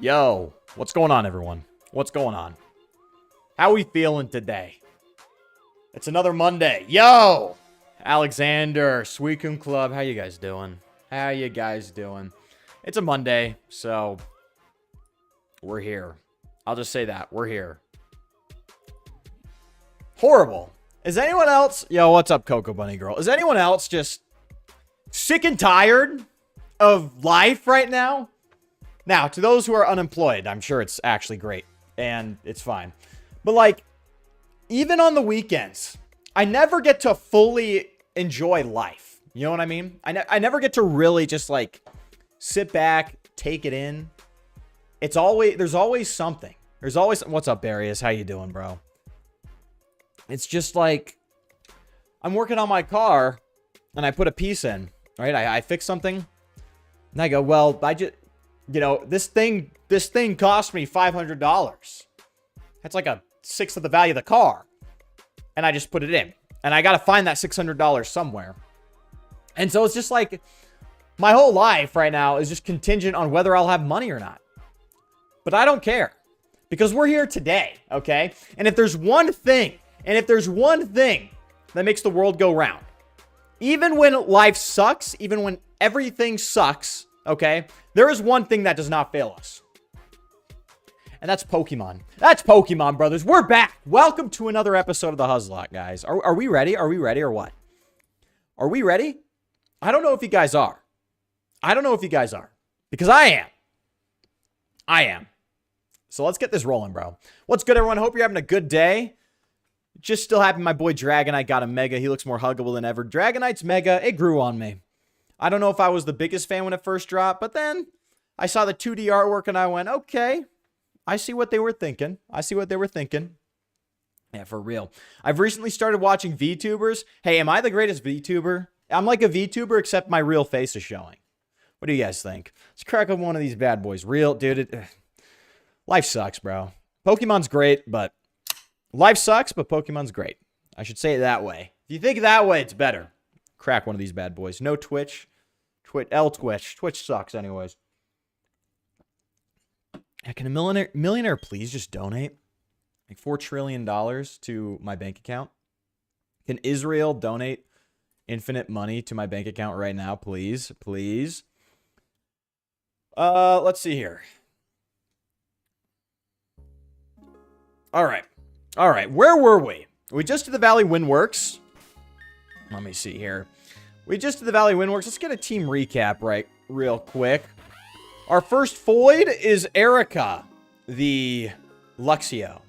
Yo, what's going on, everyone? What's going on? How we feeling today? It's another Monday. Yo! Alexander, Sweetcomb Club, how you guys doing? How you guys doing? It's a Monday, so we're here. I'll just say that. We're here. Horrible. Is anyone else... Yo, what's up, Cocoa Bunny Girl? Is anyone else just sick and tired of life right now? Now, to those who are unemployed, I'm sure it's actually great. And it's fine. But, like, even on the weekends, I never get to fully enjoy life. You know what I mean? I never get to really just, like, sit back, take it in. It's always... There's always something. There's always... What's up, Darius? How you doing, bro? It's just like... I'm working on my car, and I put a piece in, right? I fix something, and I go, well, I just... You know, this thing cost me $500. That's like a sixth of the value of the car. And I just put it in. And I got to find that $600 somewhere. And so it's just like, my whole life right now is just contingent on whether I'll have money or not. But I don't care. Because we're here today, okay? And if there's one thing that makes the world go round, even when life sucks, even when everything sucks, okay, there is one thing that does not fail us. And that's Pokemon. That's Pokemon, brothers. We're back. Welcome to another episode of the Huzzlocke, guys. Are we ready? Are we ready or what? Are we ready? I don't know if you guys are. I don't know if you guys are. Because I am. I am. So let's get this rolling, bro. What's good, everyone? Hope you're having a good day. Just still happy my boy Dragonite got a Mega. He looks more huggable than ever. Dragonite's Mega, it grew on me. I don't know if I was the biggest fan when it first dropped, but then I saw the 2D artwork and I went, okay, I see what they were thinking. Yeah, for real. I've recently started watching VTubers. Hey, am I the greatest VTuber? I'm like a VTuber, except my real face is showing. What do you guys think? Let's crack up one of these bad boys. Real, dude. Life sucks, bro. Pokemon's great, but life sucks, but Pokemon's great. I should say it that way. If you think that way, it's better. Crack one of these bad boys. No Twitch. Twitch. Twitch sucks anyways. Can a millionaire please just donate like $4 trillion to my bank account? Can Israel donate infinite money to my bank account right now, please? Please. Let's see here. All right. Where were we? We just did the Valley Windworks. Let me see here. We just did the Valley Windworks. Let's get a team recap real quick. Our first Foid is Erica, the Luxio.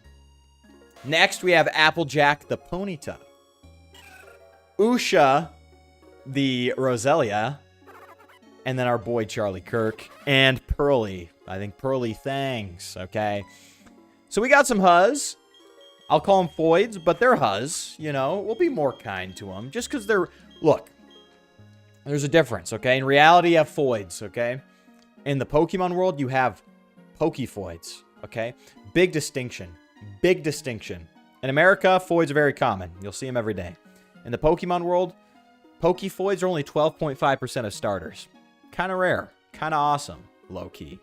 Next, we have Applejack, the Ponyta. Usha, the Roselia. And then our boy Charlie Kirk. And Pearly. I think Pearly Thangs, okay? So we got some Huzz. I'll call them Foids, but they're Huzz, you know? We'll be more kind to them. Just because they're... Look. There's a difference, okay? In reality, you have Foids, okay? In the Pokemon world, you have Pokefoids, okay? Big distinction. Big distinction. In America, Foids are very common. You'll see them every day. In the Pokemon world, Pokefoids are only 12.5% of starters. Kind of rare. Kind of awesome. Low-key.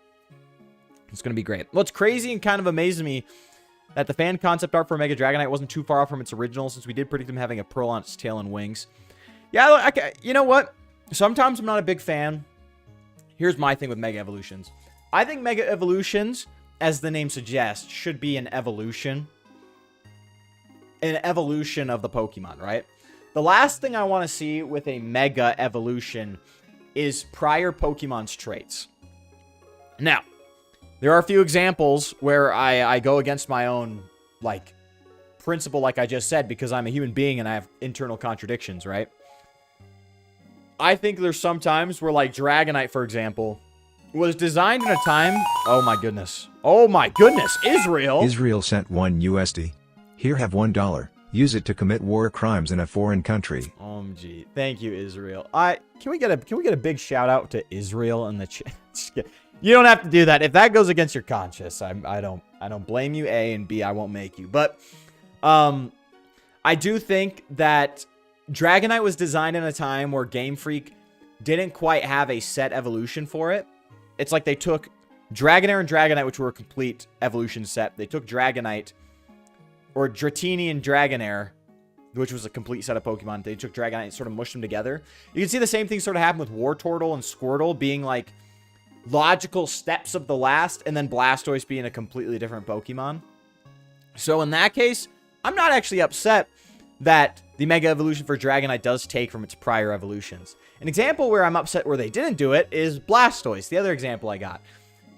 It's going to be great. What's crazy and kind of amazes me that the fan concept art for Mega Dragonite wasn't too far off from its original, since we did predict him having a pearl on its tail and wings. Yeah, you know what? Sometimes I'm not a big fan. Here's my thing with Mega Evolutions. I think Mega Evolutions, as the name suggests, should be an evolution. An evolution of the Pokemon, right? The last thing I want to see with a Mega Evolution is prior Pokemon's traits. Now, there are a few examples where I go against my own, like, principle, like I just said, because I'm a human being and I have internal contradictions, right? I think there's some times where, like, Dragonite, for example, was designed in a time... Oh, my goodness. Oh, my goodness. Israel. Israel sent $1. Here have $1. Use it to commit war crimes in a foreign country. OMG. Thank you, Israel. Can we get a big shout out to Israel in the chat? You don't have to do that. If that goes against your conscience, I don't blame you, A, and B, I won't make you. But I do think that Dragonite was designed in a time where Game Freak didn't quite have a set evolution for it. It's like they took Dragonair and Dragonite, which were a complete evolution set. They took Dragonite, or Dratini and Dragonair, which was a complete set of Pokemon. They took Dragonite and sort of mushed them together. You can see the same thing sort of happen with Wartortle and Squirtle being like logical steps of the last, and then Blastoise being a completely different Pokemon. So in that case, I'm not actually upset that the Mega Evolution for Dragonite does take from its prior evolutions. An example where I'm upset where they didn't do it is Blastoise, the other example I got.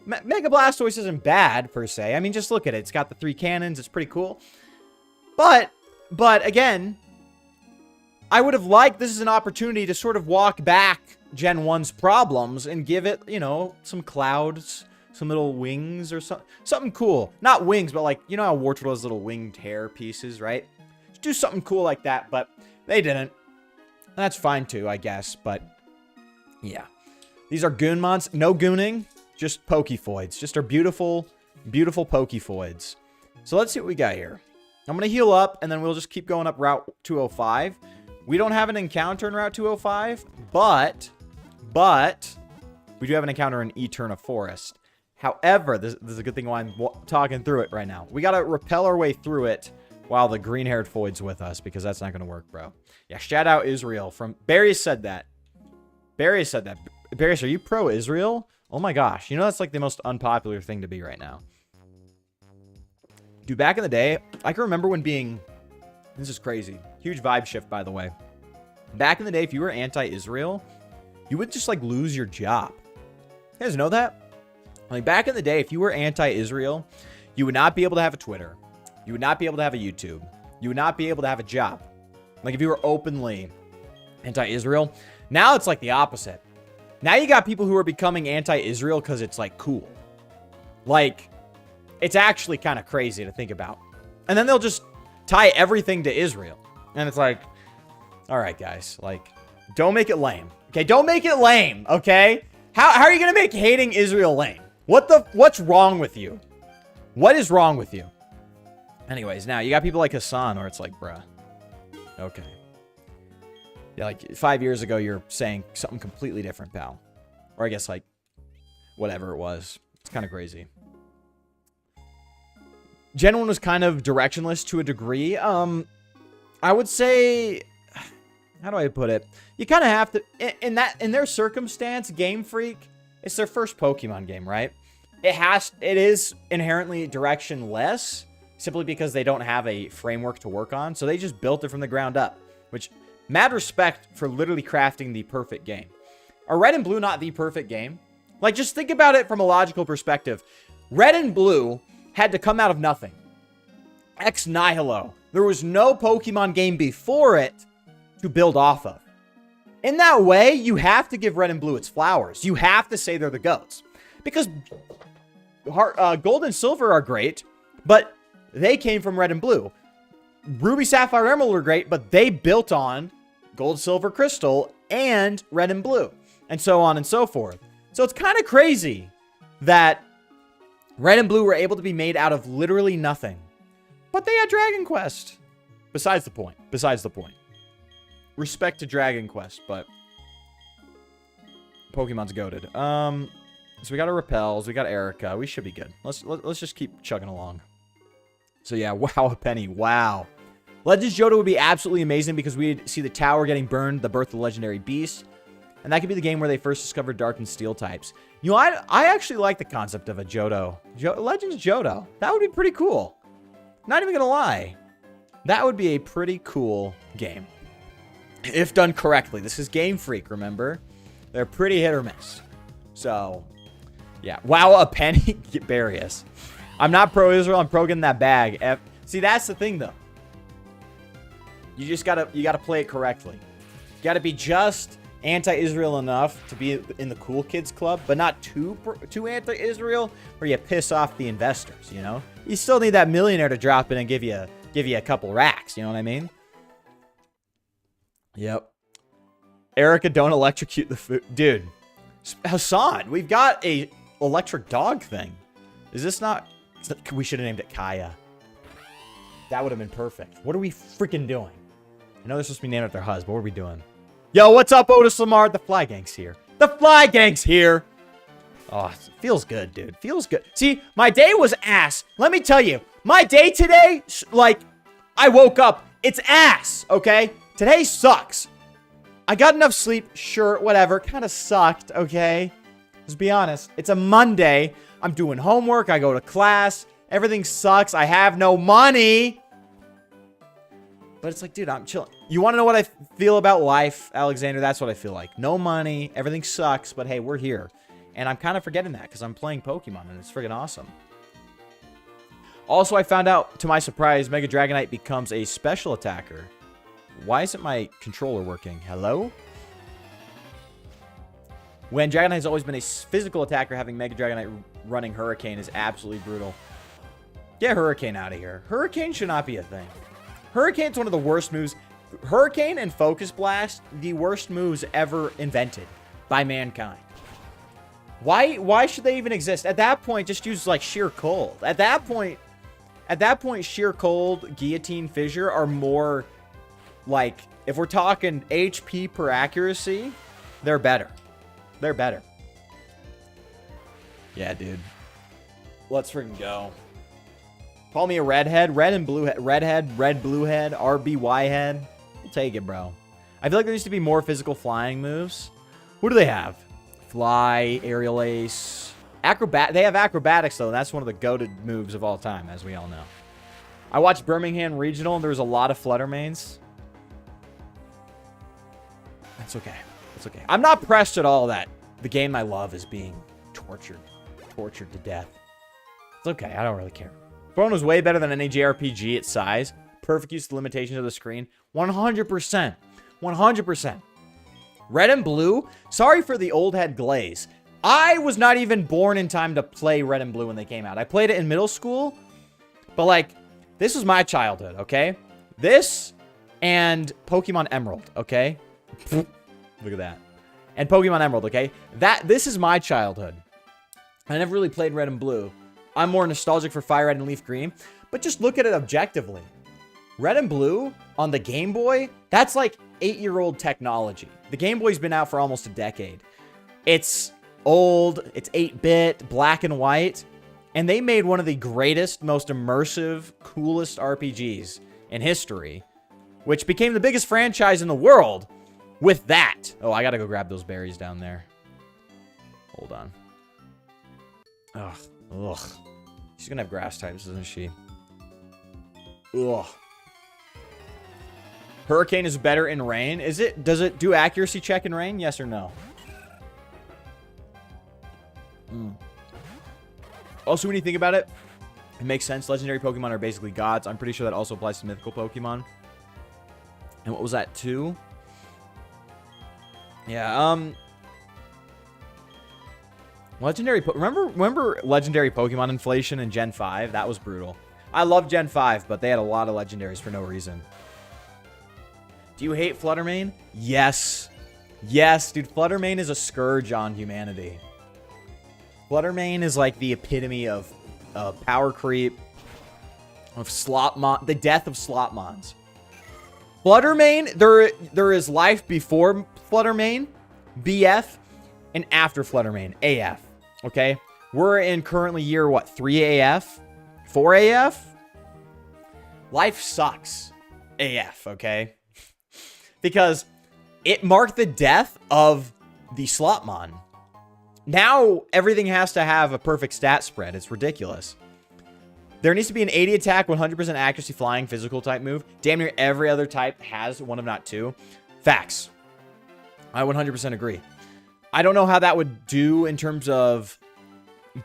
Mega Blastoise isn't bad, per se. I mean, just look at it. It's got the 3 cannons. It's pretty cool. But again, I would have liked, this is an opportunity to sort of walk back Gen 1's problems and give it, you know, some clouds, some little wings or something cool. Not wings, but like, you know how Wartortle has little winged hair pieces, right? Just do something cool like that, but they didn't. That's fine too, I guess, but yeah. These are Goonmons. No gooning, just Pokefoids. Just our beautiful, beautiful Pokefoids. So let's see what we got here. I'm going to heal up, and then we'll just keep going up Route 205. We don't have an encounter in Route 205, but we do have an encounter in Eterna Forest. However, this is a good thing why I'm talking through it right now. We got to repel our way through it while the green-haired Foid's with us, because that's not going to work, bro. Yeah, shout out Israel. From Barry said that. Barry said that. Barry, are you pro-Israel? Oh my gosh. You know that's like the most unpopular thing to be right now. Dude, back in the day, I can remember when being... This is crazy. Huge vibe shift, by the way. Back in the day, if you were anti-Israel, you would just, like, lose your job. You guys know that? Like, back in the day, if you were anti-Israel, you would not be able to have a Twitter. You would not be able to have a YouTube. You would not be able to have a job. Like, if you were openly anti-Israel. Now it's, like, the opposite. Now you got people who are becoming anti-Israel because it's, like, cool. Like... It's actually kind of crazy to think about. And then they'll just tie everything to Israel. And it's like, all right, guys, like, don't make it lame. Okay, don't make it lame, okay? How are you going to make hating Israel lame? What's wrong with you? What is wrong with you? Anyways, now you got people like Hassan, where it's like, bruh, okay. Yeah, like 5 years ago, you're saying something completely different, pal. Or I guess, like, whatever it was. It's kind of crazy. Gen 1 was kind of directionless to a degree. I would say, how do I put it? You kind of have to, in their circumstance, Game Freak, it's their first Pokemon game, right? It is inherently directionless, simply because they don't have a framework to work on. So they just built it from the ground up, which, mad respect for literally crafting the perfect game. Are Red and Blue not the perfect game? Like, just think about it from a logical perspective. Red and Blue had to come out of nothing. Ex nihilo. There was no Pokemon game before it to build off of. In that way, you have to give Red and Blue its flowers. You have to say they're the GOATs. Because Gold and Silver are great, but they came from Red and Blue. Ruby, Sapphire, Emerald are great, but they built on Gold, Silver, Crystal, and Red and Blue, and so on and so forth. So it's kind of crazy that Red and Blue were able to be made out of literally nothing. But they had Dragon Quest. Besides the point. Besides the point. Respect to Dragon Quest, but Pokemon's goated. So we got our Repels, we got Erica. We should be good. Let's just keep chugging along. So yeah, wow, a penny. Wow. Legends Johto would be absolutely amazing because we'd see the tower getting burned, the birth of the legendary beast. And that could be the game where they first discovered Dark and Steel types. You know, I actually like the concept of a Johto. Legends Johto. That would be pretty cool. Not even gonna lie. That would be a pretty cool game. If done correctly. This is Game Freak, remember? They're pretty hit or miss. So, yeah. Wow, a penny? Get Barius. I'm not pro-Israel. I'm pro getting that bag. See, that's the thing, though. You just gotta play it correctly. You gotta be just anti-Israel enough to be in the cool kids club, but not too anti-Israel where you piss off the investors, you know? You still need that millionaire to drop in and give you a couple racks, you know what I mean? Yep. Erica, don't electrocute the food. Dude, Hassan, we've got a electric dog thing. Is this not... We should have named it Kaya. That would have been perfect. What are we freaking doing? I know they're supposed to be named after Huzz, but what are we doing? Yo, what's up, Otis Lamar? The Fly Gang's here. The Fly Gang's here! Oh, it feels good, dude. Feels good. See, my day was ass. Let me tell you, my day today, like, I woke up, it's ass, okay? Today sucks. I got enough sleep, sure, whatever. Kind of sucked, okay? Let's be honest. It's a Monday. I'm doing homework. I go to class. Everything sucks. I have no money. But it's like, dude, I'm chilling. You want to know what I feel about life, Alexander? That's what I feel like. No money. Everything sucks. But hey, we're here. And I'm kind of forgetting that because I'm playing Pokemon and it's friggin' awesome. Also, I found out, to my surprise, Mega Dragonite becomes a special attacker. Why isn't my controller working? Hello? When Dragonite has always been a physical attacker, having Mega Dragonite running Hurricane is absolutely brutal. Get Hurricane out of here. Hurricane should not be a thing. Hurricane's one of the worst moves. Hurricane and Focus Blast, the worst moves ever invented by mankind. Why should they even exist? At that point, just use like Sheer Cold. At that point, Sheer Cold, Guillotine, Fissure are more like, if we're talking HP per accuracy, they're better. They're better. Yeah, dude. Let's freaking go. Call me a redhead. Red and blue head. Redhead, red, blue head, RBY head. We'll take it, bro. I feel like there needs to be more physical flying moves. What do they have? Fly, aerial ace, acrobat. They have acrobatics, though. And that's one of the goated moves of all time, as we all know. I watched Birmingham Regional, and there was a lot of Flutter mains. That's okay. That's okay. I'm not pressed at all that the game I love is being tortured to death. It's okay. I don't really care. Throne was way better than any JRPG its size. Perfect use of the limitations of the screen. 100%. 100%. Red and blue. Sorry for the old head glaze. I was not even born in time to play Red and Blue when they came out. I played it in middle school. But, like, this was my childhood, okay? This and Pokemon Emerald, okay? Look at that. And Pokemon Emerald, okay? This is my childhood. I never really played Red and Blue. I'm more nostalgic for Fire Red and Leaf Green. But just look at it objectively. Red and Blue on the Game Boy, that's like 8-year-old technology. The Game Boy's been out for almost a decade. It's old, it's 8-bit, black and white, and they made one of the greatest, most immersive, coolest RPGs in history, which became the biggest franchise in the world with that. Oh, I gotta go grab those berries down there. Hold on. Ugh. She's gonna have grass types, isn't she? Ugh. Hurricane is better in rain. Is it? Does it do accuracy check in rain? Yes or no? Also, when you think about it, it makes sense. Legendary Pokemon are basically gods. I'm pretty sure that also applies to mythical Pokemon. And what was that, 2? Yeah, remember legendary Pokemon inflation in Gen 5? That was brutal. I love Gen 5, but they had a lot of legendaries for no reason. Do you hate Fluttermane? Yes. Yes, dude. Fluttermane is a scourge on humanity. Fluttermane is like the epitome of power creep, of Slotmon, the death of Slotmons. Fluttermane, there is life before Fluttermane, BF, and after Fluttermane, AF. Okay? We're in currently year, what, 3 AF? 4 AF? Life sucks. AF, okay? Because it marked the death of the Slotmon. Now, everything has to have a perfect stat spread. It's ridiculous. There needs to be an 80 attack, 100% accuracy flying physical type move. Damn near every other type has one of not two. Facts. I 100% agree. I don't know how that would do in terms of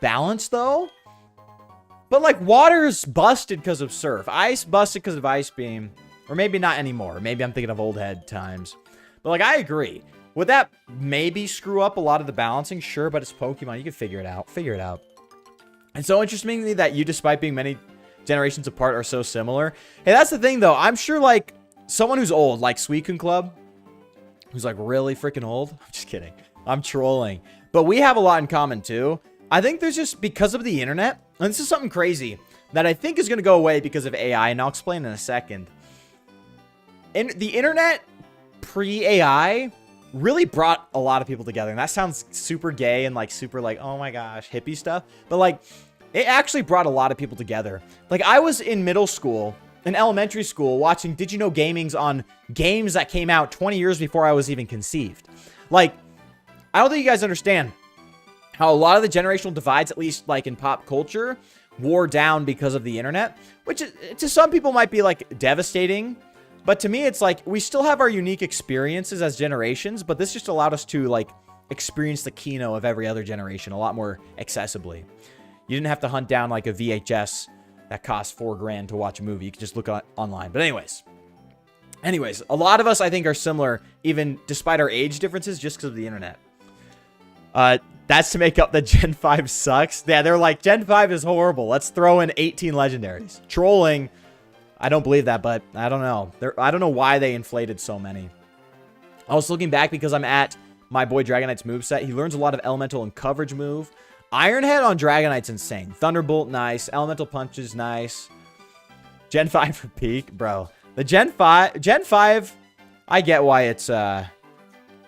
balance, though. But, like, water's busted because of Surf. Ice busted because of Ice Beam. Or maybe not anymore. Maybe I'm thinking of old head times. But, like, I agree. Would that maybe screw up a lot of the balancing? Sure, but it's Pokemon. You can figure it out. Figure it out. And so interesting to me that you, despite being many generations apart, are so similar. Hey, that's the thing, though. I'm sure, like, someone who's old, like Suicune Club, who's, like, really freaking old. I'm just kidding. I'm trolling. But we have a lot in common, too. I think there's just, because of the internet, and this is something crazy that I think is going to go away because of AI, and I'll explain in a second. And the internet, pre-AI, really brought a lot of people together. And that sounds super gay and like super like, oh my gosh, hippie stuff. But like, it actually brought a lot of people together. Like, I was in middle school, in elementary school, watching Did You Know Gamings on games that came out 20 years before I was even conceived. Like, I don't think you guys understand how a lot of the generational divides, at least like in pop culture, wore down because of the internet, which to some people might be like devastating. But to me, it's like we still have our unique experiences as generations, but this just allowed us to like experience the keynote of every other generation a lot more accessibly. You didn't have to hunt down like a VHS that cost $4,000 to watch a movie. You could just look online. But anyways, a lot of us, I think, are similar, even despite our age differences, just because of the internet. That's to make up that Gen 5 sucks. Yeah, they're like, Gen 5 is horrible. Let's throw in 18 legendaries. Trolling. I don't believe that, but I don't know. I don't know why they inflated so many. I was looking back because I'm at my boy Dragonite's moveset. He learns a lot of elemental and coverage move. Iron Head on Dragonite's insane. Thunderbolt, nice. Elemental Punch is nice. Gen 5 for peak, bro. The Gen 5, I get why it's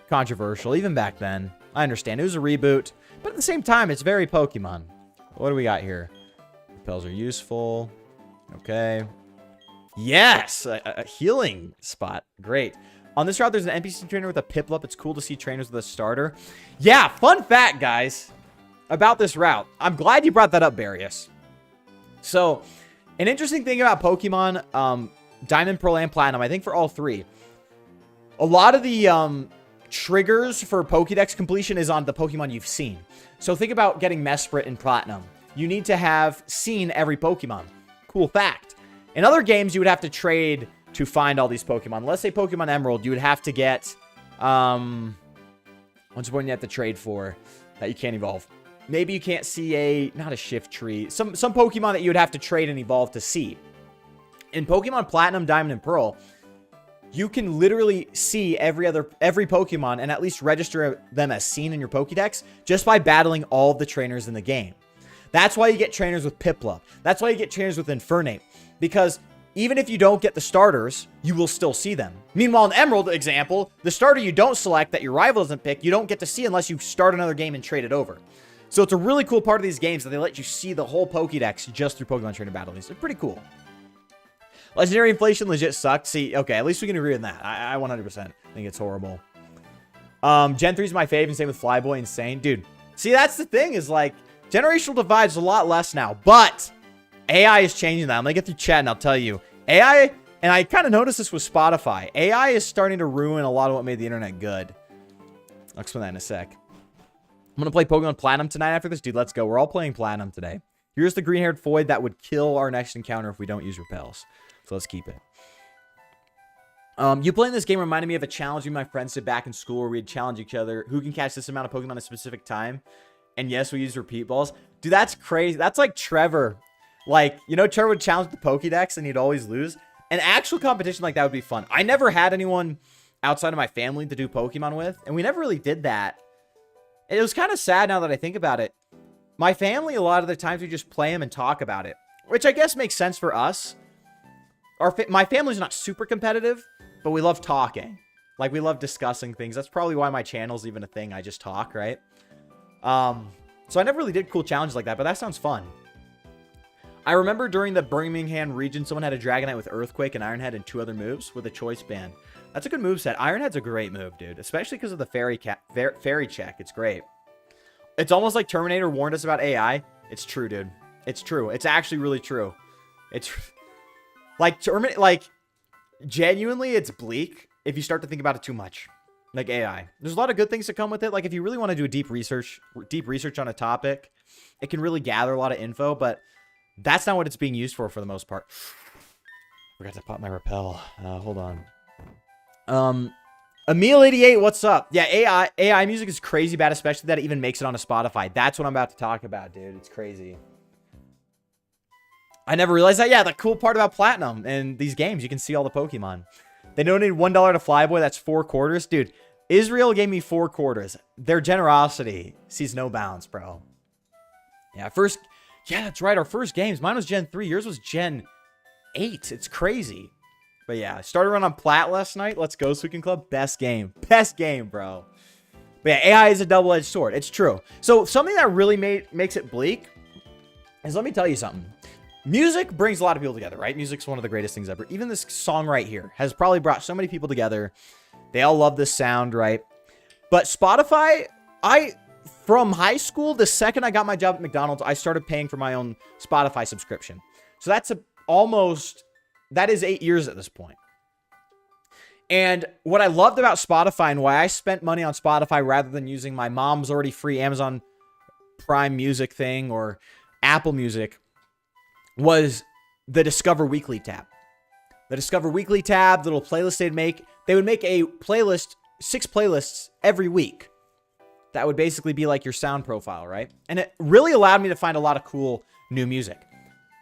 controversial. Even back then, I understand. It was a reboot, but at the same time, it's very Pokemon. What do we got here? Repels are useful. Okay. Yes! A healing spot. Great. On this route, there's an NPC trainer with a Piplup. It's cool to see trainers with a starter. Yeah, fun fact, guys, about this route. I'm glad you brought that up, Barius. So, an interesting thing about Pokemon, Diamond, Pearl, and Platinum, I think for all three, a lot of the triggers for Pokédex completion is on the Pokemon you've seen. So think about getting Mesprit in Platinum. You need to have seen every Pokemon. Cool fact. In other games, you would have to trade to find all these Pokemon. Let's say Pokemon Emerald, you would have to get, what's one you have to trade for that you can't evolve? Maybe you can't see not a shift tree, some Pokemon that you would have to trade and evolve to see. In Pokemon Platinum, Diamond, and Pearl, you can literally see every Pokemon and at least register them as seen in your Pokédex just by battling all of the trainers in the game. That's why you get trainers with Piplup. That's why you get trainers with Infernape. Because even if you don't get the starters, you will still see them. Meanwhile, in Emerald example, the starter you don't select that your rival doesn't pick, you don't get to see unless you start another game and trade it over. So it's a really cool part of these games that they let you see the whole Pokédex just through Pokemon Trainer Battle. It's pretty cool. Legendary inflation legit sucked. See, okay, at least we can agree on that. I 100% think it's horrible. Gen 3 is my fave, and same with Flyboy. Insane. Dude, see, that's the thing is, like, generational divide's a lot less now, but AI is changing that. I'm going to get through chat, and I'll tell you. AI, and I kind of noticed this with Spotify, AI is starting to ruin a lot of what made the internet good. I'll explain that in a sec. I'm going to play Pokemon Platinum tonight after this. Dude, let's go. We're all playing Platinum today. Here's the green-haired Foid that would kill our next encounter if we don't use Repels. So let's keep it. You playing this game reminded me of a challenge me and my friends did back in school where we'd challenge each other. Who can catch this amount of Pokemon at a specific time? And yes, we use repeat balls. Dude, that's crazy. That's like Trevor. Like, you know, Trevor would challenge the Pokédex and he'd always lose. An actual competition like that would be fun. I never had anyone outside of my family to do Pokemon with, and we never really did that. It was kind of sad now that I think about it. My family, a lot of the times, we just play them and talk about it, which I guess makes sense for us. My family's not super competitive, but we love talking. Like, we love discussing things. That's probably why my channel's even a thing. I just talk, right? So I never really did cool challenges like that, but that sounds fun. I remember during the Birmingham region, someone had a Dragonite with Earthquake and Iron Head and 2 other moves with a choice band. That's a good move set. Iron Head's a great move, dude. Especially because of the fairy check. It's great. It's almost like Terminator warned us about AI. It's true, dude. It's true. It's actually really true. It's like genuinely, it's bleak if you start to think about it too much. Like AI. There's a lot of good things that come with it. Like if you really want to do a deep research on a topic, it can really gather a lot of info, but that's not what it's being used for the most part. Forgot to pop my repel. Hold on. Emil88, what's up? Yeah, AI music is crazy bad, especially that it even makes it on a Spotify. That's what I'm about to talk about, dude. It's crazy. I never realized that. Yeah, the cool part about Platinum and these games, you can see all the Pokemon. They donated $1 to Flyboy. That's 4 quarters. Dude, Israel gave me 4 quarters. Their generosity sees no bounds, bro. Yeah, yeah, that's right. Our first games. Mine was Gen 3. Yours was Gen 8. It's crazy. But yeah, I started running on Plat last night. Let's go, Suiken Club. Best game. Best game, bro. But yeah, AI is a double-edged sword. It's true. So something that really makes it bleak is, let me tell you something. Music brings a lot of people together, right? Music's one of the greatest things ever. Even this song right here has probably brought so many people together. They all love this sound, right? But Spotify, from high school, the second I got my job at McDonald's, I started paying for my own Spotify subscription. So that's that is 8 years at this point. And what I loved about Spotify and why I spent money on Spotify rather than using my mom's already free Amazon Prime Music thing or Apple Music was the Discover Weekly tab. The Discover Weekly tab, the little playlist they would make a playlist, 6 playlists every week. That would basically be like your sound profile, right? And it really allowed me to find a lot of cool new music.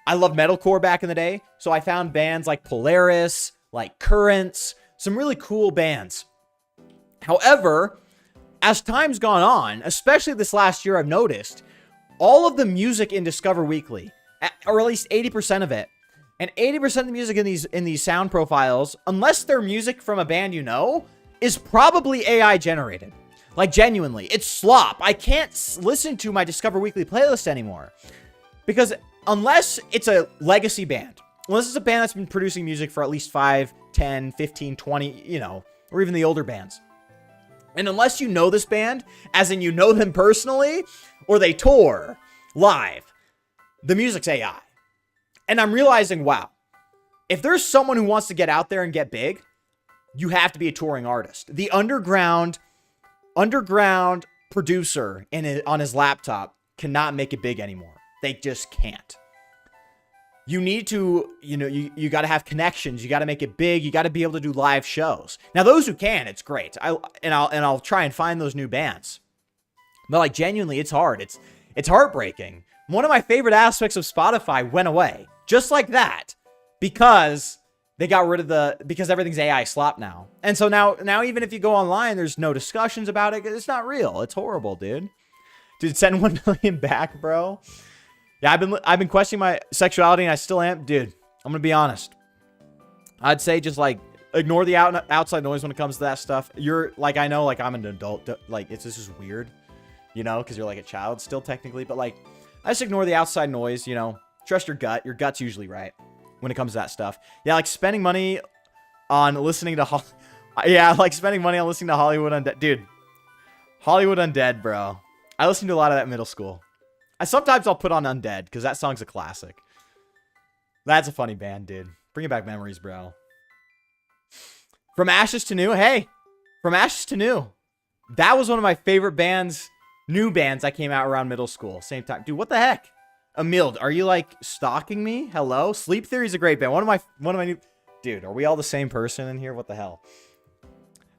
I loved metalcore back in the day, so I found bands like Polaris, like Currents, some really cool bands. However, as time's gone on, especially this last year, I've noticed all of the music in Discover Weekly, or at least 80% of it, and 80% of the music in these sound profiles, unless they're music from a band you know, is probably AI generated. Like, genuinely, it's slop. I can't listen to my Discover Weekly playlist anymore. Because unless it's a legacy band, unless it's a band that's been producing music for at least 5, 10, 15, 20, you know, or even the older bands. And unless you know this band, as in you know them personally, or they tour live, the music's AI. And I'm realizing, wow, if there's someone who wants to get out there and get big, you have to be a touring artist. The underground producer on his laptop cannot make it big anymore. They just can't. You need to, you got to have connections. You got to make it big. You got to be able to do live shows. Now, those who can, it's great. I'll try and find those new bands. But like, genuinely, it's hard. It's heartbreaking. One of my favorite aspects of Spotify went away just like that because they got rid of because everything's AI slop now. And so now even if you go online, there's no discussions about it. It's not real. It's horrible, dude. Dude, send 1 million back, bro. Yeah, I've been questioning my sexuality and I still am. Dude, I'm going to be honest. I'd say just like ignore the outside noise when it comes to that stuff. You're like, I know, like I'm an adult. Like this is weird, because you're like a child still technically. But like, I just ignore the outside noise, trust your gut. Your gut's usually right when it comes to that stuff. Yeah, like spending money on listening to spending money on listening to Hollywood Undead. Dude, Hollywood Undead, bro. I listened to a lot of that in middle school. Sometimes I'll put on Undead because that song's a classic. That's a funny band, dude. Bringing back memories, bro. From Ashes to New. Hey, From Ashes to New. That was one of my favorite bands, new bands that came out around middle school. Same time. Dude, what the heck? Emild, are you like stalking me? Hello? Sleep Theory's a great band. One of my new... Dude, are we all the same person in here? What the hell?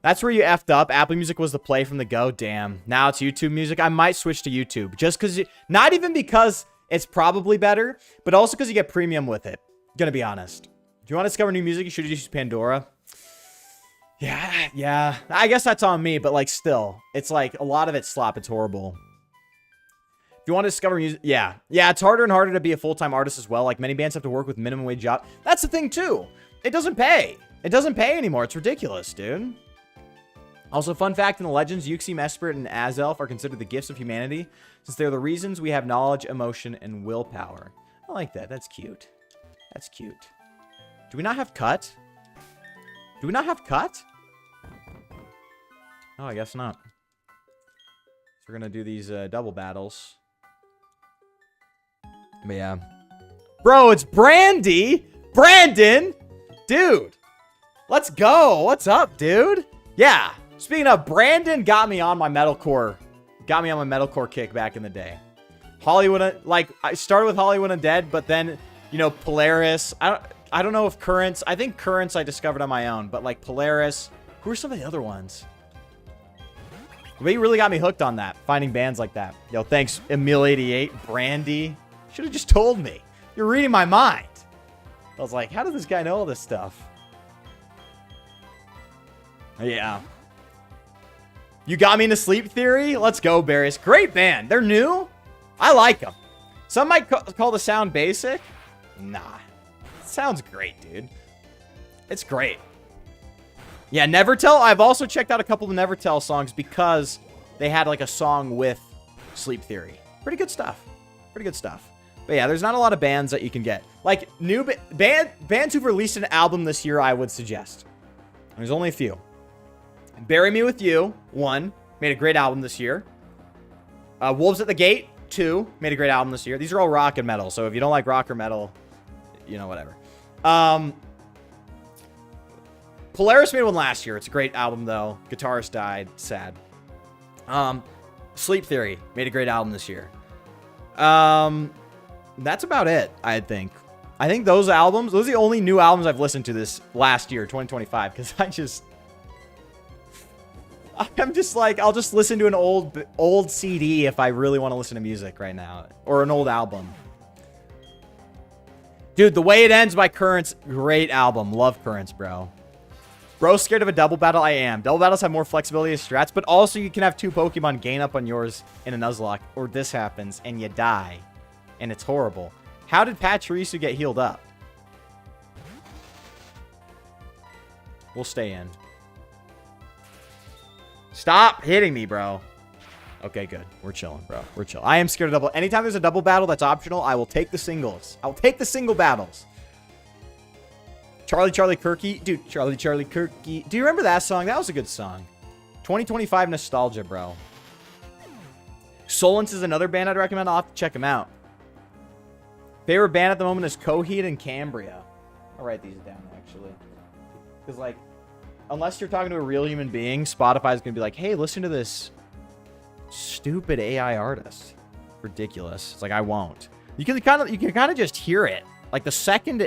That's where you effed up. Apple Music was the play from the go. Damn. Now it's YouTube Music. I might switch to YouTube. Just because... Not even because it's probably better, but also because you get premium with it. Gonna be honest. If you want to discover new music, you should use Pandora. Yeah. I guess that's on me, but like still. It's like a lot of it's slop. It's horrible. If you want to discover music... Yeah, it's harder and harder to be a full-time artist as well. Like many bands have to work with minimum wage job. That's the thing too. It doesn't pay. It doesn't pay anymore. It's ridiculous, dude. Also, fun fact in the legends, Yuxi, Mesprit, and Azelf are considered the gifts of humanity, since they're the reasons we have knowledge, emotion, and willpower. I like that. That's cute. That's cute. Do we not have cut? Do we not have cut? Oh, I guess not. So we're going to do these double battles. But yeah. Bro, it's Brandy! Brandon! Dude! Let's go! What's up, dude? Yeah. Speaking of, Brandon got me on my metalcore. Got me on my metalcore kick back in the day. Hollywood, like, I started with Hollywood Undead, but then, Polaris. I don't know if Currents. I think Currents I discovered on my own, but like Polaris. Who are some of the other ones? They really got me hooked on that, finding bands like that. Yo, thanks, Emil88, Brandy. Should have just told me. You're reading my mind. I was like, how does this guy know all this stuff? Yeah. You got me into Sleep Theory? Let's go, Barris. Great band. They're new. I like them. Some might call the sound basic. Nah. Sounds great, dude. It's great. Yeah, Nevertell. I've also checked out a couple of Nevertell songs because they had like a song with Sleep Theory. Pretty good stuff. Pretty good stuff. But yeah, there's not a lot of bands that you can get. Like, new bands who've released an album this year, I would suggest. There's only a few. Bury Me With You, 1, made a great album this year. Wolves at the Gate, 2, made a great album this year. These are all rock and metal, so if you don't like rock or metal, you know, whatever. Polaris made one last year. It's a great album, though. Guitarist died. Sad. Sleep Theory made a great album this year. That's about it, I think. I think those albums, those are the only new albums I've listened to this last year, 2025, because I'm just like, I'll just listen to an old CD if I really want to listen to music right now, or an old album. Dude, The Way It Ends by Currents, great album. Love Currents, bro. Bro, scared of a double battle? I am. Double battles have more flexibility as strats, but also you can have 2 Pokemon gain up on yours in a Nuzlocke, or this happens, and you die. And it's horrible. How did Pachirisu get healed up? We'll stay in. Stop hitting me, bro. Okay, good. We're chilling, bro. We're chilling. I am scared of double. Anytime there's a double battle that's optional, I will take the singles. I will take the single battles. Charlie Kirky. Dude, Charlie Kirky. Do you remember that song? That was a good song. 2025 nostalgia, bro. Solence is another band I'd recommend. I'll have to check them out. Favorite band at the moment is Coheed and Cambria. I'll write these down, actually. Because, like, unless you're talking to a real human being, Spotify's going to be like, hey, listen to this stupid AI artist. Ridiculous. It's like, I won't. You can kind of just hear it. Like, the second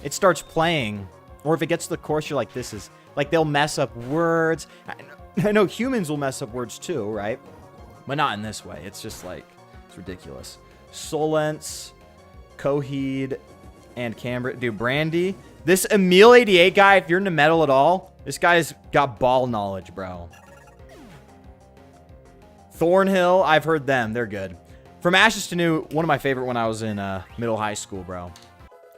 it starts playing, or if it gets to the chorus, you're like, this is... Like, they'll mess up words. I know humans will mess up words, too, right? But not in this way. It's just, like, it's ridiculous. Solence... Coheed and Cambria. Dude, Brandy. This Emil88 guy, if you're into metal at all, this guy's got ball knowledge, bro. Thornhill, I've heard them. They're good. From Ashes to New, one of my favorite when I was in middle high school, bro.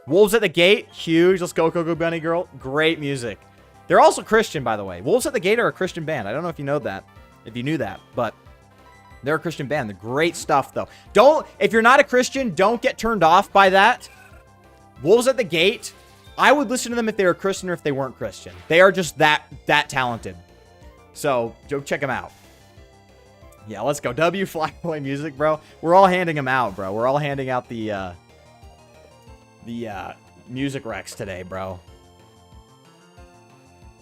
Wolves at the Gate, huge. Let's go, Coco Bunny Girl. Great music. They're also Christian, by the way. Wolves at the Gate are a Christian band. I don't know if you know that, if you knew that, but... They're a Christian band. They're great stuff, though. If you're not a Christian, don't get turned off by that. Wolves at the Gate, I would listen to them if they were Christian or if they weren't Christian. They are just that talented. So, go check them out. Yeah, let's go. W Flyboy Music, bro. We're all handing them out, bro. We're all handing out the music recs today, bro.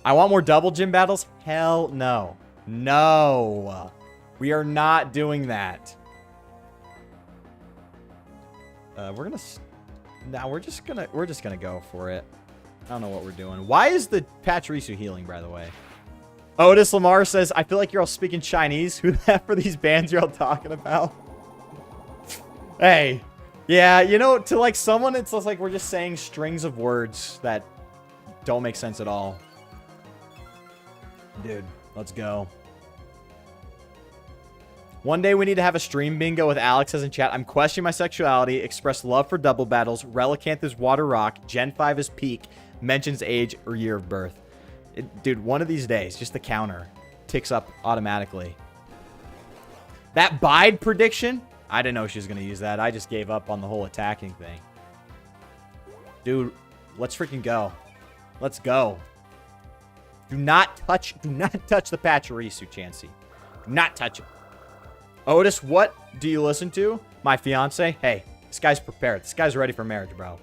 I want more double gym battles? Hell no. No. We are not doing that. We're just gonna go for it. I don't know what we're doing. Why is the Pachirisu healing, by the way? Otis Lamar says, I feel like you're all speaking Chinese. Who the heck are these bands you're all talking about? Hey. Yeah, you know, to like someone, it's like we're just saying strings of words that don't make sense at all. Dude, let's go. One day we need to have a stream bingo with Alex as in chat. I'm questioning my sexuality, express love for double battles, Relicanth is water rock, Gen 5 is peak, mentions age or year of birth. Dude, one of these days, just the counter ticks up automatically. That Bide prediction, I didn't know she was going to use that. I just gave up on the whole attacking thing. Dude, let's freaking go. Let's go. Do not touch the Pachirisu, Chansey. Do not touch it. Otis, what do you listen to? My fiance? Hey, this guy's prepared. This guy's ready for marriage, bro.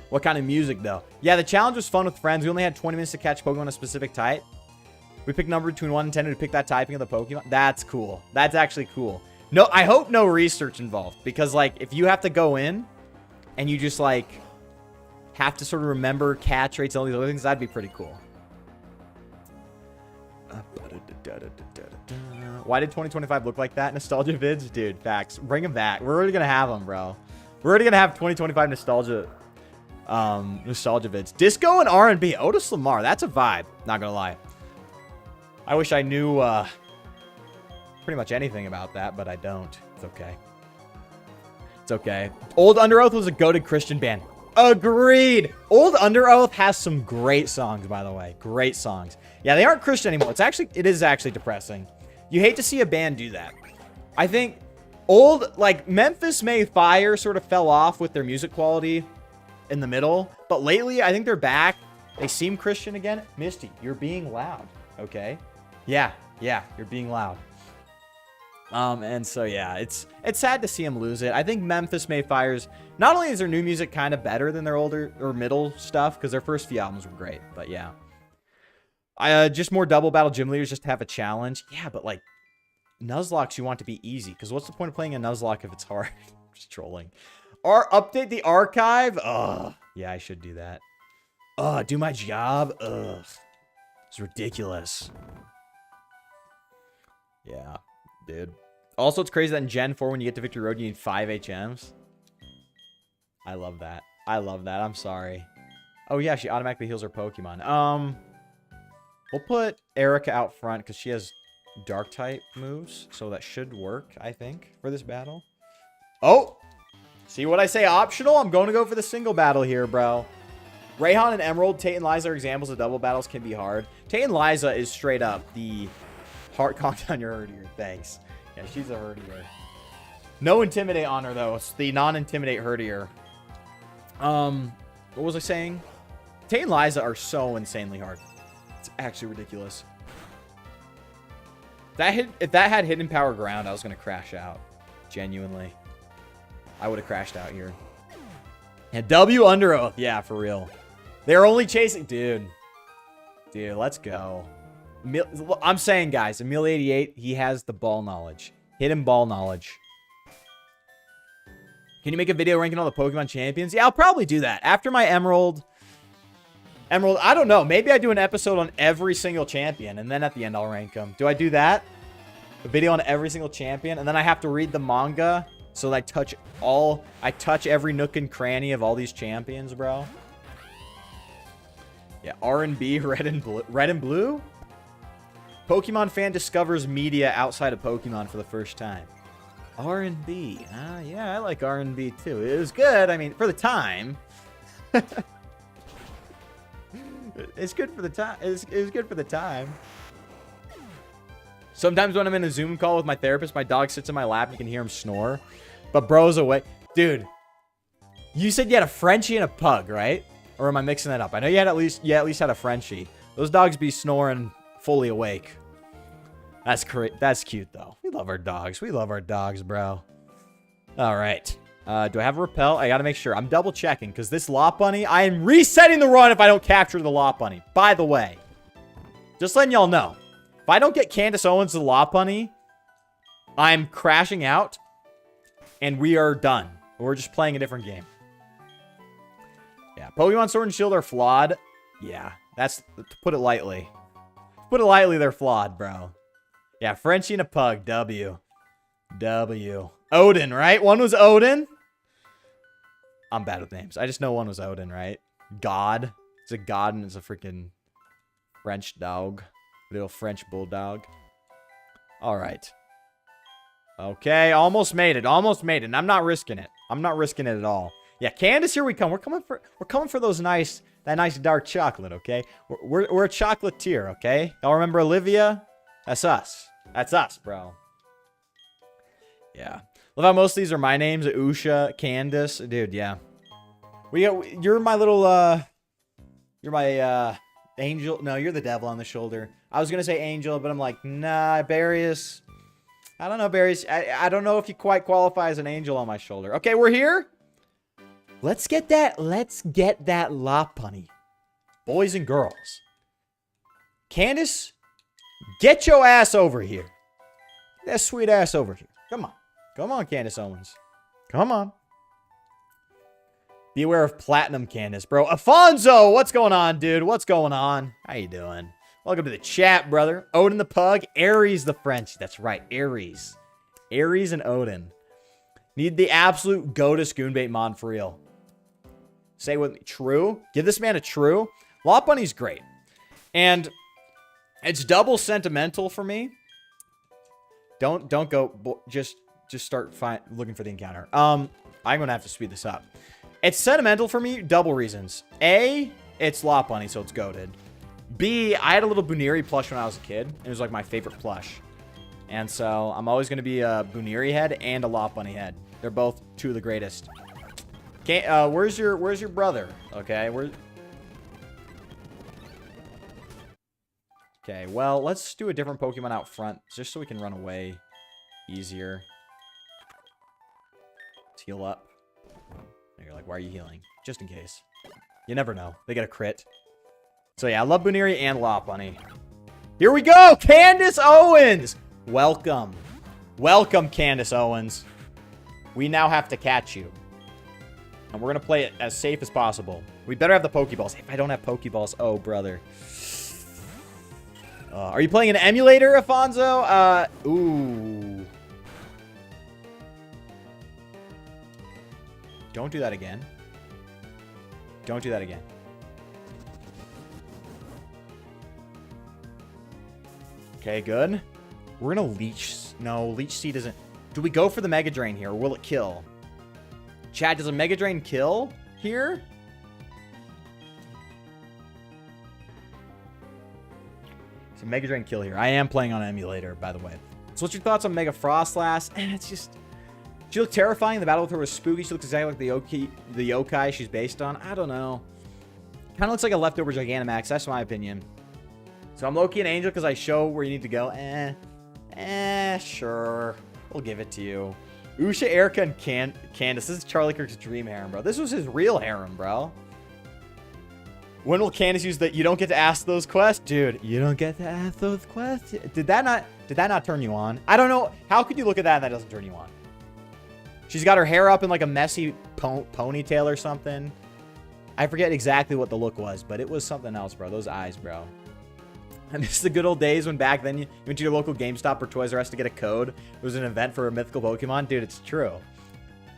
What kind of music, though? Yeah, the challenge was fun with friends. We only had 20 minutes to catch Pokemon a specific type. We picked number between 1 and 10 to pick that typing of the Pokemon. That's cool. That's actually cool. No, I hope no research involved. Because, like, if you have to go in and you just, like, have to sort of remember catch rates and all these other things, that'd be pretty cool. Why did 2025 look like that? Nostalgia vids? Dude, facts. Bring them back. We're already going to have them, bro. We're already going to have 2025 nostalgia vids. Disco and R&B. Otis Lamar. That's a vibe. Not going to lie. I wish I knew pretty much anything about that, but I don't. It's okay. It's okay. Old Under Oath was a goated Christian band. Agreed. Old Underoath has some great songs, by the way. Great songs. Yeah, they aren't Christian anymore. It is actually depressing. You hate to see a band do that. I think like Memphis May Fire sort of fell off with their music quality in the middle, but lately I think they're back. They seem Christian again. Misty, you're being loud. Okay. Yeah, you're being loud. And so yeah, it's sad to see them lose it. I think Memphis May Fire's, not only is their new music kind of better than their older or middle stuff, because their first few albums were great, but yeah. Just more double battle gym leaders just to have a challenge. Yeah, but like Nuzlocke, you want to be easy, because what's the point of playing a Nuzlocke if it's hard? Just trolling. Or update the archive. Ugh. Yeah, I should do that. Ugh, do my job. Ugh. It's ridiculous. Yeah, dude. Also, it's crazy that in Gen 4, when you get to Victory Road, you need 5 HMs. I love that. I love that. I'm sorry. Oh, yeah, she automatically heals her Pokemon. We'll put Erica out front because she has Dark-type moves. So that should work, I think, for this battle. Oh! See what I say? Optional? I'm going to go for the single battle here, bro. Rayhan and Emerald, Tate and Liza are examples of double battles can be hard. Tate and Liza is straight up the heart calm down your herdier. Thanks. Yeah, she's a herdier. No intimidate on her, though. It's the non-intimidate herdier. What was I saying? Tate and Liza are so insanely hard. It's actually ridiculous. If that had hidden power ground, I was going to crash out. Genuinely. I would have crashed out here. Yeah, W Underoath. Yeah, for real. They're only chasing... Dude, let's go. I'm saying, guys, Emil88, he has the ball knowledge. Hidden ball knowledge. Can you make a video ranking all the Pokemon champions? Yeah, I'll probably do that. After my Emerald, I don't know. Maybe I do an episode on every single champion, and then at the end I'll rank them. Do I do that? A video on every single champion, and then I have to read the manga, so I touch every nook and cranny of all these champions, bro. Yeah, R&B, red and blue? Pokemon fan discovers media outside of Pokemon for the first time. R&B. Yeah, I like R&B too. It was good. I mean, for the time. It's good for the time. It was good for the time. Sometimes when I'm in a Zoom call with my therapist, my dog sits in my lap and you can hear him snore. But bro's away. Dude, you said you had a Frenchie and a pug, right? Or am I mixing that up? I know you at least had a Frenchie. Those dogs be snoring fully awake. That's great. That's cute, though. We love our dogs. We love our dogs, bro. All right. Do I have a repel? I got to make sure. I'm double checking because this Lopunny, I am resetting the run if I don't capture the Lopunny. By the way, just letting y'all know, if I don't get Candace Owens to the Lopunny, I'm crashing out and we are done. We're just playing a different game. Yeah, Pokemon Sword and Shield are flawed. Yeah, that's, to put it lightly. To put it lightly, they're flawed, bro. Yeah, Frenchie and a pug. W. Odin, right? One was Odin. I'm bad with names. I just know one was Odin, right? God. It's a god and it's a freaking French dog. Little French bulldog. All right. Okay, almost made it. Almost made it. And I'm not risking it. I'm not risking it at all. Yeah, Candace, here we come. We're coming for those that nice dark chocolate, okay? We're a chocolatier, okay? Y'all remember Olivia? That's us. That's us, bro. Yeah. Love how most of these are my names. Usha, Candace. Dude, yeah. You're my little, you're my, angel. No, you're the devil on the shoulder. I was going to say angel, but I'm like, nah, Barius. I don't know, Barius. I don't know if you quite qualify as an angel on my shoulder. Okay, we're here. Let's get that Lopunny. Boys and girls. Candace, get your ass over here. Get that sweet ass over here. Come on. Come on, Candace Owens. Come on. Beware of Platinum Candace, bro. Afonso, what's going on, dude? What's going on? How you doing? Welcome to the chat, brother. Odin the Pug. Aries the French. That's right, Aries. Aries and Odin. Need the absolute go-to Goonbait mod for real. Say with me. True. Give this man a true. Lopunny's great. And it's double sentimental for me. Don't go. Just start looking for the encounter. I'm going to have to speed this up. It's sentimental for me. Double reasons. A, it's Lopunny, so it's goated. B, I had a little Buniri plush when I was a kid. It was like my favorite plush. And so I'm always going to be a Buniri head and a Lopunny head. They're both two of the greatest. Okay, where's your brother? Okay, Okay, well, let's do a different Pokemon out front, just so we can run away easier. Let's heal up. And you're like, why are you healing? Just in case. You never know. They get a crit. So yeah, I love Buniri and Lopunny. Here we go! Candace Owens! Welcome. Welcome, Candace Owens. We now have to catch you. And we're going to play it as safe as possible. We better have the Pokeballs. If I don't have Pokeballs, oh, brother. Are you playing an emulator, Afonso? Ooh. Don't do that again. Don't do that again. Okay, good. We're gonna Leech. No, Leech Seed isn't. Do we go for the Mega Drain here, or will it kill? Chad, does a Mega Drain kill here? It's a Mega Drain kill here. I am playing on emulator, by the way. So what's your thoughts on Mega Frostlass? It's just... She looked terrifying. The battle with her was spooky. She looks exactly like the yokai she's based on. I don't know. Kind of looks like a leftover Gigantamax. That's my opinion. So I'm Loki and Angel because I show where you need to go. Sure. We'll give it to you. Usha, Erica, and Candace. This is Charlie Kirk's dream harem, bro. This was his real harem, bro. When will Candace use that? You don't get to ask those questions? Dude, you don't get to ask those questions. Did that not turn you on? I don't know. How could you look at that and that doesn't turn you on? She's got her hair up in like a messy ponytail or something. I forget exactly what the look was, but it was something else, bro. Those eyes, bro. I miss the good old days when back then you went to your local GameStop or Toys R Us to get a code. It was an event for a mythical Pokemon. Dude, it's true.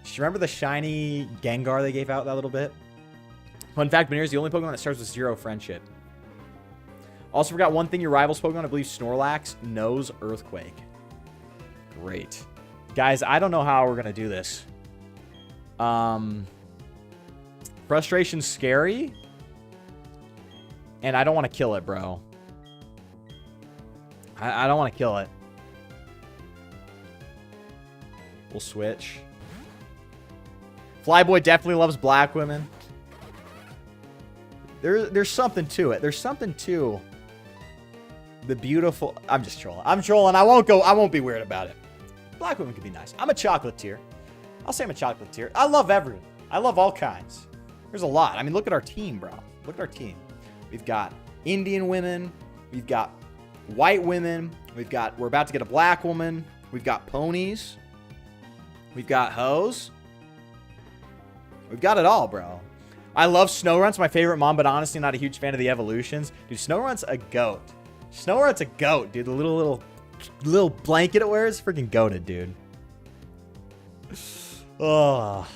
Do you remember the shiny Gengar they gave out that little bit? Fun fact, Banir is the only Pokemon that starts with 0 friendship. Also forgot one thing, your rival's Pokemon, I believe Snorlax, knows Earthquake. Great. Guys, I don't know how we're going to do this. Frustration's scary. And I don't want to kill it, bro. I don't want to kill it. We'll switch. Flyboy definitely loves black women. There's something to it. There's something to the beautiful... I'm just trolling. I'm trolling. I won't be weird about it. Black women could be nice. I'm a chocolatier. I'll say I'm a chocolatier. I love everyone. I love all kinds. There's a lot. I mean, look at our team, bro. Look at our team. We've got Indian women. We've got white women. We're about to get a black woman. We've got ponies. We've got hoes. We've got it all, bro. I love Snowrunt's my favorite mom, but honestly not a huge fan of the evolutions. Dude, Snowrunt's a goat. Snowrunt's a goat, dude. The little blanket it wears, freaking goated, dude. Oh.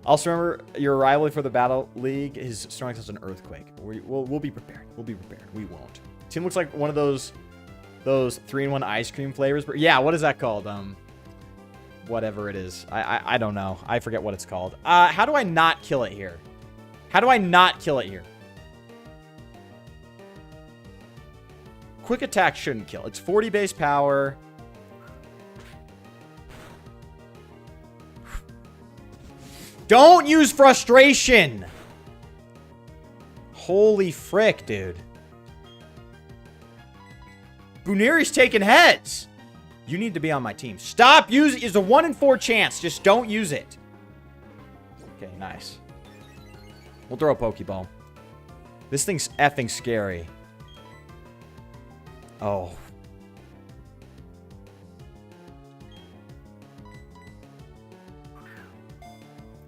Also remember your rivalry for the Battle League is Snorlax as an earthquake. We'll be prepared. We'll be prepared. We won't. Tim looks like one of those 3-in-1 ice cream flavors. But yeah, what is that called? Whatever it is. I don't know. I forget what it's called. How do I not kill it here? How do I not kill it here? Quick attack shouldn't kill. It's 40 base power. Don't use frustration. Holy frick, dude. Buniri's taking heads. You need to be on my team. Stop using. It's a 1 in 4 chance. Just don't use it. Okay, nice. We'll throw a Pokeball. This thing's effing scary. Oh.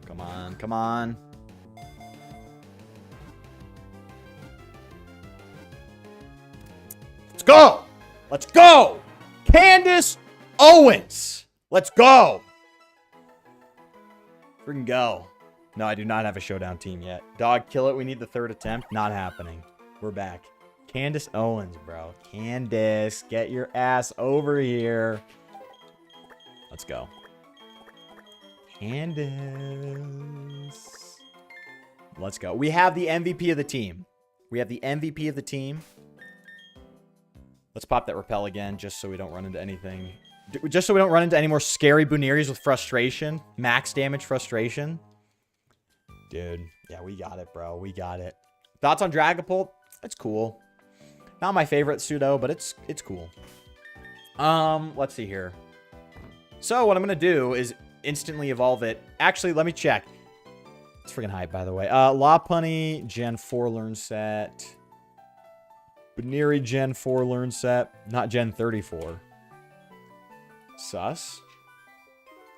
Come on, come on. Let's go! Let's go! Candace Owens! Let's go! Freaking go. No, I do not have a showdown team yet. Dog, kill it. We need the 3rd attempt. Not happening. We're back. Candace Owens, bro. Candace, get your ass over here. Let's go. Candace. Let's go. We have the MVP of the team. We have the MVP of the team. Let's pop that repel again, just so we don't run into anything. Just so we don't run into any more scary Bunearies with frustration. Max damage frustration. Dude. Yeah, we got it, bro. We got it. Thoughts on Dragapult? It's cool. Not my favorite pseudo, but it's cool. Let's see here. So what I'm going to do is instantly evolve it. Actually, let me check. It's freaking hype, by the way. Lopunny, Gen 4 learn set. Buneary, Gen 4 learn set. Not Gen 34. Sus.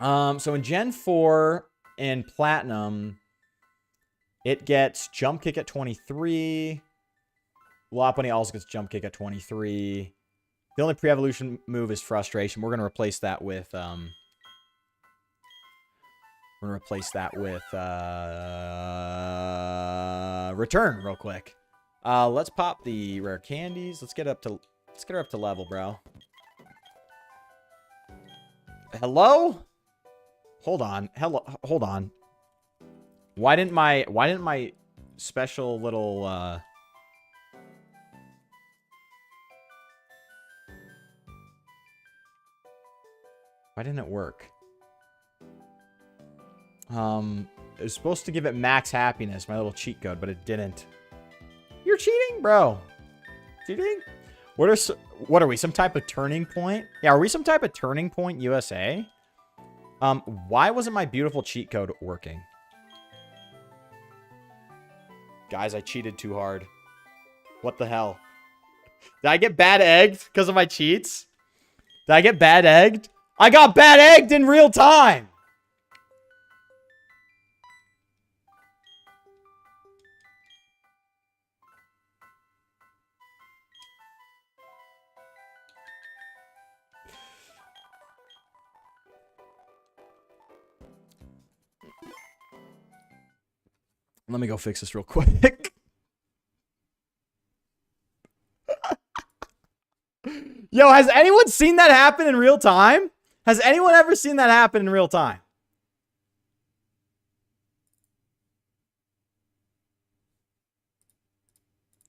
So in Gen 4 in Platinum, it gets Jump Kick at 23. Lopunny also gets Jump Kick at 23. The only pre-evolution move is Frustration. We're going to replace that with... Return real quick. Let's pop the rare candies. Let's get her up to level, bro. Hello? Hold on. Hold on. Why didn't my special little why didn't it work? It was supposed to give it max happiness, my little cheat code, but it didn't. You're cheating, bro. Cheating? What are we? Some type of turning point? Yeah, are we some type of turning point USA? Why wasn't my beautiful cheat code working? Guys, I cheated too hard. What the hell? Did I get bad egged because of my cheats? Did I get bad egged? I got bad egged in real time! Let me go fix this real quick. Yo, has anyone seen that happen in real time? Has anyone ever seen that happen in real time?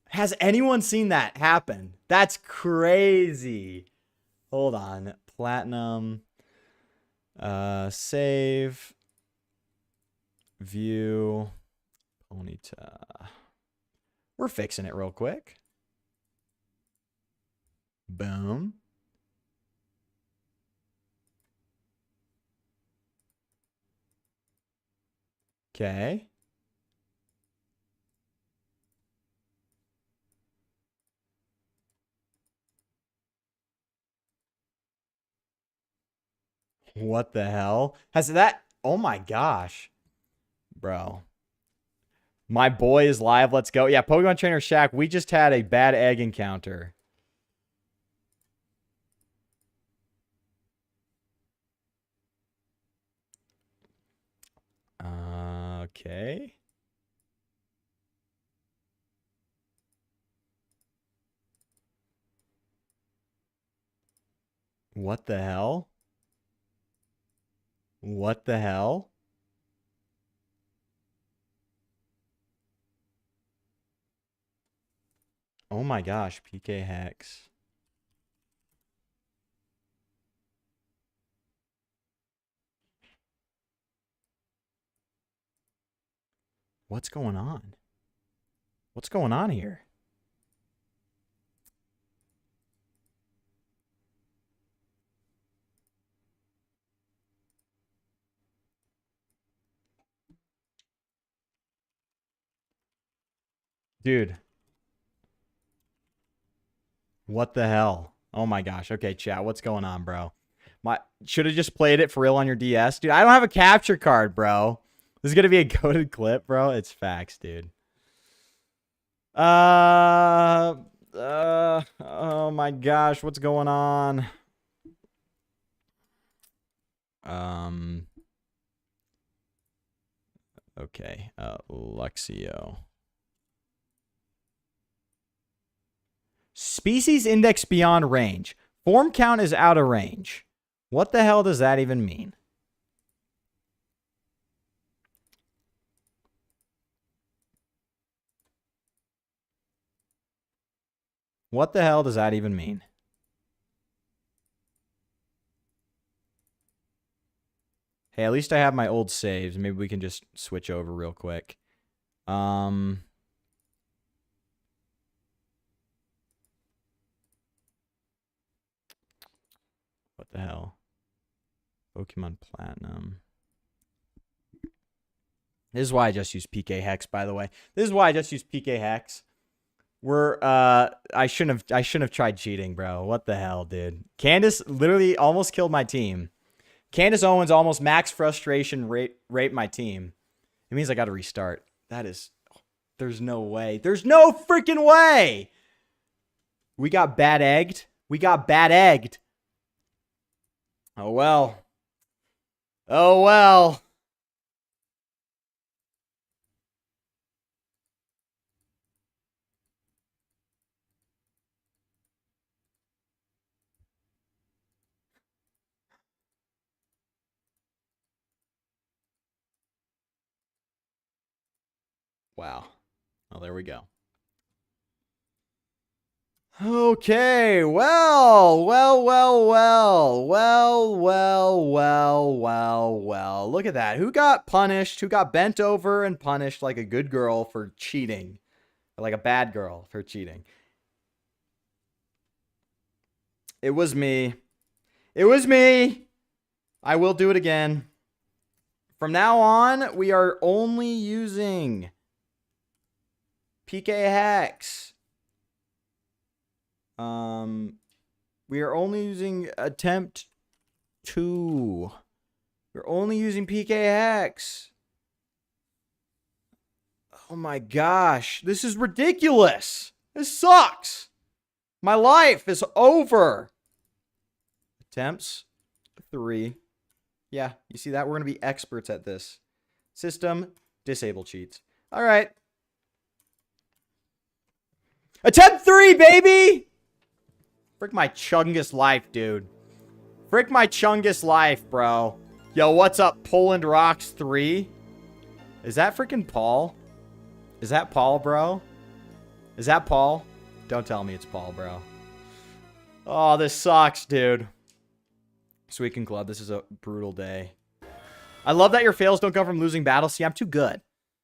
Has anyone seen that happen? That's crazy. Hold on. Platinum. Save. View. Ponyta. We're fixing it real quick. Boom. Okay. What the hell? Has that... Oh my gosh. Bro. My boy is live. Let's go. Yeah, Pokemon Trainer Shaq, we just had a bad egg encounter. Okay. What the hell? What the hell? Oh my gosh, PK Hex. What's going on? What's going on here? Dude. What the hell? Oh my gosh. Okay, chat. What's going on, bro? Should have just played it for real on your DS. Dude, I don't have a capture card, bro. This is going to be a goated clip, bro. It's facts, dude. Oh my gosh. What's going on? Okay. Luxio. Species index beyond range. Form count is out of range. What the hell does that even mean? What the hell does that even mean? Hey, at least I have my old saves. Maybe we can just switch over real quick. What the hell? Pokemon Platinum. This is why I just use PK Hex, by the way. This is why I just use PK Hex. I shouldn't have tried cheating, bro. What the hell, dude? Candace literally almost killed my team. Candace Owens almost max frustration raped my team. It means I got to restart. That is... There's no way. There's no freaking way! We got bad egged. We got bad egged. Oh, well. Oh, well. Wow. Well, there we go. Okay, well. Look at that. Who got punished? Who got bent over and punished like a good girl for cheating? Or like a bad girl for cheating? It was me. It was me. I will do it again. From now on, we are only using PK Hex. We are only using attempt 2. We're only using PK Hex. Oh my gosh. This is ridiculous. This sucks. My life is over. Attempts 3. Yeah, you see that? We're going to be experts at this. System, disable cheats. All right. Attempt 3, baby! Frick my chungus life, dude. Frick my chungus life, bro. Yo, what's up, Poland Rocks 3? Is that freaking Paul? Is that Paul, bro? Is that Paul? Don't tell me it's Paul, bro. Oh, this sucks, dude. Suicune Club, this is a brutal day. I love that your fails don't come from losing battles. See, I'm too good.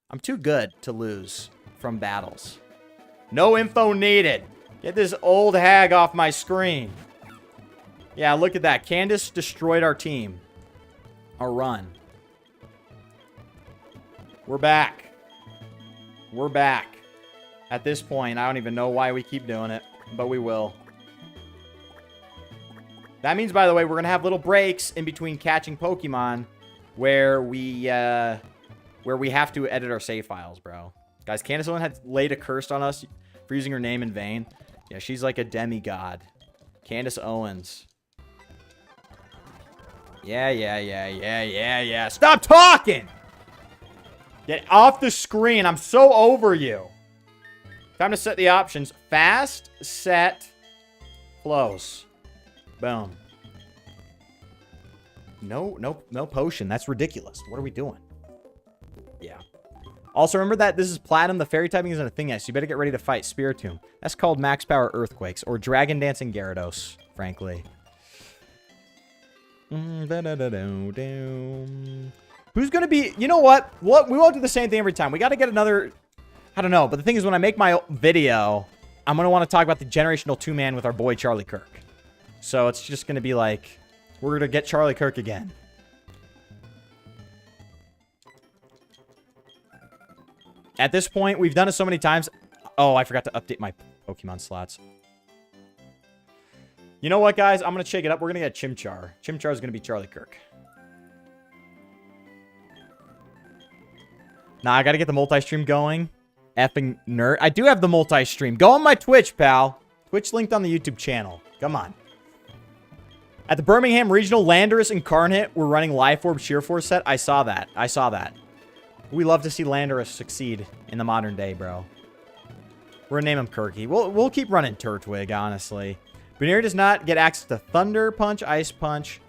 I'm too good to lose from battles. No info needed. Get this old hag off my screen. Yeah, look at that. Candace destroyed our team. Our run. We're back. We're back. At this point, I don't even know why we keep doing it, but we will. That means, by the way, we're going to have little breaks in between catching Pokemon where we have to edit our save files, bro. Guys, Candace Owen had laid a curse on us for using her name in vain. Yeah, she's like a demigod. Candace Owens. Yeah. Stop talking! Get off the screen. I'm so over you. Time to set the options. Fast, set, close. Boom. No potion. That's ridiculous. What are we doing? Yeah. Also, remember that this is Platinum. The fairy typing isn't a thing yet, so you better get ready to fight Spiritomb. That's called Max Power Earthquakes, or Dragon Dancing Gyarados, frankly. Who's gonna be... You know what? We won't do the same thing every time. We gotta get another... I don't know, but the thing is, when I make my video, I'm gonna want to talk about the generational 2-man with our boy Charlie Kirk. So it's just gonna be like... We're gonna get Charlie Kirk again. At this point, we've done it so many times. Oh, I forgot to update my Pokemon slots. You know what, guys? I'm going to shake it up. We're going to get Chimchar. Chimchar is going to be Charlie Kirk. Nah, I got to get the multi-stream going. Effing nerd. I do have the multi-stream. Go on my Twitch, pal. Twitch linked on the YouTube channel. Come on. At the Birmingham Regional, Landorus and Carnot were running Life Orb Sheer Force set. I saw that. We love to see Landorus succeed in the modern day, bro. We're gonna name him Kirky. We'll keep running Turtwig, honestly. Baneri does not get access to Thunder Punch, Ice Punch.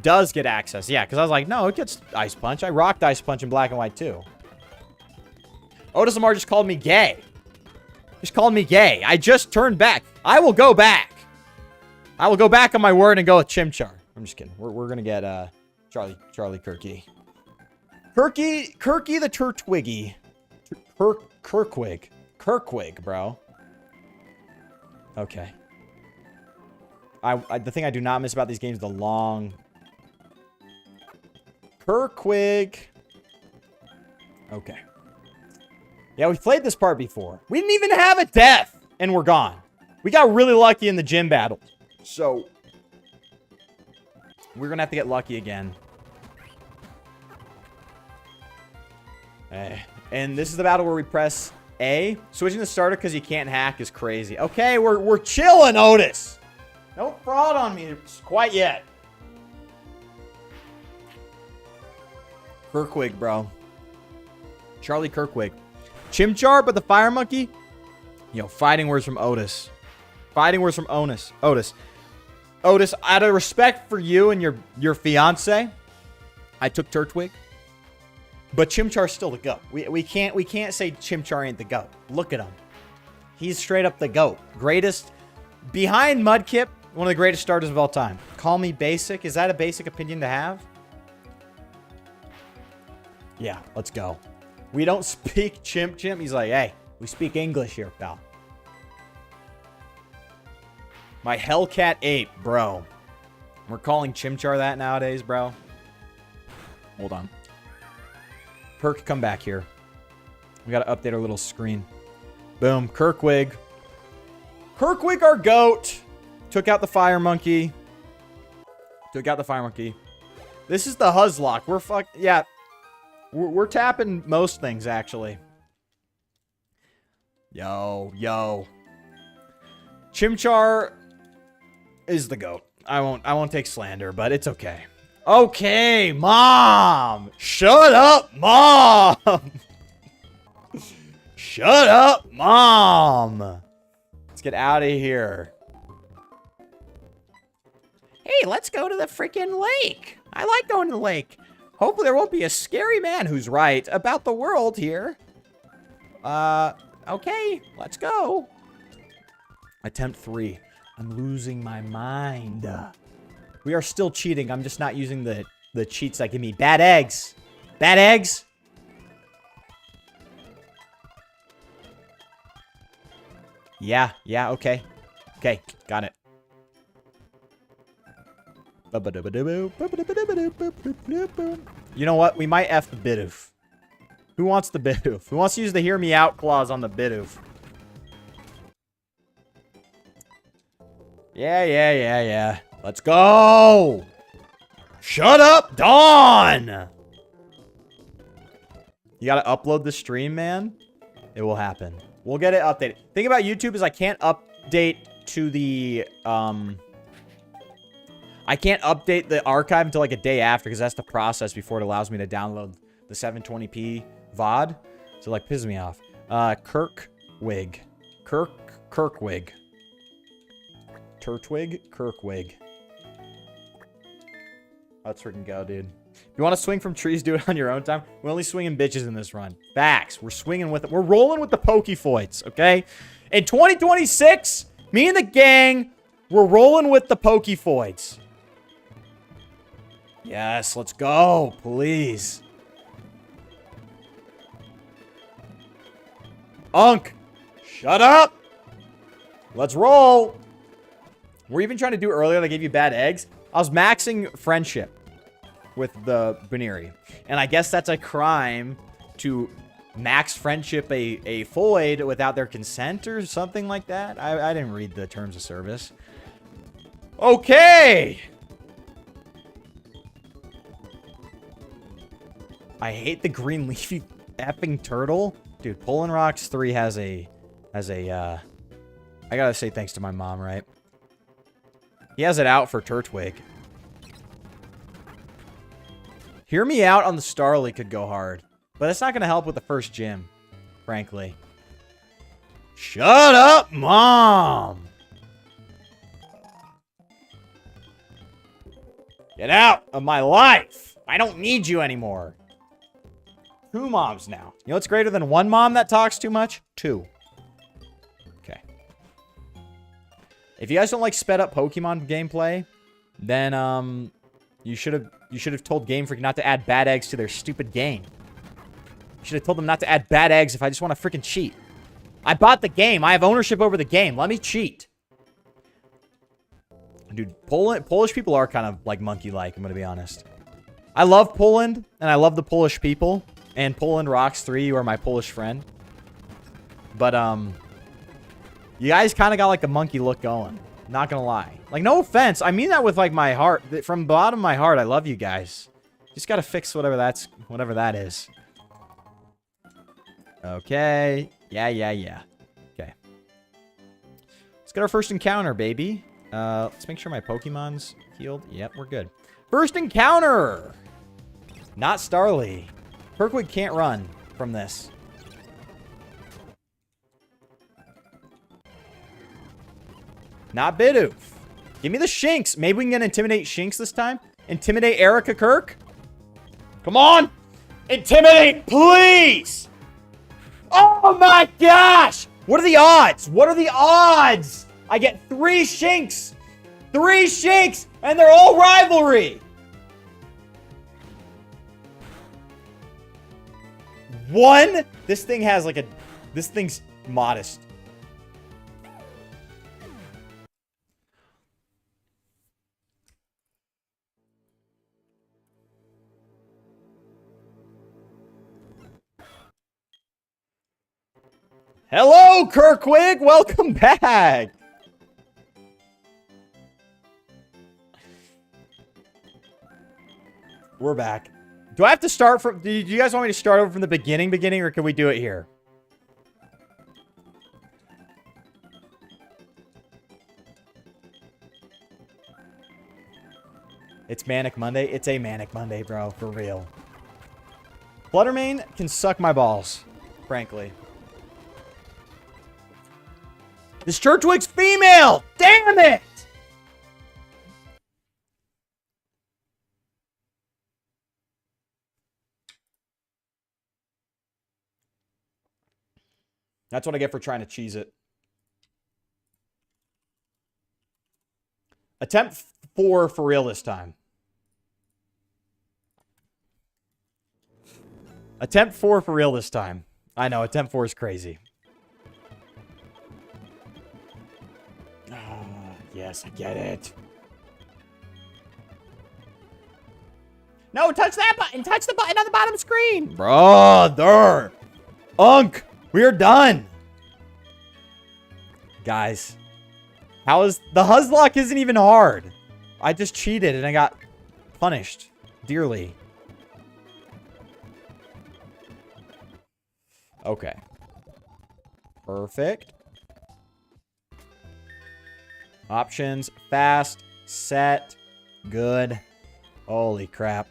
Does get access, yeah, because I was like, no, it gets Ice Punch. I rocked Ice Punch in Black and White, too. Otis Lamar just called me gay. Just called me gay. I just turned back. I will go back. I will go back on my word and go with Chimchar. I'm just kidding. We're gonna get Charlie Kirky. Kirky the Turtwiggy. Kirkwig, bro. Okay. The thing I do not miss about these games is the long... Kirkwig. Okay. Yeah, we played this part before. We didn't even have a death, and we're gone. We got really lucky in the gym battle. So, we're going to have to get lucky again. And this is the battle where we press A. Switching the starter because you can't hack is crazy. Okay, we're chilling, Otis. No fraud on me quite yet. Kirkwig, bro. Charlie Kirkwig. Chimchar, but the fire monkey? Yo, fighting words from Otis. Fighting words from Otis. Otis, out of respect for you and your fiance, I took Turtwig. But Chimchar's still the GOAT. We can't say Chimchar ain't the GOAT. Look at him. He's straight up the GOAT. Greatest, behind Mudkip, one of the greatest starters of all time. Call me basic. Is that a basic opinion to have? Yeah, let's go. We don't speak Chimp. He's like, hey, we speak English here, pal. My Hellcat Ape, bro. We're calling Chimchar that nowadays, bro. Hold on. Perk, come back here. We gotta update our little screen. Boom, Kirkwig. Kirkwig, our GOAT. Took out the fire monkey. This is the Huzzlocke. Yeah. We're tapping most things, actually. Yo. Chimchar is the GOAT. I won't take slander, but it's okay. Okay, Mom! Shut up, Mom! Shut up, Mom! Let's get out of here. Hey, let's go to the freaking lake. I like going to the lake. Hopefully there won't be a scary man who's right about the world here. Okay, let's go. Attempt 3. I'm losing my mind. We are still cheating. I'm just not using the cheats that give me bad eggs. Bad eggs? Yeah, okay. Okay, got it. You know what? We might F the Bidoof. Who wants the Bidoof? Who wants to use the hear me out clause on the Bidoof? Yeah. Let's go! Shut up, Dawn! You gotta upload the stream, man. It will happen. We'll get it updated. Thing about YouTube is I can't update to the, I can't update the archive until like a day after because that's the process before it allows me to download the 720p VOD. So it like pisses me off. Kirkwig. Kirkwig. Turtwig? Kirkwig. Let's freaking go, dude. If you want to swing from trees, do it on your own time. We're only swinging bitches in this run. Facts. We're swinging with it. We're rolling with the Pokefoids, okay? In 2026, me and the gang, we're rolling with the Pokefoids. Yes, let's go, please. Unk, shut up. Let's roll. We're even trying to do earlier. They gave you bad eggs. I was maxing friendship with the Baneri. And I guess that's a crime to max friendship a Foid without their consent or something like that. I didn't read the terms of service. Okay. I hate the green leafy effing turtle. Dude, Poland Rocks 3 has a, I gotta say thanks to my mom, right? He has it out for Turtwig. Hear me out on the Starly could go hard. But it's not gonna help with the first gym, frankly. Shut up, Mom! Get out of my life! I don't need you anymore. 2 moms now. You know what's greater than 1 mom that talks too much? 2. If you guys don't like sped up Pokemon gameplay, then you should have told Game Freak not to add bad eggs to their stupid game. You should have told them not to add bad eggs if I just want to freaking cheat. I bought the game. I have ownership over the game. Let me cheat. Dude, Polish people are kind of like monkey-like, I'm going to be honest. I love Poland, and I love the Polish people. And Poland rocks 3, you are my Polish friend. But, you guys kind of got like a monkey look going. Not going to lie. Like, no offense. I mean that with like my heart. From the bottom of my heart, I love you guys. Just got to fix whatever that is. Okay. Yeah. Okay. Let's get our first encounter, baby. Let's make sure my Pokemon's healed. Yep, we're good. First encounter! Not Starly. Perkwood can't run from this. Not Bidoof. Give me the Shinx. Maybe we can get Intimidate Shinx this time. Intimidate Erica Kirk. Come on! Intimidate, please! Oh my gosh! What are the odds? What are the odds? I get 3 Shinx! 3 Shinx! And they're all rivalry! 1? This thing has like a... This thing's modest. Hello, Kirkwig! Welcome back! We're back. Do I have to start from... Do you guys want me to start over from the beginning, or can we do it here? It's Manic Monday. It's a Manic Monday, bro. For real. Fluttermane can suck my balls, frankly. This Turtwig's female! Damn it! That's what I get for trying to cheese it. Attempt 4 for real this time. Attempt 4 for real this time. I know, attempt 4 is crazy. Yes, I get it. No, touch that button. Touch the button on the bottom screen. Brother. Unk. We're done. Guys. How is... The Huzzlocke isn't even hard. I just cheated and I got punished dearly. Okay. Perfect. Options, fast, set, good. Holy crap.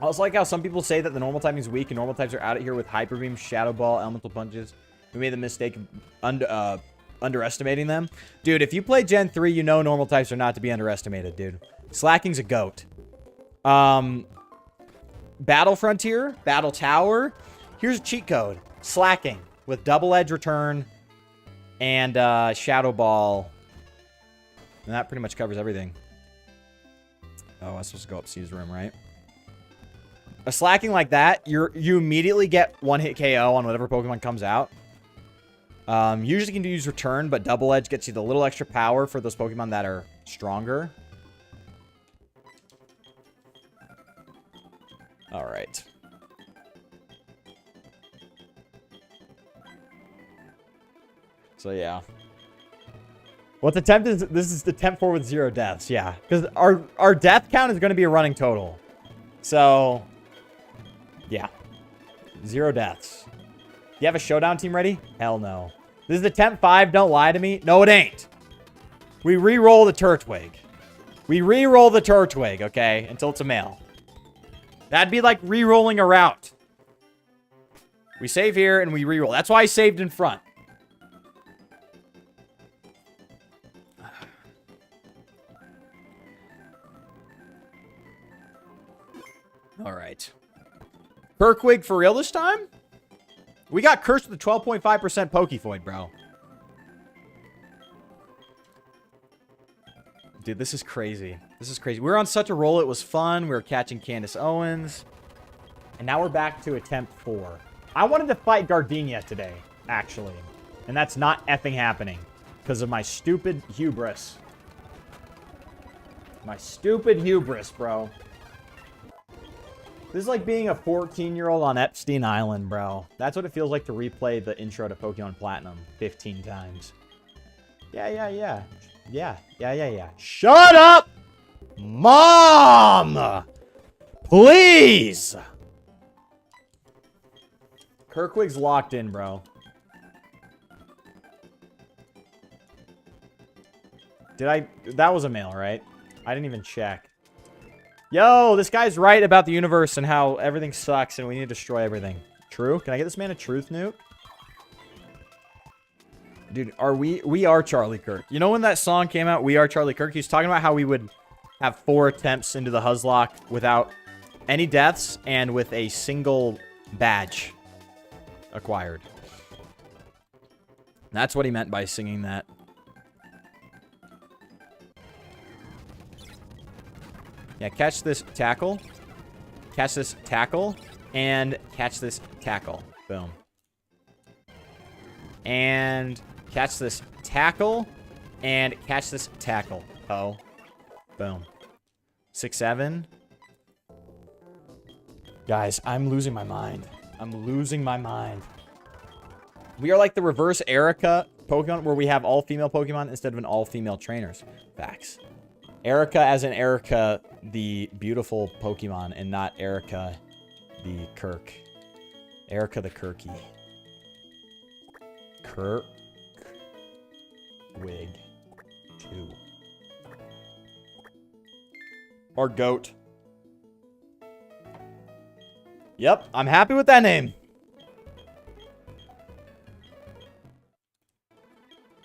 I also like how some people say that the normal typing is weak and normal types are out of here with Hyper Beam, Shadow Ball, Elemental Punches. We made the mistake of underestimating them. Dude, if you play Gen 3, you know normal types are not to be underestimated, dude. Slacking's a goat. Battle Frontier, Battle Tower. Here's a cheat code. Slacking with Double Edge Return and Shadow Ball. And that pretty much covers everything. Oh, I'm supposed to go up C's room, right? A slacking like that, you immediately get 1-hit KO on whatever Pokemon comes out. Usually you can use Return, but Double Edge gets you the little extra power for those Pokemon that are stronger. Alright. So, yeah. What's attempt is... This is attempt 4 with 0 deaths, yeah. Because our death count is going to be a running total. So... yeah. 0 deaths. You have a showdown team ready? Hell no. This is attempt 5. Don't lie to me. No, it ain't. We re-roll the Turtwig. We re-roll the Turtwig, okay? Until it's a male. That'd be like re-rolling a route. We save here and we re-roll. That's why I saved in front. All right. Kirkwig for real this time? We got cursed with a 12.5% Pokefoid, bro. Dude, this is crazy. This is crazy. We were on such a roll. It was fun. We were catching Candace Owens. And now we're back to attempt 4. I wanted to fight Gardenia today, actually. And that's not effing happening. Because of my stupid hubris. My stupid hubris, bro. This is like being a 14-year-old on Epstein Island, bro. That's what it feels like to replay the intro to Pokemon Platinum 15 times. Yeah. Shut up! Mom! Please! Kirkwig's locked in, bro. That was a male, right? I didn't even check. Yo, this guy's right about the universe and how everything sucks and we need to destroy everything. True? Can I get this man a truth nuke? Dude, we are Charlie Kirk. You know when that song came out, We Are Charlie Kirk? He was talking about how we would have 4 attempts into the Huzzlocke without any deaths and with a single badge acquired. That's what he meant by singing that. Yeah, catch this tackle. Catch this tackle. And catch this tackle. Boom. And catch this tackle. And catch this tackle. Oh. Boom. 6-7. Guys, I'm losing my mind. I'm losing my mind. We are like the reverse Erica Pokemon where we have all female Pokemon instead of an all female trainers. Facts. Erica as in Erica, the beautiful Pokemon, and not Erica the Kirk. Erica the Kirky. Kirk. Wig. 2. Or Goat. Yep, I'm happy with that name.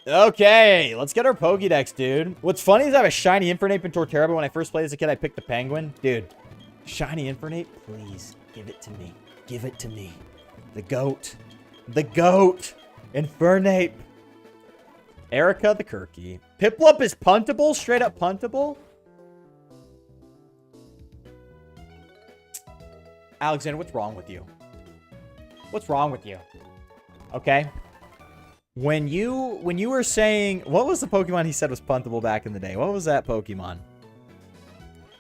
Okay, let's get our Pokédex, dude. What's funny is I have a shiny Infernape and Torterra, but when I first played as a kid, I picked the Penguin. Dude, shiny Infernape, please, give it to me. Give it to me. The goat. The goat. Infernape. Erica the Kirky. Piplup is puntable? Straight up puntable? Alexander, what's wrong with you? What's wrong with you? Okay. When you were saying, what was the Pokemon he said was puntable back in the day? What was that Pokemon?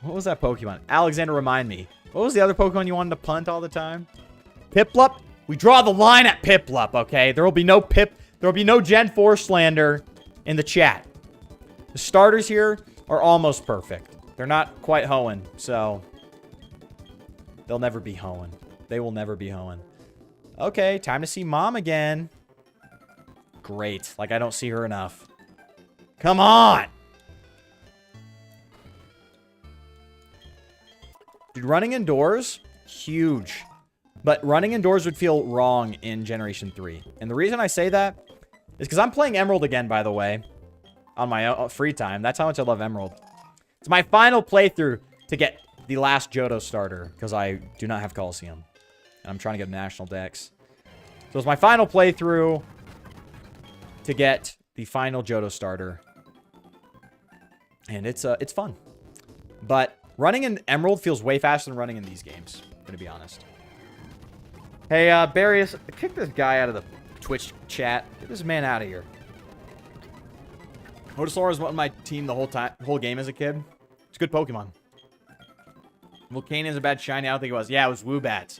What was that Pokemon? Alexander, remind me. What was the other Pokemon you wanted to punt all the time? Piplup? We draw the line at Piplup, okay? There will be no Gen 4 slander in the chat. The starters here are almost perfect. They're not quite hoeing, so they'll never be hoeing. They will never be hoeing. Okay, time to see Mom again. Great. Like I don't see her enough. Come on! Dude, running indoors, huge. But running indoors would feel wrong in Generation 3. And the reason I say that is because I'm playing Emerald again, by the way. On my free time. That's how much I love Emerald. It's my final playthrough to get the last Johto starter. Because I do not have Coliseum. And I'm trying to get a National Dex. So it's my final playthrough to get the final Johto starter. And it's fun. But running in Emerald feels way faster than running in these games. I'm gonna be honest. Hey, Barrius, kick this guy out of the Twitch chat. Get this man out of here. Otisaur was on my team the whole game as a kid. It's a good Pokemon. Volcanion is a bad shiny. I don't think it was. Yeah, it was Woobats.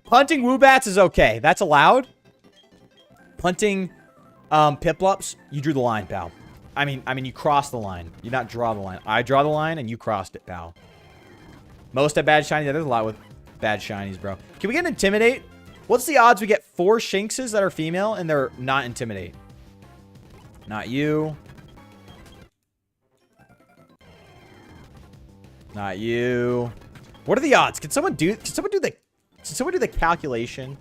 Punting Woobats is okay. That's allowed. Punting Piplups, you drew the line, pal. I mean, you crossed the line. You not draw the line. I draw the line, and you crossed it, pal. Most at bad shinies. Yeah, there's a lot with bad shinies, bro. Can we get Intimidate? What's the odds we get 4 Shinxes that are female, and they're not Intimidate? Not you. Not you. What are the odds? Can someone do the calculation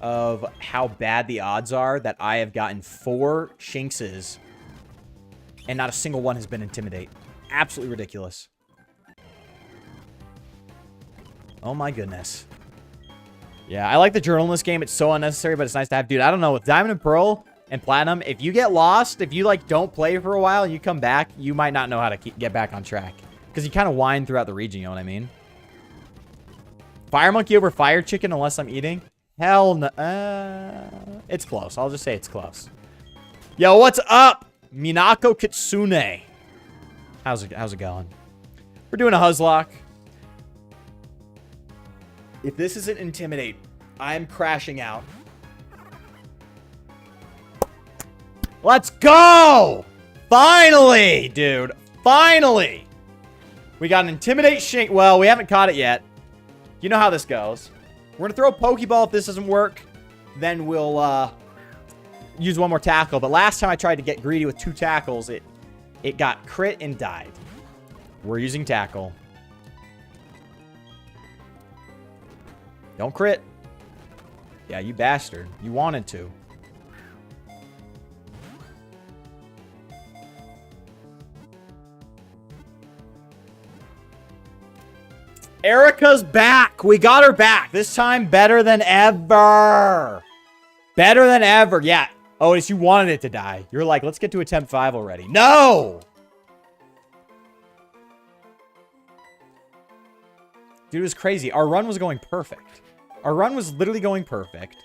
of how bad the odds are that I have gotten 4 Shinxes and not a single one has been Intimidate? Absolutely ridiculous. Oh my goodness. Yeah, I like the journal in this game. It's so unnecessary, but it's nice to have. Dude, I don't know. With Diamond and Pearl, And Platinum, if you get lost, if you, like, don't play for a while and you come back, you might not know how to get back on track. Because you kind of whine throughout the region, you know what I mean? Fire Monkey over Fire Chicken unless I'm eating? Hell no. It's close. I'll just say it's close. Yo, what's up? Minako Kitsune. How's it going? We're doing a Huzzlocke. If this isn't Intimidate, I'm crashing out. Let's go! Finally, dude. Finally! We got an Intimidate Shink. Well, we haven't caught it yet. You know how this goes. We're going to throw a Pokeball if this doesn't work. Then we'll use one more tackle. But last time I tried to get greedy with 2 tackles, it got crit and died. We're using tackle. Don't crit. Yeah, you bastard. You wanted to. Erica's back. We got her back. This time better than ever. Better than ever. Yeah. Otis, you wanted it to die. You're like, let's get to attempt 5 already. No! Dude, it was crazy. Our run was going perfect. Our run was literally going perfect.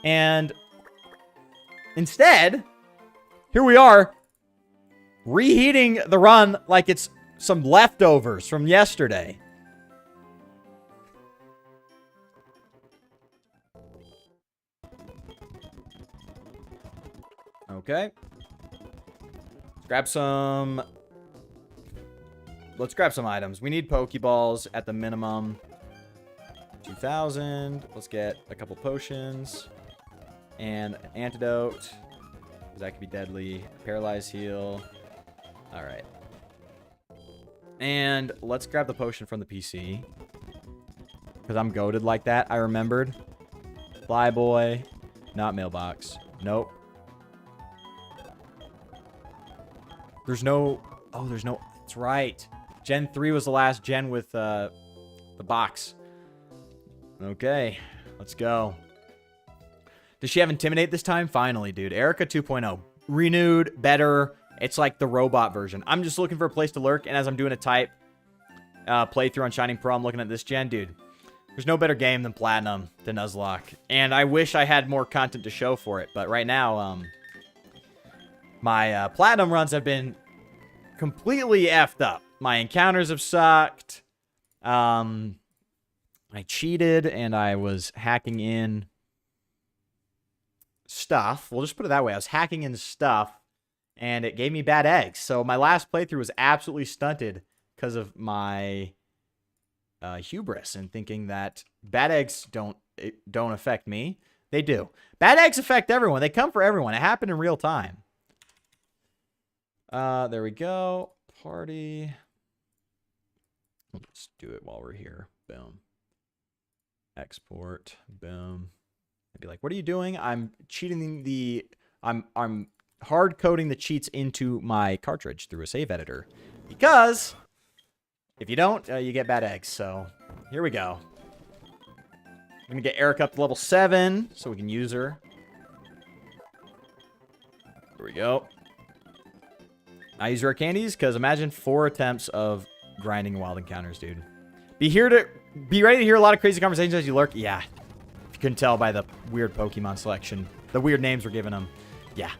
And instead, here we are, reheating the run like it's some leftovers from yesterday. Okay. Let's grab some items. We need Pokeballs at the minimum. 2,000. Let's get a couple potions. And an antidote. That could be deadly. Paralyze heal. Alright. And let's grab the potion from the PC. Because I'm goated like that. I remembered. Flyboy. Not mailbox. Nope. There's no... Oh, there's no... That's right. Gen 3 was the last gen with the box. Okay. Let's go. Does she have Intimidate this time? Finally, dude. Erica 2.0. Renewed. Better. It's like the robot version. I'm just looking for a place to lurk. And as I'm doing a type playthrough on Shining Pearl, I'm looking at this gen. Dude, there's no better game than Platinum than Huzzlocke. And I wish I had more content to show for it. But right now... my Platinum runs have been completely effed up. My encounters have sucked. I cheated and I was hacking in stuff. We'll just put it that way. I was hacking in stuff and it gave me bad eggs. So my last playthrough was absolutely stunted because of my hubris and thinking that bad eggs don't affect me. They do. Bad eggs affect everyone. They come for everyone. It happened in real time. There we go. Party. Let's do it while we're here. Boom. Export. Boom. I'd be like, what are you doing? I'm cheating I'm hard coding the cheats into my cartridge through a save editor. Because if you don't, you get bad eggs. So here we go. I'm gonna get Eric up to level 7 so we can use her. Here we go. I use rare candies because imagine 4 attempts of grinding wild encounters, dude. Be ready to hear a lot of crazy conversations as you lurk. Yeah. If you couldn't tell by the weird Pokemon selection. The weird names we're giving them. Yeah.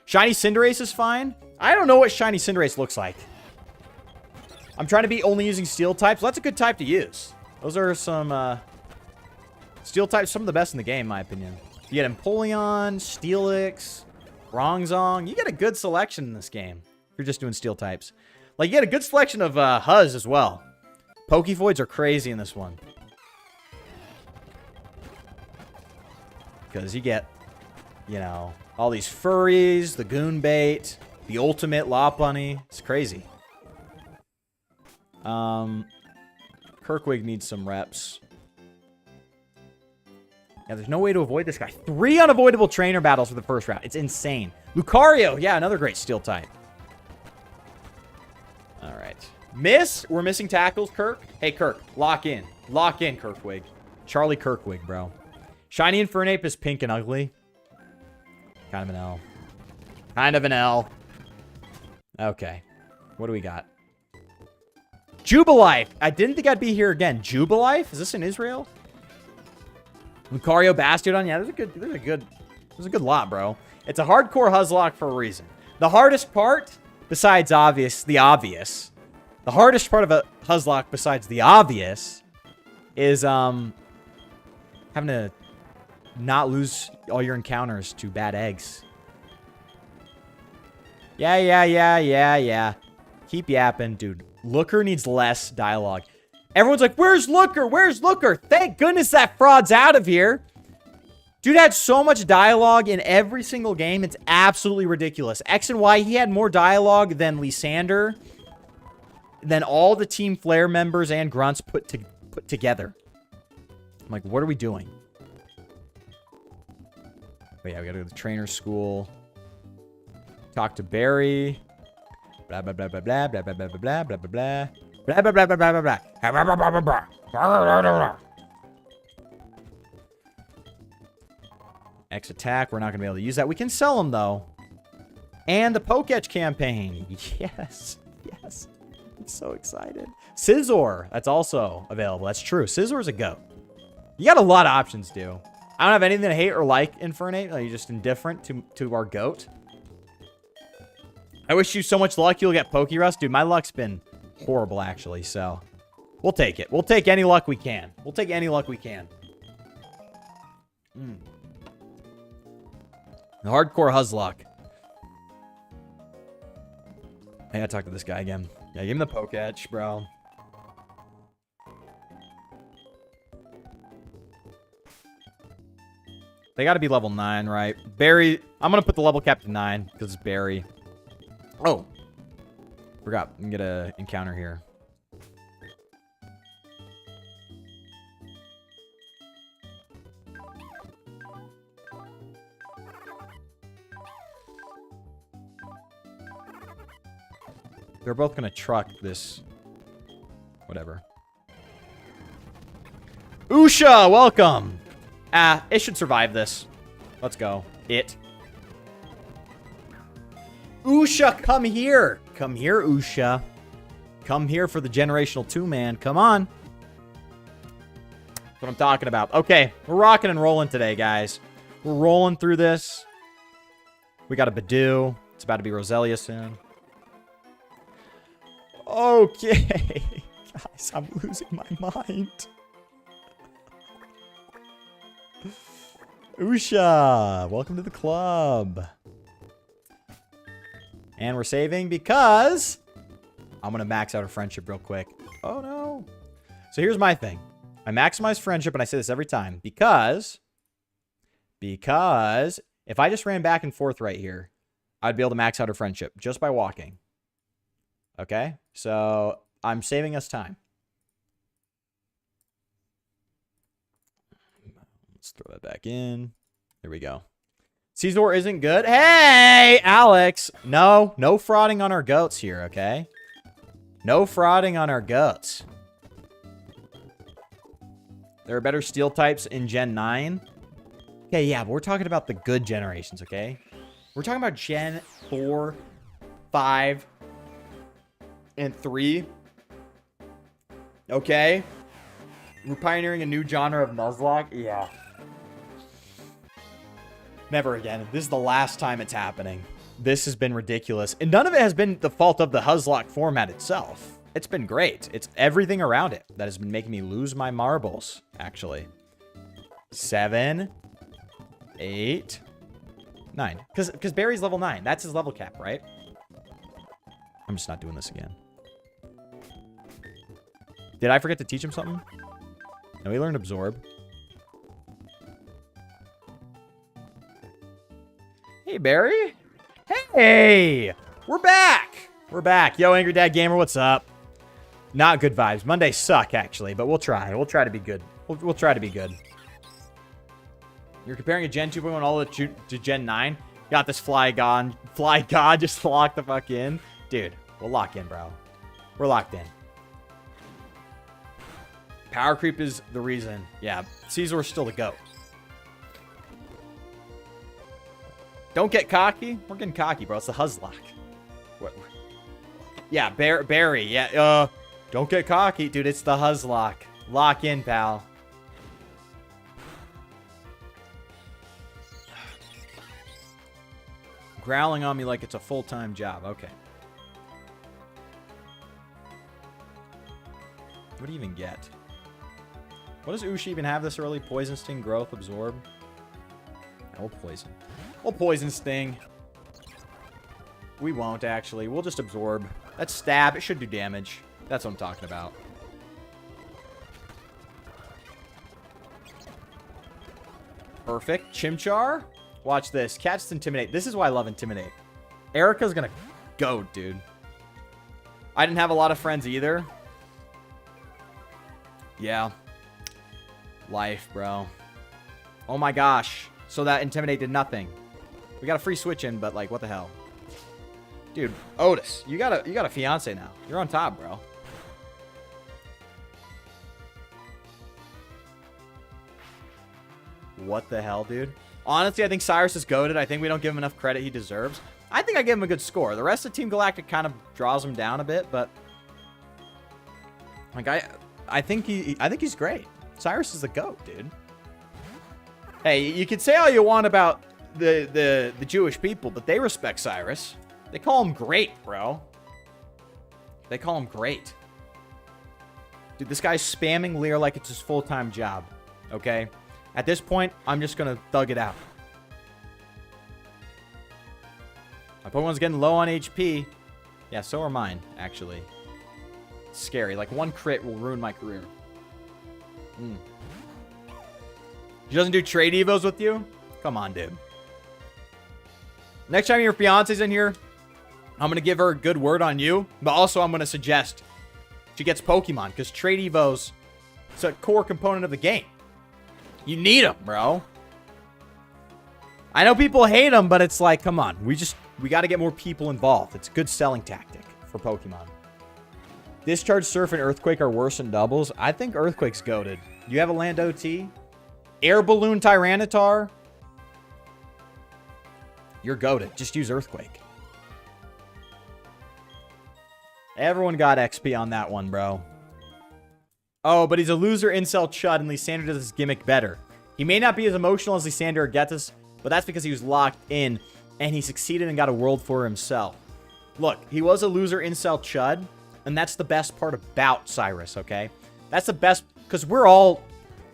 Shiny Cinderace is fine. I don't know what Shiny Cinderace looks like. I'm trying to be only using steel types. Well, that's a good type to use. Those are some steel types, some of the best in the game, in my opinion. You get Empoleon, Steelix, Bronzong. You get a good selection in this game. You're just doing steel types. Like, you get a good selection of Huzz as well. Pokevoids are crazy in this one. Because you get, you know, all these furries, the Goonbait, the ultimate Lopunny. It's crazy. Kirkwig needs some reps. Yeah, there's no way to avoid this guy. 3 unavoidable trainer battles for the first round. It's insane. Lucario. Yeah, another great steel type. All right. We're missing tackles, Kirk. Hey, Kirk, lock in. Lock in, Kirkwig. Charlie Kirkwig, bro. Shiny Infernape is pink and ugly. Kind of an L. Kind of an L. Okay. What do we got? Jubilife. I didn't think I'd be here again. Jubilife? Is this in Israel? Lucario Bastiodon. Yeah, there's a good lot, bro. It's a hardcore Huzzlocke for a reason. The hardest part, besides the obvious, the hardest part of a Huzzlocke besides the obvious is having to not lose all your encounters to bad eggs. Yeah. Keep yapping, dude. Looker needs less dialogue. Everyone's like, where's Looker? Where's Looker? Thank goodness that fraud's out of here. Dude had so much dialogue in every single game. It's absolutely ridiculous. X and Y, he had more dialogue than Lysander, than all the Team Flare members and Grunts put together. I'm like, what are we doing? But yeah, we gotta go to the trainer school. Talk to Barry. Blah, blah, blah, blah, blah, blah, blah, blah, blah, blah, blah, blah. Blah, blah, blah, blah, blah, blah, blah. X attack. We're not going to be able to use that. We can sell them, though. And the Poketch campaign. Yes. Yes. I'm so excited. Scizor. That's also available. That's true. Scizzor's a goat. You got a lot of options, dude. I don't have anything to hate or like Infernape. Like, you're just indifferent to our goat. I wish you so much luck you'll get Pokerust. Dude, my luck's been horrible, actually, so we'll take it. We'll take any luck we can. We'll take any luck we can. The hardcore Huzzlocke. I gotta talk to this guy again. Yeah, give him the Poketch, bro. They gotta be level 9, right? Barry, I'm gonna put the level cap to 9, because it's Barry. Oh. Forgot. We can get an encounter here. They're both going to truck this. Whatever. Usha, welcome. It should survive this. Let's go. Usha, come here. Come here, Usha. Come here for the generational 2, man. Come on. That's what I'm talking about. Okay, we're rocking and rolling today, guys. We're rolling through this. We got a Badoo. It's about to be Roselia soon. Okay. Guys, I'm losing my mind. Usha, welcome to the club. And we're saving because I'm going to max out a friendship real quick. Oh, no. So here's my thing. I maximize friendship, and I say this every time, because if I just ran back and forth right here, I'd be able to max out a friendship just by walking. Okay? So I'm saving us time. Let's throw that back in. There we go. Scizor isn't good. Hey, Alex. No frauding on our goats here, okay? No frauding on our goats. There are better steel types in Gen 9. Okay, yeah, but we're talking about the good generations, okay? We're talking about Gen 4, 5, and 3. Okay? We're pioneering a new genre of Nuzlocke. Yeah. Never again. This is the last time it's happening. This has been ridiculous. And none of it has been the fault of the Huzzlocke format itself. It's been great. It's everything around it that has been making me lose my marbles, actually. 7, 8, 9. Because Barry's level 9. That's his level cap, right? I'm just not doing this again. Did I forget to teach him something? No, he learned Absorb. Hey, Barry. Hey! We're back! We're back. Yo, Angry Dad Gamer, what's up? Not good vibes. Mondays suck, actually, but we'll try. We'll try to be good. We'll try to be good. You're comparing a Gen 2.1 all to Gen 9? Got this Fly God. Just lock the fuck in. Dude, we'll lock in, bro. We're locked in. Power creep is the reason. Yeah, Scizor's still the GOAT. Don't get cocky. We're getting cocky, bro. It's the Huzzlocke. What? Yeah, Barry. Yeah, don't get cocky. Dude, it's the Huzzlocke. Lock in, pal. Growling on me like it's a full-time job. Okay. What do you even get? What does Ushi even have this early? Poison Sting, Growth, Absorb? No, Poison. We'll Poison Sting. We won't, actually. We'll just Absorb. That's Stab. It should do damage. That's what I'm talking about. Perfect. Chimchar. Watch this. Catch Intimidate. This is why I love Intimidate. Erica's gonna go, dude. I didn't have a lot of friends either. Yeah. Life, bro. Oh my gosh. So that Intimidate did nothing. We got a free switch in, but like, what the hell? Dude, Otis, you got a fiance now. You're on top, bro. What the hell, dude? Honestly, I think Cyrus is goated. I think we don't give him enough credit he deserves. I think I give him a good score. The rest of Team Galactic kind of draws him down a bit, but like I think he's great. Cyrus is the GOAT, dude. Hey, you can say all you want about the Jewish people, but they respect Cyrus. They call him great, bro. They call him great. Dude, this guy's spamming Lear like it's his full-time job. Okay? At this point, I'm just going to thug it out. My Pokemon's getting low on HP. Yeah, so are mine, actually. It's scary. Like, one crit will ruin my career. She doesn't do trade evos with you? Come on, dude. Next time your fiance's in here, I'm going to give her a good word on you. But also, I'm going to suggest she gets Pokemon. Because trade evos, it's a core component of the game. You need them, bro. I know people hate them, but it's like, come on. We got to get more people involved. It's a good selling tactic for Pokemon. Discharge, Surf, and Earthquake are worse than doubles. I think Earthquake's goated. Do you have a Land OT? Air Balloon Tyranitar? You're goated. Just use Earthquake. Everyone got XP on that one, bro. Oh, but he's a loser incel chud, and Lysander does his gimmick better. He may not be as emotional as Lysander or Gethys, but that's because he was locked in, and he succeeded and got a world for himself. Look, he was a loser incel chud, and that's the best part about Cyrus, okay? That's the best, because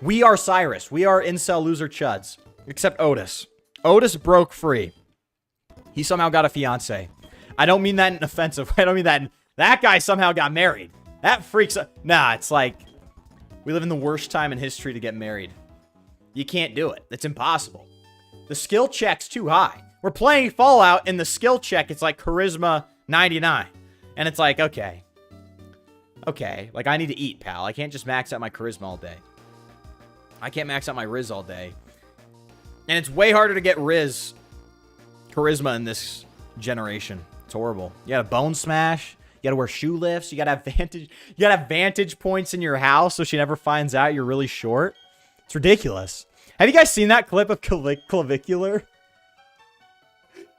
we are Cyrus. We are incel loser chuds, except Otis. Otis broke free. He somehow got a fiance. I don't mean that in offensive. I don't mean that in, that guy somehow got married. That freaks. Nah, it's like, we live in the worst time in history to get married. You can't do it. It's impossible. The skill check's too high. We're playing Fallout, and the skill check, it's like Charisma 99. And it's like, okay. Okay, like, I need to eat, pal. I can't just max out my Charisma all day. I can't max out my Riz all day. And it's way harder to get Riz Charisma in this generation. It's horrible. You got a Bone Smash. You gotta wear shoe lifts. You gotta have vantage points in your house so she never finds out you're really short. It's ridiculous. Have you guys seen that clip of Clavicular?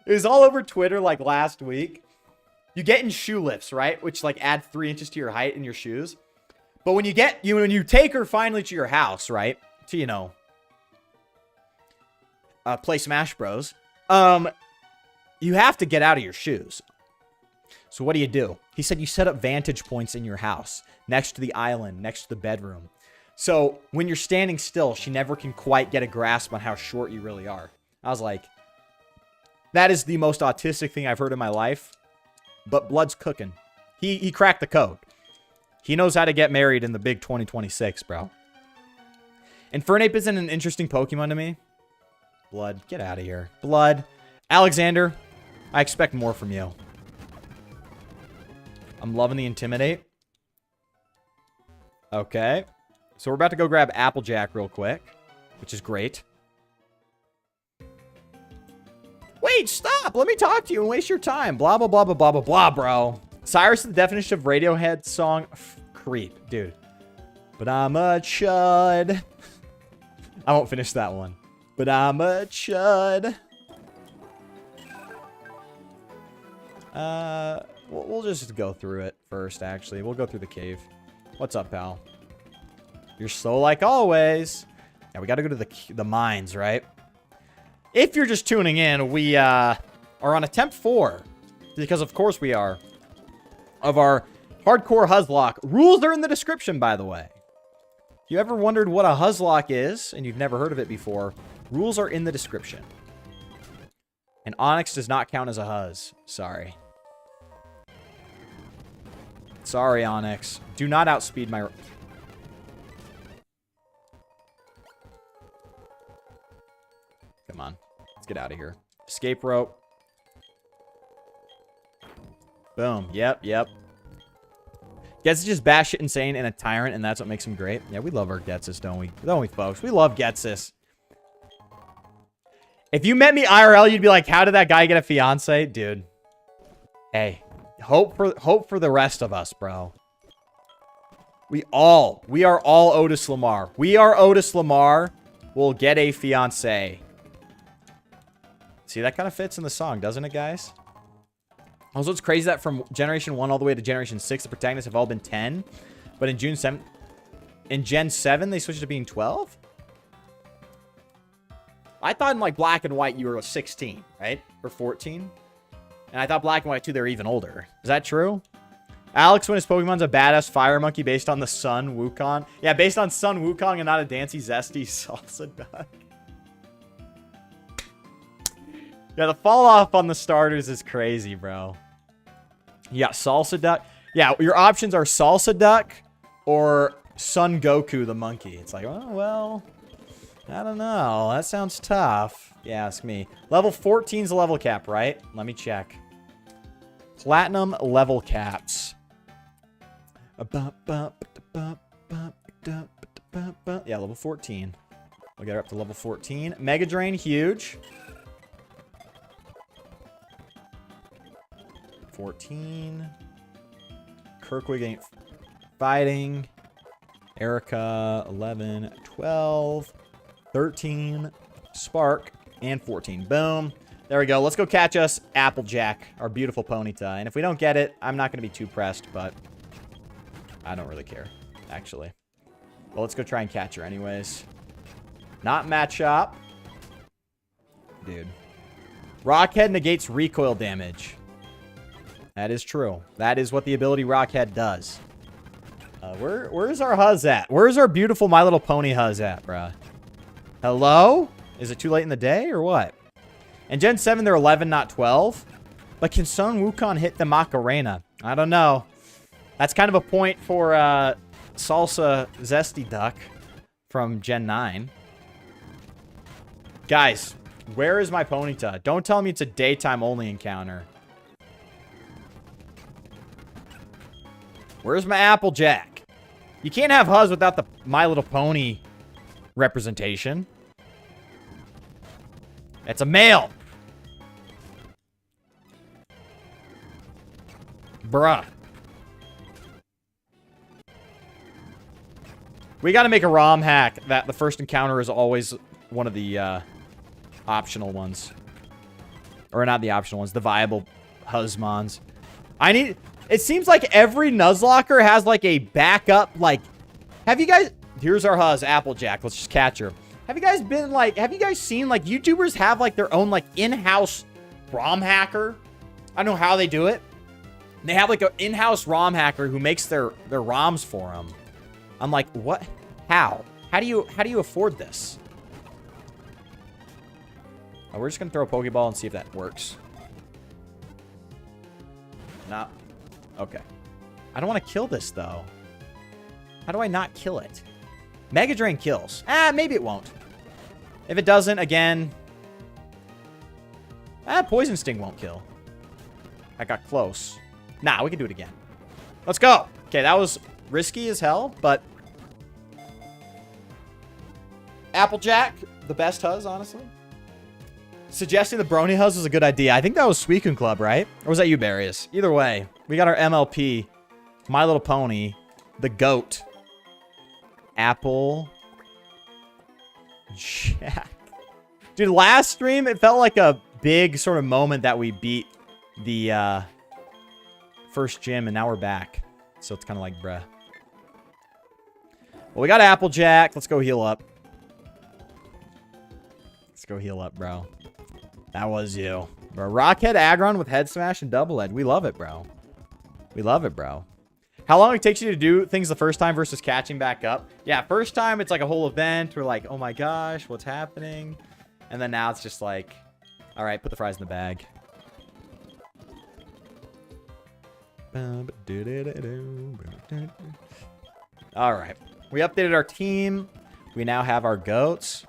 It was all over Twitter like last week. You get in shoe lifts, right? Which like add 3 inches to your height in your shoes. But when you take her finally to your house, right? To, you know, play Smash Bros. You have to get out of your shoes. So what do? He said you set up vantage points in your house, next to the island, next to the bedroom. So when you're standing still, she never can quite get a grasp on how short you really are. I was like, that is the most autistic thing I've heard in my life. But Blood's cooking. He cracked the code. He knows how to get married in the big 2026, bro. And Fernape isn't an interesting Pokemon to me. Blood, get out of here. Blood. Alexander, I expect more from you. I'm loving the Intimidate. Okay. So we're about to go grab Applejack real quick, which is great. Wait, stop. Let me talk to you and waste your time. Blah, blah, blah, blah, blah, blah, blah, bro. Cyrus is the definition of Radiohead song creep, dude. But I'm a chud. I won't finish that one. But I'm a chud. We'll just go through it first, actually. We'll go through the cave. What's up, pal? You're slow like always. Yeah, we got to go to the mines, right? If you're just tuning in, we are on attempt 4. Because, of course, we are. Of our hardcore Huzzlocke. Rules are in the description, by the way. If you ever wondered what a Huzzlocke is, and you've never heard of it before, rules are in the description. And Onyx does not count as a Huzz. Sorry. Sorry, Onyx. Do not outspeed my... Come on. Let's get out of here. Escape rope. Boom. Yep, yep. Gets just batshit insane and a tyrant, and that's what makes him great. Yeah, we love our Getsus, don't we? Don't we, folks? We love Getsus. If you met me IRL, you'd be like, how did that guy get a fiance? Dude. Hey. Hope for the rest of us, bro. We are all Otis Lamar. We are Otis Lamar. We'll get a fiance. See, that kind of fits in the song, doesn't it, guys? Also, it's crazy that from Generation 1 all the way to Generation 6, the protagonists have all been 10. But in Gen 7, they switched to being 12? I thought in, like, Black and White, you were 16, right? Or 14? And I thought Black and White 2, they were even older. Is that true? Alex, when his Pokemon's a badass fire monkey based on the Sun Wukong. Yeah, based on Sun Wukong and not a Dancy Zesty Salsa Duck. Yeah, the fall off on the starters is crazy, bro. You got Salsa Duck. Yeah, your options are Salsa Duck or Sun Goku the monkey. It's like, oh, well, I don't know. That sounds tough. Yeah, ask me. Level 14 is the level cap, right? Let me check. Platinum level caps. Yeah, level 14. We'll get her up to level 14. Mega Drain, huge. 14. Kirkwig ain't fighting. Erica, 11, 12, 13, Spark, and 14. Boom. There we go. Let's go catch us Applejack, our beautiful Ponyta. And if we don't get it, I'm not going to be too pressed, but I don't really care, actually. Well, let's go try and catch her anyways. Not match up. Dude. Rockhead negates recoil damage. That is true. That is what the ability Rockhead does. Where's our Huzz at? Where's our beautiful My Little Pony Huzz at, bruh? Hello? Is it too late in the day or what? In Gen 7, they're 11, not 12. But can Sun Wukong hit the Macarena? I don't know. That's kind of a point for Salsa Zesty Duck from Gen 9. Guys, where is my Ponyta? Don't tell me it's a daytime only encounter. Where's my Applejack? You can't have Huzz without the My Little Pony representation. It's a male. Bruh. We gotta make a ROM hack that the first encounter is always one of the optional ones. Or not the optional ones, the viable Huzzmons. It seems like every Nuzlocker has like a backup, like, have you guys, here's our Huzz, Applejack, let's just catch her. Have you guys seen like YouTubers have like their own like in-house ROM hacker? I don't know how they do it. They have like an in-house ROM hacker who makes their ROMs for them. I'm like, what? How? How do you afford this? Oh, we're just gonna throw a Pokeball and see if that works. No. Okay. I don't want to kill this, though. How do I not kill it? Mega Drain kills. Maybe it won't. If it doesn't, again... Poison Sting won't kill. I got close. Nah, we can do it again. Let's go! Okay, that was risky as hell, but... Applejack, the best Huzz, honestly. Suggesting the Brony Huzz was a good idea. I think that was Suicune Club, right? Or was that you, Barrius? Either way, we got our MLP, My Little Pony, the GOAT, Apple, Jack. Dude, last stream, it felt like a big sort of moment that we beat the first gym, and now we're back. So it's kind of like, bruh. Well, we got Applejack. Let's go heal up. Let's go heal up, bro. That was you. Bro, Rockhead Aggron with Head Smash and Double Head. We love it, bro. We love it, bro. How long it takes you to do things the first time versus catching back up? Yeah, first time it's like a whole event. We're like, oh my gosh, what's happening? And then now it's just like, all right, put the fries in the bag. All right. We updated our team. We now have our goats.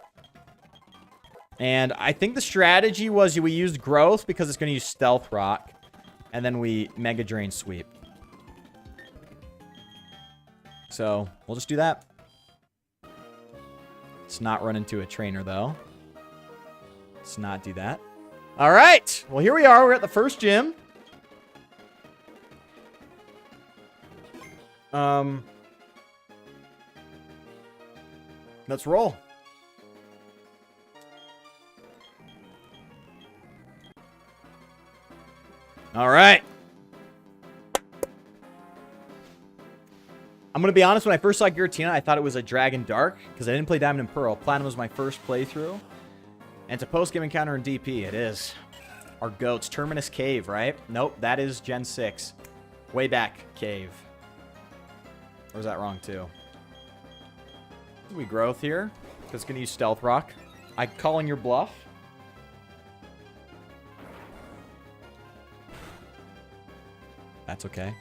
And I think the strategy was we used growth because it's going to use Stealth Rock. And then we Mega Drain Sweep. So, we'll just do that. Let's not run into a trainer, though. Let's not do that. All right. Well, here we are. We're at the first gym. Let's roll. All right. I'm going to be honest, when I first saw Giratina, I thought it was a Dragon Dark because I didn't play Diamond and Pearl. Platinum was my first playthrough. And it's a post-game encounter in DP. It is. Our goats. Terminus Cave, right? Nope, that is Gen 6. Way back cave. Or was that wrong, too? We growth here. Because it's going to use Stealth Rock. I'm calling your bluff. That's okay.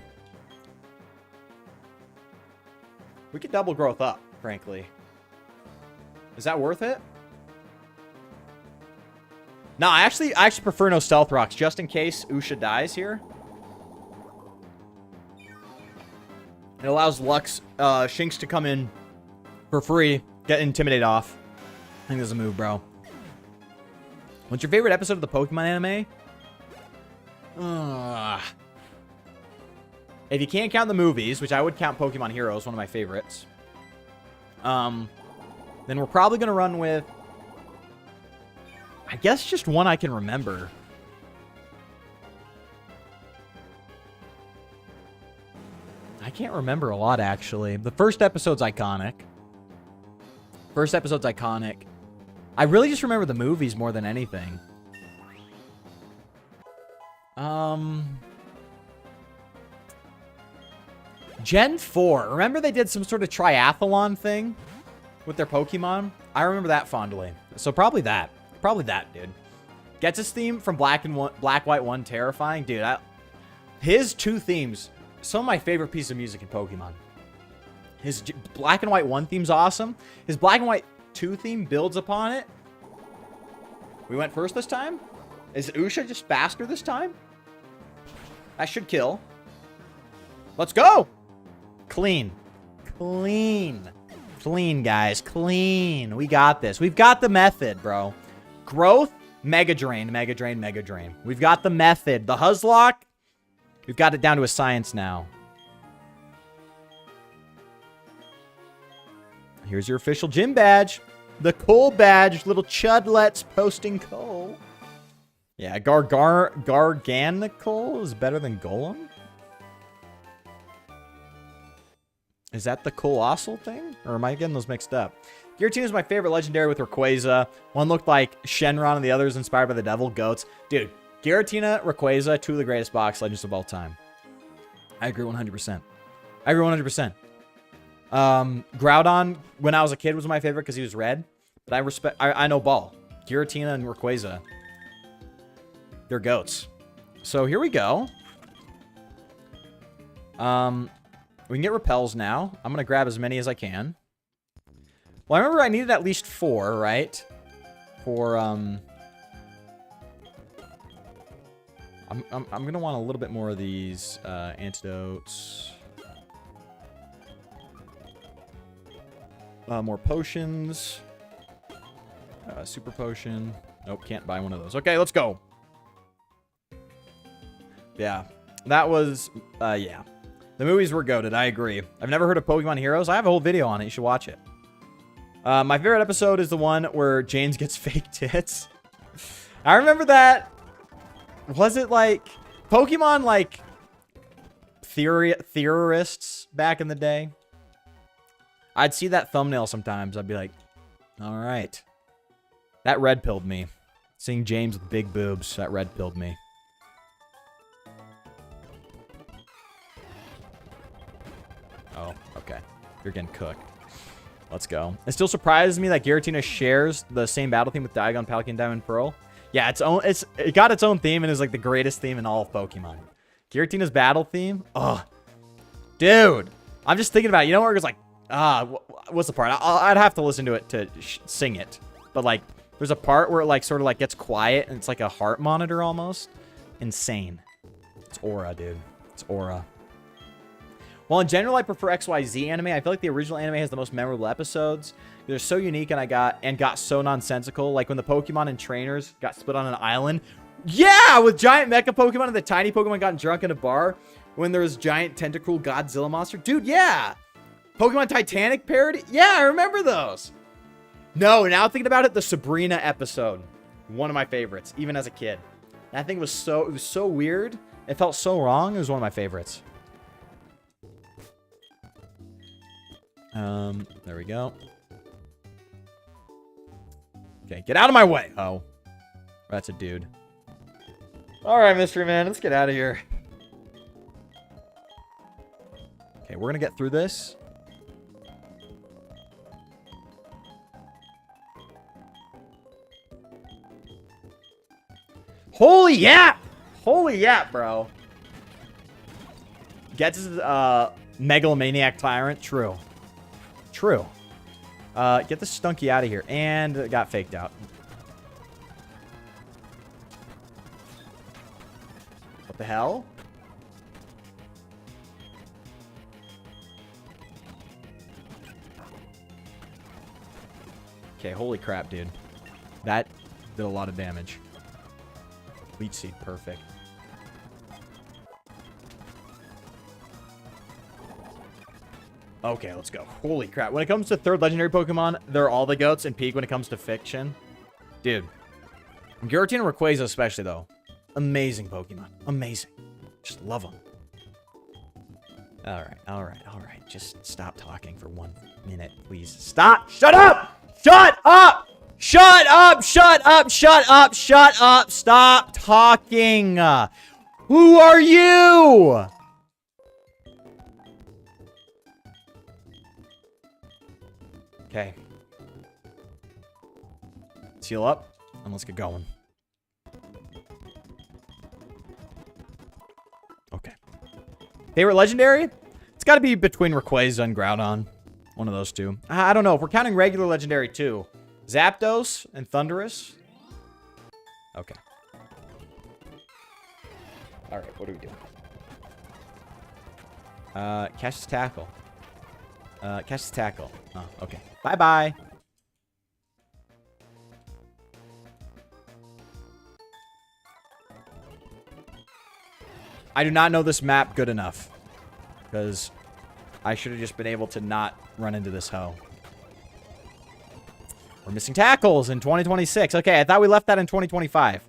We could double growth up, frankly. Is that worth it? No, I actually prefer no Stealth Rocks, just in case Usha dies here. It allows Lux, Shinx to come in for free, get Intimidate off. I think there's a move, bro. What's your favorite episode of the Pokemon anime? If you can't count the movies, which I would count Pokemon Heroes, one of my favorites, then we're probably going to run with, I guess, just one I can remember. I can't remember a lot, actually. The first episode's iconic. First episode's iconic. I really just remember the movies more than anything. Gen 4. Remember they did some sort of triathlon thing with their Pokemon? I remember that fondly. So probably that. Probably that, dude. Gets his theme from Black White 1 terrifying. Dude, his two themes, some of my favorite pieces of music in Pokemon. His Black and White 1 theme's awesome. His Black and White 2 theme builds upon it. We went first this time? Is Usha just faster this time? That should kill. Let's go! Clean. Clean. Clean, guys. Clean. We got this. We've got the method, bro. Growth, Mega Drain, Mega Drain, Mega Drain. We've got the method. The Huzzlocke, we've got it down to a science now. Here's your official gym badge. The Cole badge. Little Chudlets posting Cole. Yeah, Garganical is better than Golem? Is that the Colossal thing? Or am I getting those mixed up? Giratina is my favorite legendary with Rayquaza. One looked like Shenron and the other is inspired by the devil. Goats. Dude, Giratina, Rayquaza, two of the greatest box legends of all time. I agree 100%. I agree 100%. Groudon, when I was a kid, was my favorite because he was red. But I know ball. Giratina and Rayquaza. They're goats. So here we go. We can get repels now. I'm going to grab as many as I can. Well, I remember I needed at least 4, right? For, I'm going to want a little bit more of these antidotes. More potions. Super potion. Nope, can't buy one of those. Okay, let's go. Yeah, that was, yeah. The movies were goated, I agree. I've never heard of Pokemon Heroes. I have a whole video on it. You should watch it. My favorite episode is the one where James gets fake tits. I remember that. Was it like Pokemon, like, theorists back in the day. I'd see that thumbnail sometimes. I'd be like, all right. That red pilled me. Seeing James with big boobs, that red pilled me. Oh, okay. You're getting cooked. Let's go. It still surprises me that Giratina shares the same battle theme with Diagon, Palkia, Diamond, Pearl. Yeah, it got its own theme and is like the greatest theme in all of Pokemon. Giratina's battle theme? Oh, dude. I'm just thinking about it. You know where it's like, what's the part? I'd have to listen to it to sing it. But like, there's a part where it like sort of like gets quiet and it's like a heart monitor almost. Insane. It's aura, dude. It's aura. Well, in general, I prefer XYZ anime. I feel like the original anime has the most memorable episodes. They're so unique and got so nonsensical. Like when the Pokemon and trainers got split on an island. Yeah, with giant mecha Pokemon and the tiny Pokemon got drunk in a bar. When there was giant tentacle Godzilla monster. Dude, yeah. Pokemon Titanic parody. Yeah, I remember those. No, now thinking about it, the Sabrina episode. One of my favorites, even as a kid. That thing was so weird. It felt so wrong. It was one of my favorites. There we go. Okay, get out of my way. Oh, that's a dude. All right, mystery man, let's get out of here. Okay, we're gonna get through this. Holy yap! Holy yap, bro. Gets his megalomaniac tyrant. True. True. Get the stunky out of here. And it got faked out. What the hell? Okay, holy crap, dude. That did a lot of damage. Leech Seed, perfect. Okay, let's go. Holy crap. When it comes to third legendary Pokemon, they're all the goats, and peak when it comes to fiction. Dude. Giratina and Rayquaza especially, though. Amazing Pokemon. Amazing. Just love them. Alright, alright, alright. Just stop talking for 1 minute, please. Stop! Shut up! Shut up! Shut up! Shut up! Shut up! Shut up! Stop talking! Who are you? Okay. Let's heal up, and let's get going. Okay. Favorite legendary? It's got to be between Rayquaza and Groudon. One of those two. I don't know. If we're counting regular legendary, too. Zapdos and Thundurus. Okay. Alright, what are we doing? Cash's Tackle. Cash's Tackle. Oh, okay. Bye-bye. I do not know this map good enough. Because I should have just been able to not run into this hoe. We're missing tackles in 2026. Okay, I thought we left that in 2025.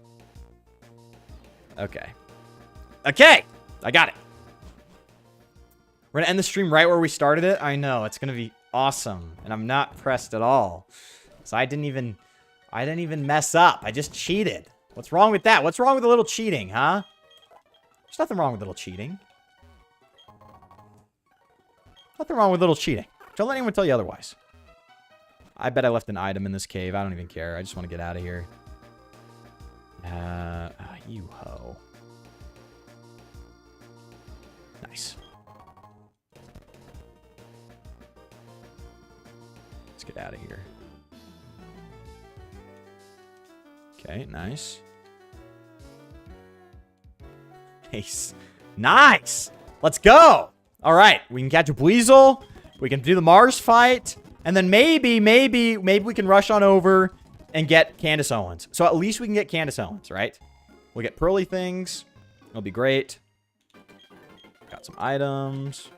Okay. Okay! I got it. We're gonna end the stream right where we started it. I know, it's gonna be awesome. And I'm not pressed at all. So I didn't even mess up. I just cheated. What's wrong with that? What's wrong with a little cheating, huh? There's nothing wrong with a little cheating. Nothing wrong with a little cheating. Don't let anyone tell you otherwise. I bet I left an item in this cave. I don't even care. I just want to get out of here. You ho. Nice. Let's get out of here. Okay, nice. Nice. Nice! Let's go! Alright, we can catch a Weasel. We can do the Mars fight. And then maybe we can rush on over and get Candace Owens. So at least we can get Candace Owens, right? We'll get pearly things. It'll be great. Got some items.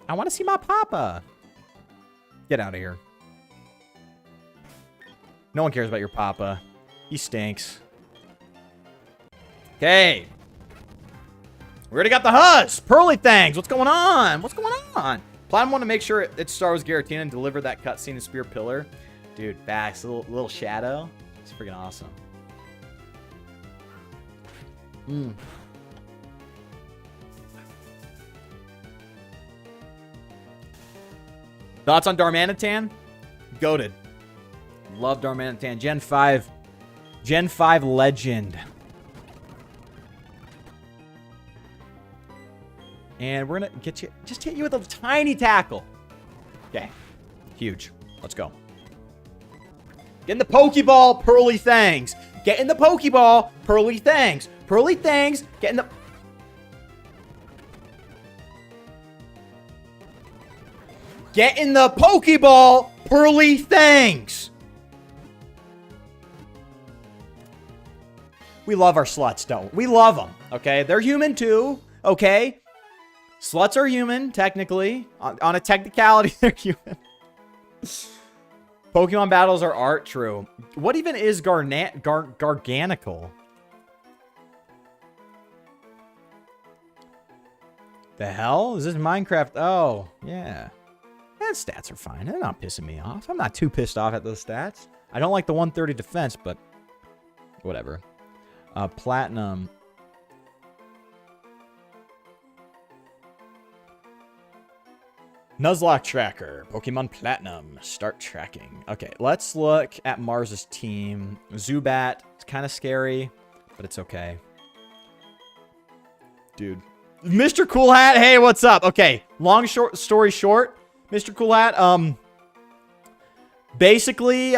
I want to see my papa. Get out of here. No one cares about your papa. He stinks. Okay. We already got the Huzz. Pearly Thangs. What's going on? What's going on? Platinum want to make sure it's Star Wars Giratina and deliver that cutscene in Spear Pillar. Dude, facts. Little shadow. It's freaking awesome. Thoughts on Darmanitan? Goated. Love Darmanitan. Gen 5. Gen 5 legend. And we're going to get you, just hit you with a tiny tackle. Okay. Huge. Let's go. Get in the Pokeball, Pearly Thangs. Get in the Pokeball, Pearly Thangs. Pearly Thangs, get in the... Get in the Pokeball, Pearly Thangs. We love our sluts, don't we? We love them, okay? They're human too, okay? Sluts are human, technically. On a technicality, they're human. Pokemon battles are art, true. What even is Garganical? The hell? Is this Minecraft? Oh, yeah. And stats are fine. They're not pissing me off. I'm not too pissed off at those stats. I don't like the 130 defense, but whatever. Platinum. Nuzlocke tracker. Pokemon Platinum. Start tracking. Okay, let's look at Mars's team. Zubat. It's kind of scary, but it's okay. Dude. Mr. Cool Hat. Hey, what's up? Okay, story short. Mr. Cool Hat. Basically,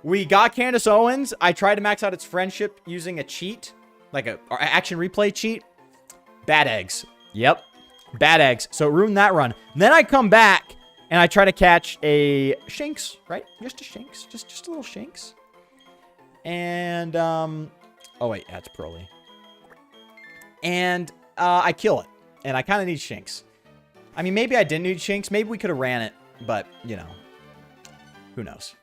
we got Candace Owens. I tried to max out its friendship using a cheat. Like a action replay cheat. Bad eggs. Yep. Bad eggs. So it ruined that run. Then I come back and I try to catch a Shinx, right? Just a Shinx. Just a little Shinx. And, oh wait, that's Pearly. And, I kill it. And I kind of need Shinx. I mean, maybe I didn't need Shinx. Maybe we could have ran it. But, you know. Who knows?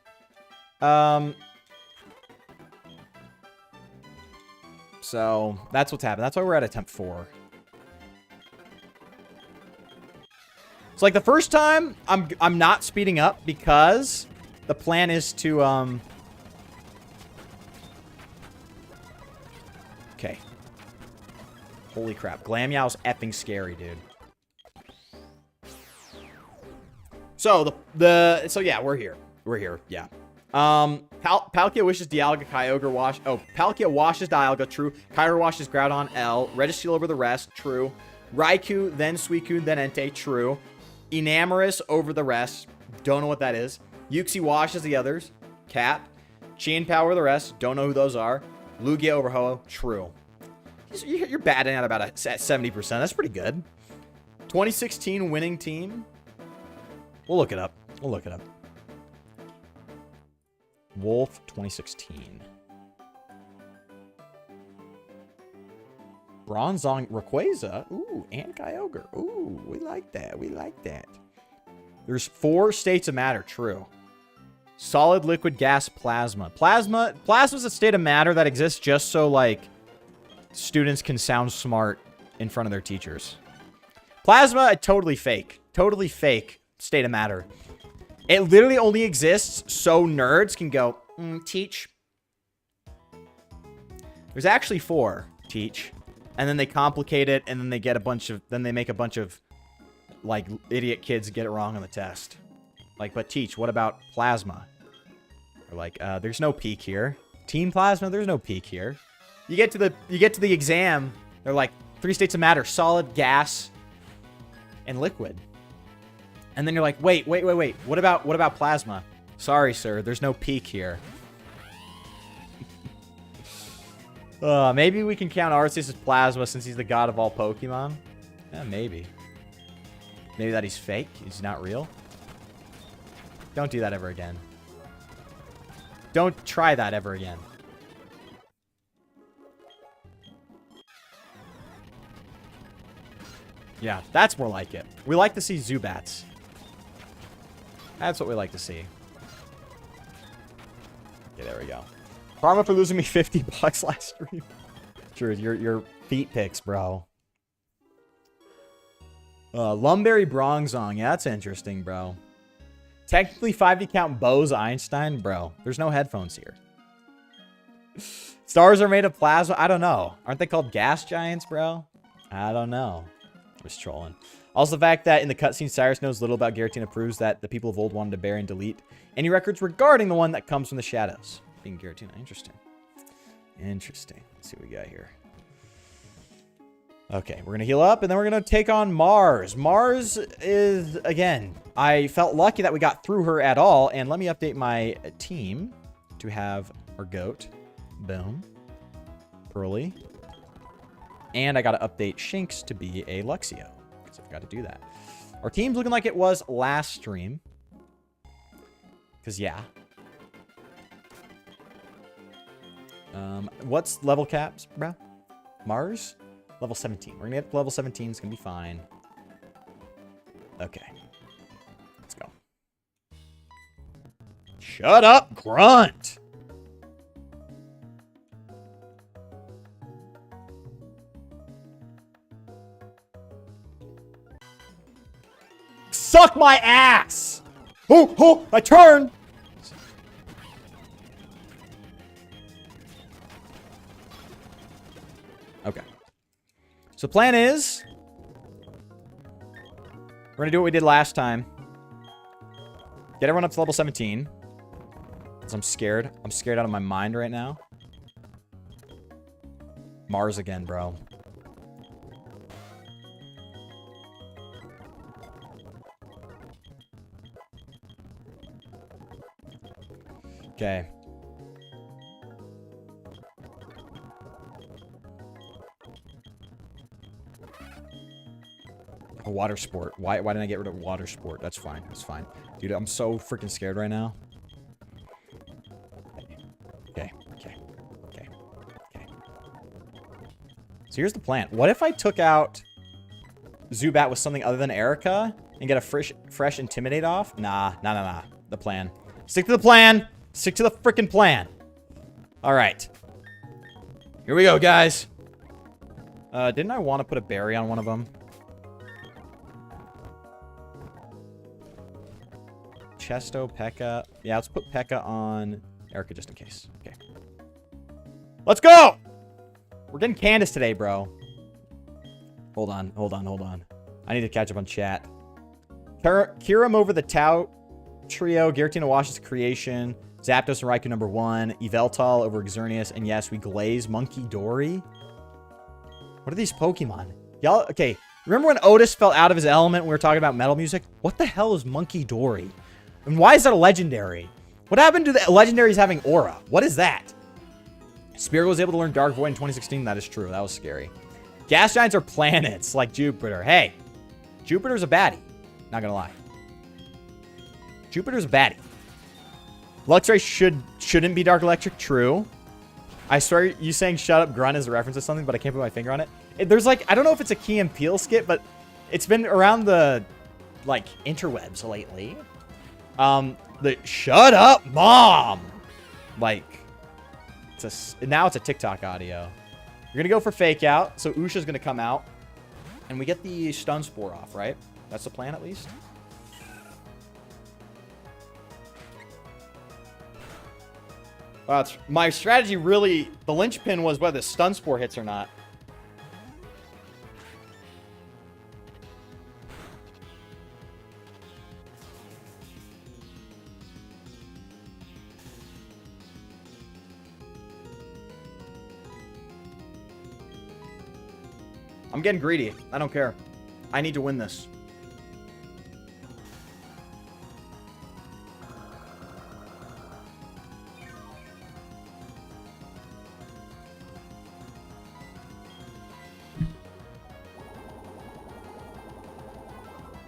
So, that's what's happened. That's why we're at attempt 4. So, like, the first time, I'm not speeding up because the plan is to, Okay. Holy crap. Glammeow's effing scary, dude. So, so yeah, we're here. We're here, yeah. Palkia wishes Dialga, Kyogre wash... Oh, Palkia washes Dialga, true. Kyogre washes Groudon, L. Registeel over the rest, true. Raikou, then Suicune, then Entei, true. Enamorous over the rest. Don't know what that is. Uxie washes the others. Cap. Chien Power the rest. Don't know who those are. Lugia over Ho-Oh. True. You're batting at about at 70%. That's pretty good. 2016 winning team. We'll look it up. We'll look it up. Wolf 2016. Bronzong Rayquaza. Ooh, and Kyogre. Ooh, we like that. We like that. There's 4 states of matter. True. Solid, liquid, gas, plasma. Plasma's a state of matter that exists just so, like, students can sound smart in front of their teachers. Plasma, totally fake. Totally fake state of matter. It literally only exists so nerds can go, teach. There's actually 4, teach. And then they complicate it, and then they get a bunch of... Then they make a bunch of, like, idiot kids get it wrong on the test. Like, but teach, what about plasma? Or like, there's no peak here. Team plasma, there's no peak here. You get to the exam, they're like, 3 states of matter, solid, gas, and liquid. And then you're like, wait. What about plasma? Sorry, sir, there's no peak here. Maybe we can count Arceus as plasma since he's the god of all Pokemon. Yeah, maybe. Maybe that he's fake. He's not real. Don't do that ever again. Don't try that ever again. Yeah, that's more like it. We like to see Zubats. That's what we like to see. Okay, there we go. Karma for losing me $50 last stream. True, your feet picks, bro. Lumberry Bronzong. Yeah, that's interesting, bro. Technically, 5D count Bose Einstein, bro. There's no headphones here. Stars are made of plasma. I don't know. Aren't they called gas giants, bro? I don't know. Just trolling. Also, the fact that in the cutscene, Cyrus knows little about Giratina proves that the people of old wanted to bury and delete any records regarding the one that comes from the shadows. Being Giratina. Interesting. Interesting. Let's see what we got here. Okay, we're going to heal up, and then we're going to take on Mars. Mars is, again, I felt lucky that we got through her at all, and let me update my team to have our goat. Boom. Pearly. And I got to update Shinx to be a Luxio, because I've got to do that. Our team's looking like it was last stream. Because, yeah. What's level caps, bro? Mars? Level 17. We're going to get to level 17. It's going to be fine. Okay. Let's go. Shut up, Grunt! Suck my ass! Oh, oh, I turn! Okay. So the plan is, we're going to do what we did last time. Get everyone up to level 17. Because I'm scared. I'm scared out of my mind right now. Mars again, bro. Okay. A water sport. Why didn't I get rid of water sport? That's fine. That's fine. Dude, I'm so freaking scared right now. Okay. Okay. Okay. Okay. So here's the plan. What if I took out Zubat with something other than Erica and get a fresh Intimidate off? Nah. The plan. Stick to the plan. Stick to the freaking plan. All right. Here we go, guys. Didn't I want to put a berry on one of them? Chesto, Pekka. Yeah, let's put Pekka on Erica just in case. Okay. Let's go! We're getting Candace today, bro. Hold on. I need to catch up on chat. Kiram over the Tau trio. Giratina Wash's creation. Zapdos and Raikou #1. Yveltal over Xerneas. And yes, we glaze Monkey Dory. What are these Pokemon? Y'all, okay. Remember when Otis fell out of his element when we were talking about metal music? What the hell is Monkey Dory? And why is that a legendary? What happened to the legendaries having aura? What is that? Spirit was able to learn Dark Void in 2016. That is true. That was scary. Gas giants are planets like Jupiter. Hey, Jupiter's a baddie. Not gonna lie. Jupiter's a baddie. Luxray shouldn't be Dark Electric. True. I swear you saying shut up grunt is a reference to something, but I can't put my finger on it. There's like, I don't know if it's a Key and Peele skit, but it's been around the like interwebs lately. The shut up mom, like now it's a TikTok audio. You're gonna go for fake out, so Usha's gonna come out and we get the stun spore off, right? That's the plan at least. My strategy really, the linchpin was whether the stun spore hits or not. I'm getting greedy. I don't care. I need to win this.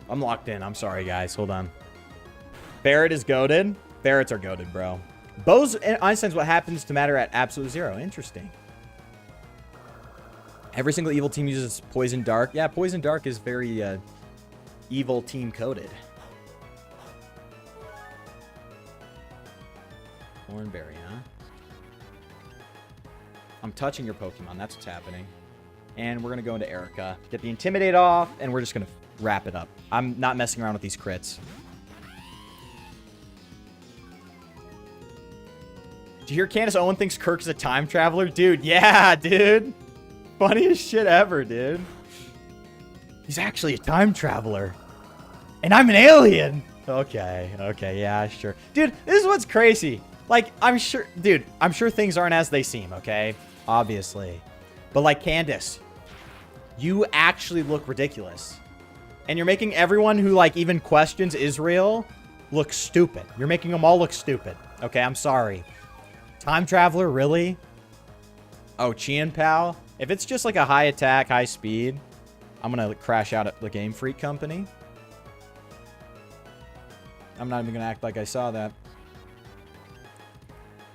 I'm locked in. I'm sorry, guys. Hold on. Barrett is goated. Barretts are goated, bro. Bose and Einstein's what happens to matter at absolute zero. Interesting. Every single evil team uses Poison Dark. Yeah, Poison Dark is very evil team coded. Thornberry, huh? I'm touching your Pokemon. That's what's happening. And we're going to go into Erica. Get the Intimidate off, and we're just going to wrap it up. I'm not messing around with these crits. Did you hear Candace Owen thinks Kirk is a time traveler? Dude, yeah, dude. Funniest shit ever, dude. He's actually a time traveler. And I'm an alien. Okay, yeah, sure. Dude, this is what's crazy. Like, I'm sure things aren't as they seem, okay? Obviously. But like, Candace, you actually look ridiculous. And you're making everyone who, like, even questions Israel look stupid. You're making them all look stupid. Okay, I'm sorry. Time traveler, really? Oh, Chien Pal? If it's just like a high attack, high speed, I'm gonna crash out at the Game Freak Company. I'm not even gonna act like I saw that.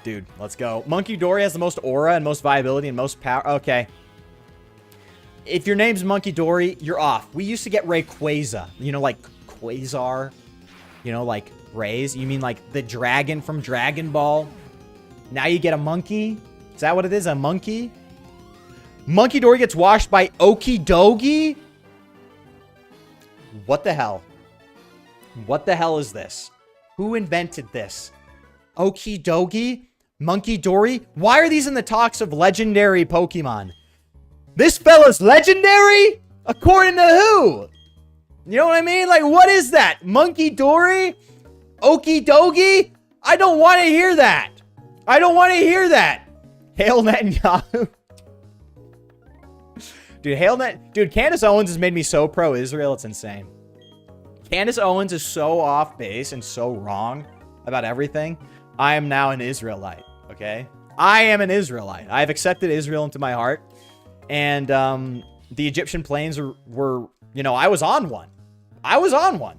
Dude, let's go. Monkey Dory has the most aura and most viability and most power. Okay. If your name's Monkey Dory, you're off. We used to get Rayquaza. You know, like Quasar. You know, like Rays. You mean like the dragon from Dragon Ball? Now you get a monkey? Is that what it is? A monkey? Monkey Dory gets washed by Okidogi? What the hell? What the hell is this? Who invented this? Okidogi? Monkey Dory? Why are these in the talks of legendary Pokemon? This fella's legendary? According to who? You know what I mean? Like, what is that? Monkey Dory? Okidogi? I don't want to hear that. I don't want to hear that. Hail Netanyahu. Dude, Dude, Candace Owens has made me so pro-Israel, it's insane. Candace Owens is so off base and so wrong about everything. I am now an Israelite, okay? I am an Israelite. I have accepted Israel into my heart. And the Egyptian plains were, you know, I was on one. I was on one.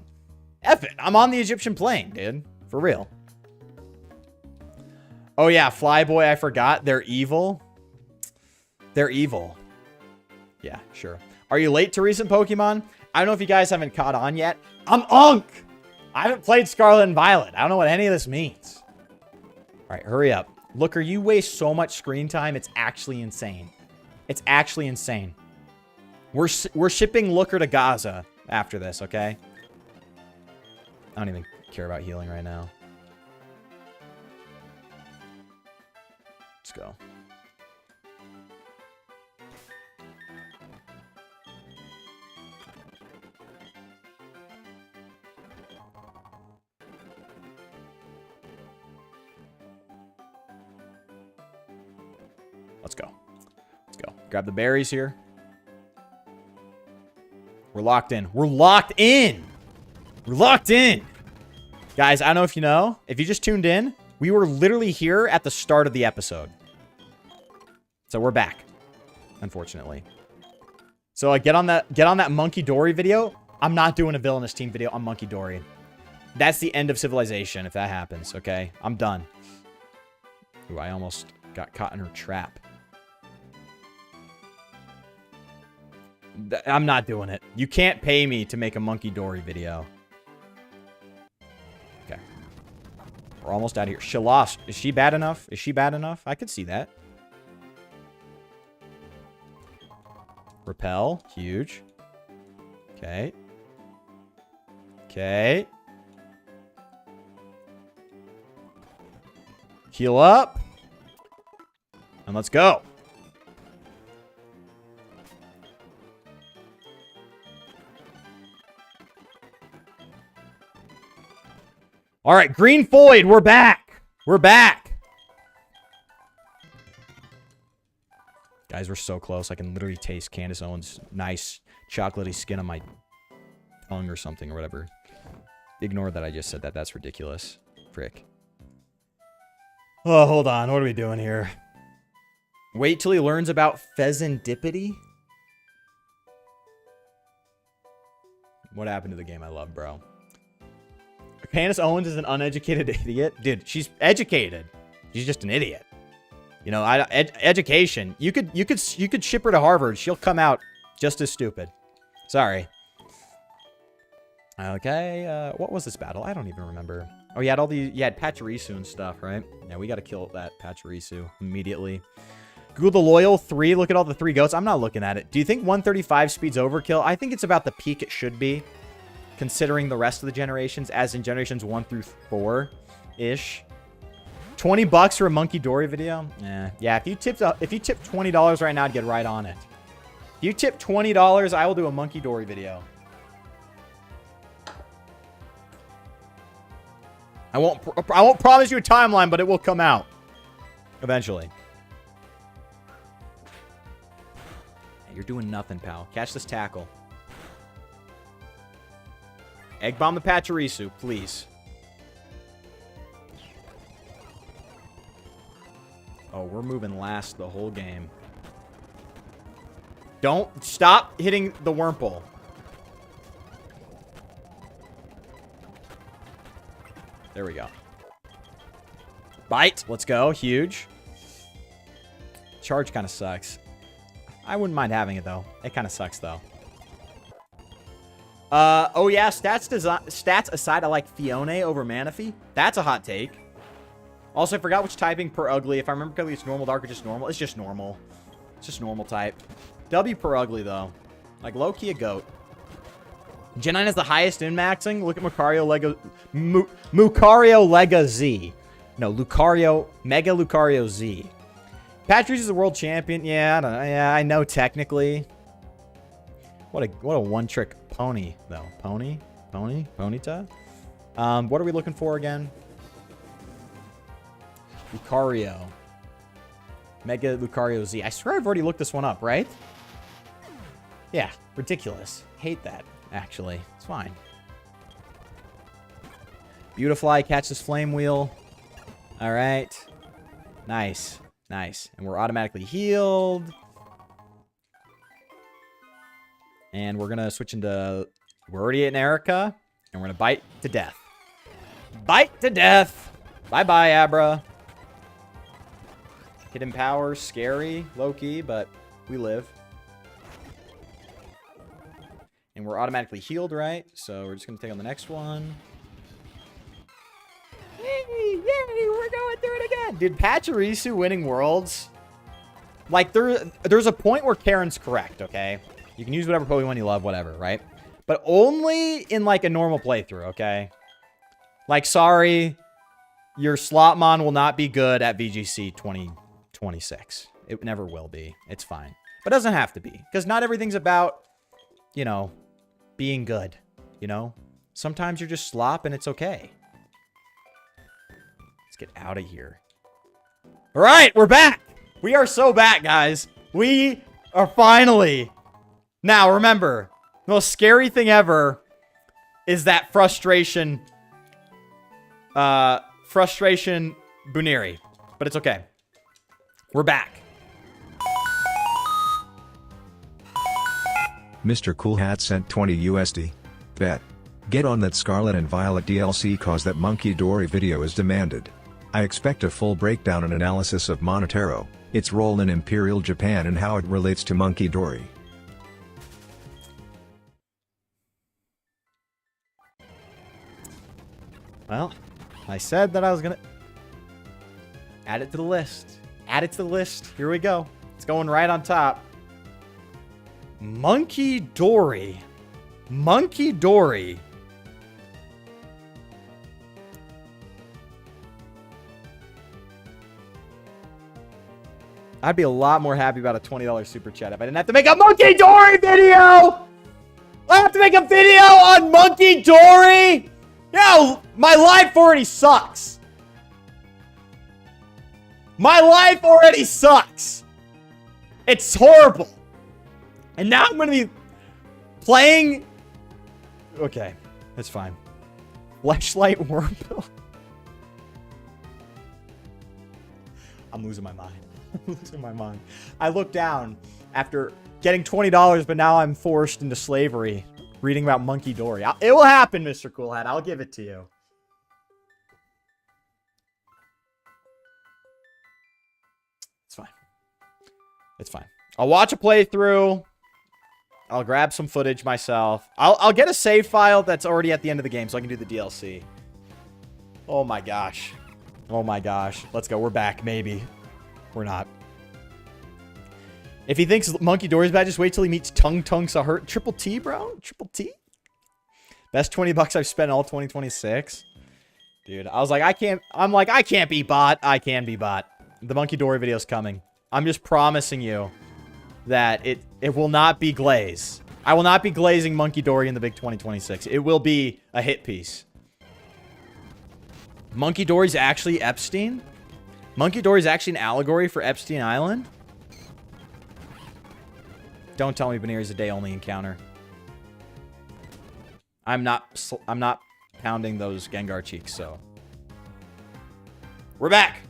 F it. I'm on the Egyptian plain, dude. For real. Oh, yeah. Flyboy, I forgot. They're evil. They're evil. Yeah, sure. Are you late to recent Pokemon? I don't know if you guys haven't caught on yet. I'm Unk! I haven't played Scarlet and Violet. I don't know what any of this means. All right, hurry up. Looker, you waste so much screen time. It's actually insane. It's actually insane. We're shipping Looker to Gaza after this, okay? I don't even care about healing right now. Let's go. Let's go. Let's go. Grab the berries here. We're locked in. We're locked in. We're locked in. Guys, I don't know if you know. If you just tuned in, we were literally here at the start of the episode. So we're back, unfortunately. So get on that Monkey Dory video. I'm not doing a villainous team video on Monkey Dory. That's the end of civilization if that happens, okay? I'm done. Ooh, I almost got caught in her trap. I'm not doing it. You can't pay me to make a Monkey Dory video. Okay. We're almost out of here. She lost. Is she bad enough? Is she bad enough? I could see that. Repel. Huge. Okay. Okay. Heal up. And let's go. All right, Green Floyd, we're back. We're back. Guys, we're so close. I can literally taste Candace Owens' nice chocolatey skin on my tongue or something or whatever. Ignore that I just said that. That's ridiculous. Frick. Oh, hold on. What are we doing here? Wait till he learns about pheasantipity? What happened to the game I love, bro? Candace Owens is an uneducated idiot. Dude, she's educated. She's just an idiot. You know, education. You could ship her to Harvard. She'll come out just as stupid. Sorry. Okay, what was this battle? I don't even remember. Oh, you had Pachirisu and stuff, right? Yeah, we got to kill that Pachirisu immediately. Google the Loyal 3. Look at all the 3 goats. I'm not looking at it. Do you think 135 speed's overkill? I think it's about the peak it should be, considering the rest of the generations, as in generations 1 through 4-ish. $20 for a Monkey Dory video? Yeah, if you tip $20 right now, I'd get right on it. If you tip $20, I will do a Monkey Dory video. I won't promise you a timeline, but it will come out eventually. Hey, you're doing nothing, pal. Catch this tackle. Egg bomb the Pachirisu, please. Oh, we're moving last the whole game. Don't stop hitting the Wurmple. There we go. Bite. Let's go. Huge. Charge kind of sucks. I wouldn't mind having it, though. It kind of sucks, though. Oh, yeah. Stats aside, I like Fione over Manaphy. That's a hot take. Also, I forgot which typing per ugly. If I remember correctly, it's normal, dark, or just normal. It's just normal. It's just normal type. W per ugly, though. Like, low-key a goat. Gen 9 is the highest in maxing. Look at Lucario Lega Z. No, Mega Lucario Z. Patrice is the world champion. Yeah, I don't know. Yeah, I know technically. What a one-trick pony, though. Ponyta? What are we looking for again? Lucario. Mega Lucario Z. I swear I've already looked this one up, right? Yeah, ridiculous. Hate that. Actually, it's fine. Beautifly, catch this flame wheel. All right. Nice. Nice. And we're automatically healed. And we're going to switch into... We're already in Erica. And we're going to bite to death. Bite to death. Bye-bye, Abra. Hidden power. Scary. Low-key, but we live. And we're automatically healed, right? So we're just going to take on the next one. Yay! We're going through it again! Dude, Pachirisu winning Worlds. Like, there's a point where Karen's correct, okay? You can use whatever Pokemon you love, whatever, right? But only in, like, a normal playthrough, okay? Like, sorry, your Slotmon will not be good at VGC 2026. It never will be. It's fine. But it doesn't have to be. Because not everything's about, you know... being good, you know? Sometimes you're just slop and it's okay. Let's get out of here. All right, we're back. We are so back, guys. We are finally... Now, remember, the most scary thing ever is that frustration... frustration Buniri. But it's okay. We're back. Mr. Cool Hat sent 20 USD. Bet. Get on that Scarlet and Violet DLC cause that Monkey Dory video is demanded. I expect a full breakdown and analysis of Monotero, its role in Imperial Japan and how it relates to Monkey Dory. Well, I said that I was gonna... add it to the list. Add it to the list. Here we go. It's going right on top. Monkey Dory. Monkey Dory. I'd be a lot more happy about a $20 super chat if I didn't have to make a Monkey Dory video! I have to make a video on Monkey Dory? Yo, my life already sucks. My life already sucks. It's horrible. And now I'm going to be playing... Okay, that's fine. Fleshlight Wurmple. I'm losing my mind. I'm losing my mind. I look down after getting $20, but now I'm forced into slavery reading about Monkey Dory. It will happen, Mr. Cool Hat. I'll give it to you. It's fine. It's fine. I'll watch a playthrough. I'll grab some footage myself. I'll get a save file that's already at the end of the game so I can do the DLC. Oh my gosh. Oh my gosh. Let's go. We're back. Maybe. We're not. If he thinks Monkey Dory's bad, just wait till he meets Tung Tung Sahurt. Triple T, bro? Triple T? Best 20 bucks I've spent all 2026. Dude, I was like, I can't be bot. I can be bot. The Monkey Dory video's coming. I'm just promising you that it will not be glaze. I will not be glazing Monkey Dory in the big 2026. It will be a hit piece. Monkey Dory's actually Epstein? Monkey Dory's actually an allegory for Epstein Island? Don't tell me Baneri's a day-only encounter. I'm not pounding those Gengar cheeks, so. We're back.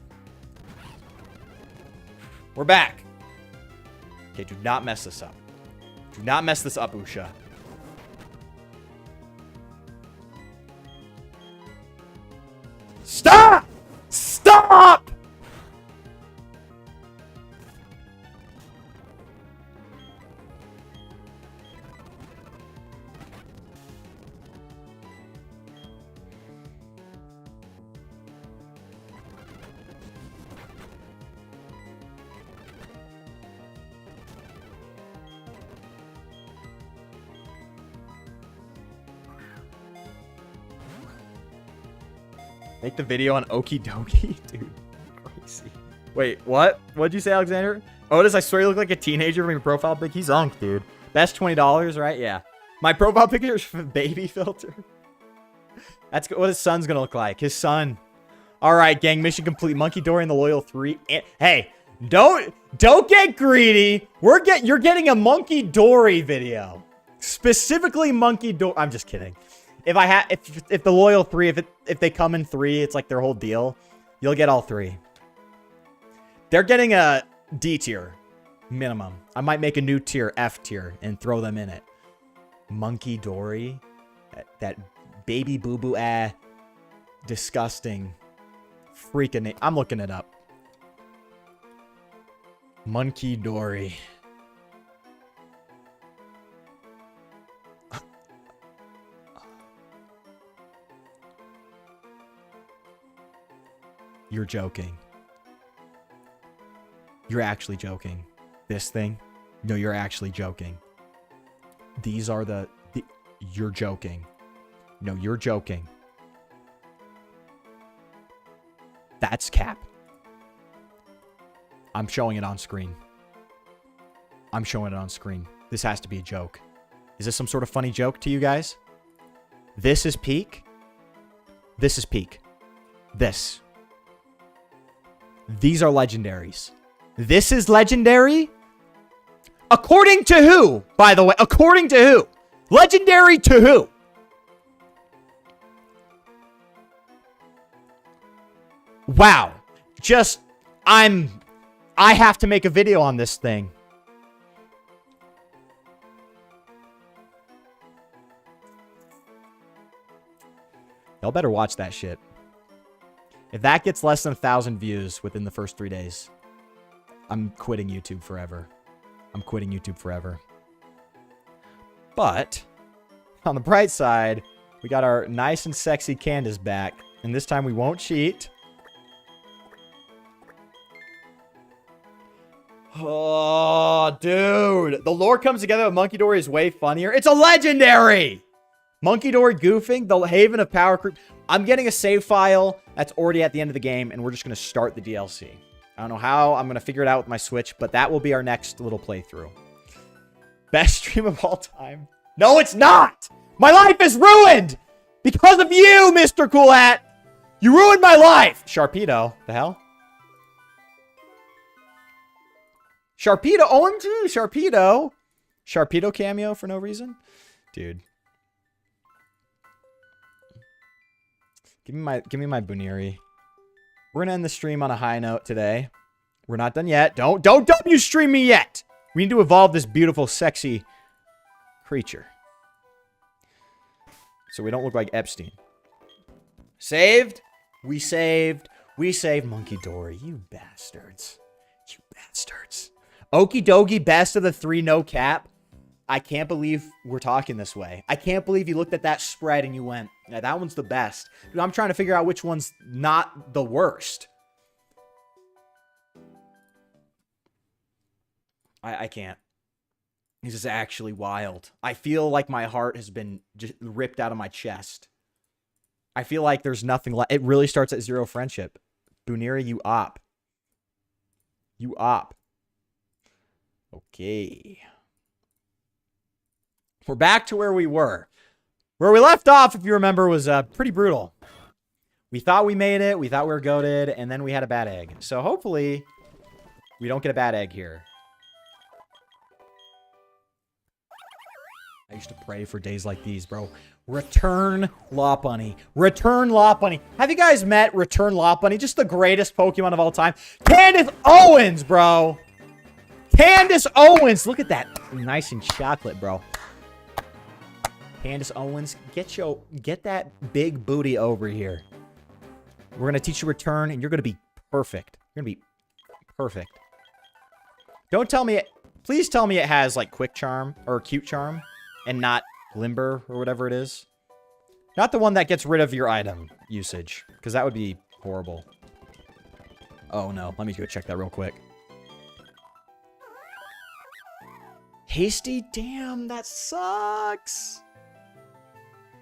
We're back. Okay, do not mess this up. Do not mess this up, Usha. Stop! Stop! Make the video on Okie Dokie? Dude, crazy. Wait, what? What'd you say, Alexander? Otis, I swear you look like a teenager from your profile pic. He's unk, dude. Best $20, right? Yeah. My profile picture is baby filter. That's what his son's gonna look like. His son. All right, gang. Mission complete. Monkey Dory and the Loyal 3. Hey, don't get greedy. You're getting a Monkey Dory video. Specifically Monkey Dory. I'm just kidding. If the Loyal 3, if they come in 3, it's like their whole deal. You'll get all 3. They're getting a D tier minimum. I might make a new tier, F tier, and throw them in it. Monkey Dory, that baby boo boo disgusting freaking name. I'm looking it up. Monkey Dory. You're joking. You're actually joking. This thing? No, you're actually joking. These are the you're joking. No, you're joking. That's cap. I'm showing it on screen. I'm showing it on screen. This has to be a joke. Is this some sort of funny joke to you guys? This is peak. This is peak. This. These are legendaries. This is legendary? According to who, by the way? According to who? Legendary to who? Wow. I have to make a video on this thing. Y'all better watch that shit. If that gets less than 1,000 views within the first 3 days, I'm quitting YouTube forever. I'm quitting YouTube forever. But, on the bright side, we got our nice and sexy Candace back. And this time we won't cheat. Oh, dude. The lore comes together with Monkey Dory is way funnier. It's a legendary! Monkey Dory goofing, the haven of power creep. I'm getting a save file that's already at the end of the game, and we're just going to start the DLC. I don't know how. I'm going to figure it out with my Switch, but that will be our next little playthrough. Best stream of all time. No, it's not! My life is ruined! Because of you, Mr. Cool Hat! You ruined my life! Sharpedo. The hell? Sharpedo. OMG, Sharpedo. Sharpedo cameo for no reason? Dude. Give me my Buniri. We're gonna end the stream on a high note today. We're not done yet. Don't you stream me yet. We need to evolve this beautiful, sexy creature. So we don't look like Epstein. Saved? We saved Monkey Dory. You bastards. You bastards. Okie dokie, best of the 3, no cap. I can't believe we're talking this way. I can't believe you looked at that spread and you went, yeah, that one's the best. Dude, I'm trying to figure out which one's not the worst. I can't. This is actually wild. I feel like my heart has been just ripped out of my chest. I feel like there's nothing left. It really starts at 0 friendship. Buniri, you op. You op. Okay. We're back to where we were. Where we left off, if you remember, was pretty brutal. We thought we made it. We thought we were goated. And then we had a bad egg. So hopefully we don't get a bad egg here. I used to pray for days like these, bro. Return Lopunny. Return Lopunny. Have you guys met Return Lopunny? Just the greatest Pokemon of all time. Candace Owens, bro. Candace Owens. Look at that. Nice and chocolate, bro. Candace Owens, get that big booty over here. We're going to teach you Return, and you're going to be perfect. You're going to be perfect. Don't tell me... Please tell me it has, like, Quick Charm or Cute Charm. And not Limber or whatever it is. Not the one that gets rid of your item usage. Because that would be horrible. Oh no. Let me go check that real quick. Hasty? Damn, that sucks.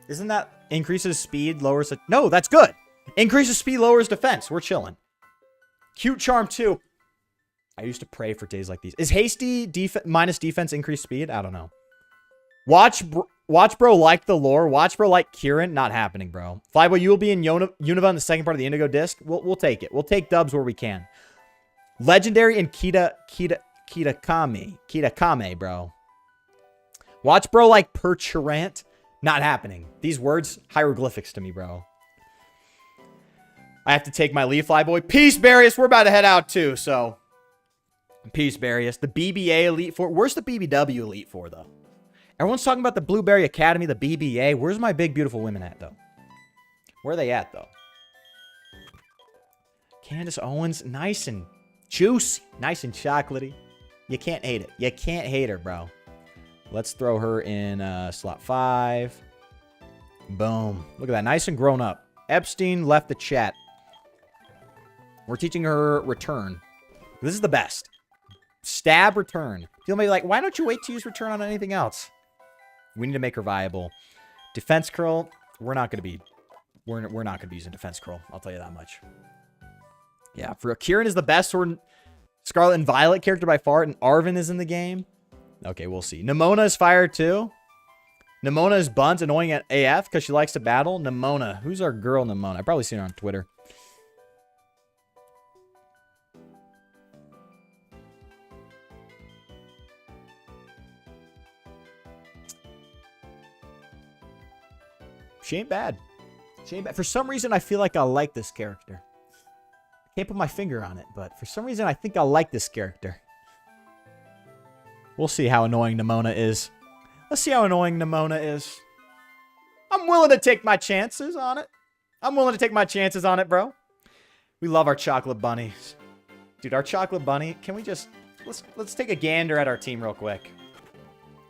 Isn't that increases speed, lowers... No, that's good. Increases speed, lowers defense. We're Cute Charm 2. I used to pray for days like these. Is Hasty minus defense increased speed? I don't know. Watch bro like the lore. Watch bro like Kieran. Not happening, bro. Flyboy, you will be in Unova in the second part of the Indigo Disc. We'll take it. We'll take dubs where we can. Legendary and Kitakame, bro. Watch bro like Perchurant. Not happening. These words, hieroglyphics to me, bro. I have to take my leave, Flyboy. Peace, Barius. We're about to head out too, so. Peace, Barius. The BBA Elite Four. Where's the BBW Elite Four, though? Everyone's talking about the Blueberry Academy, the BBA. Where's my big, beautiful women at, though? Where are they at, though? Candace Owens, nice and juicy. Nice and chocolatey. You can't hate it. You can't hate her, bro. Let's throw her in slot 5. Boom. Look at that. Nice and grown up. Epstein left the chat. We're teaching her Return. This is the best. Stab Return. Feel maybe like, why don't you wait to use Return on anything else? We need to make her viable. Defense Curl, we're not going to be using Defense Curl. I'll tell you that much. Yeah, for Kieran is the best Scarlet and Violet character by far, and Arven is in the game. Okay, we'll see. Nimona is fire too. Nimona is buns, annoying at AF because she likes to battle. Nimona. Who's our girl Nimona? I've probably seen her on Twitter. She ain't bad. She ain't bad. For some reason, I feel like I like this character. I can't put my finger on it, but for some reason, I think I like this character. We'll see how annoying Nimona is. Let's see how annoying Nimona is. I'm willing to take my chances on it. I'm willing to take my chances on it, bro. We love our chocolate bunnies. Dude, our chocolate bunny, can we just... Let's take a gander at our team real quick.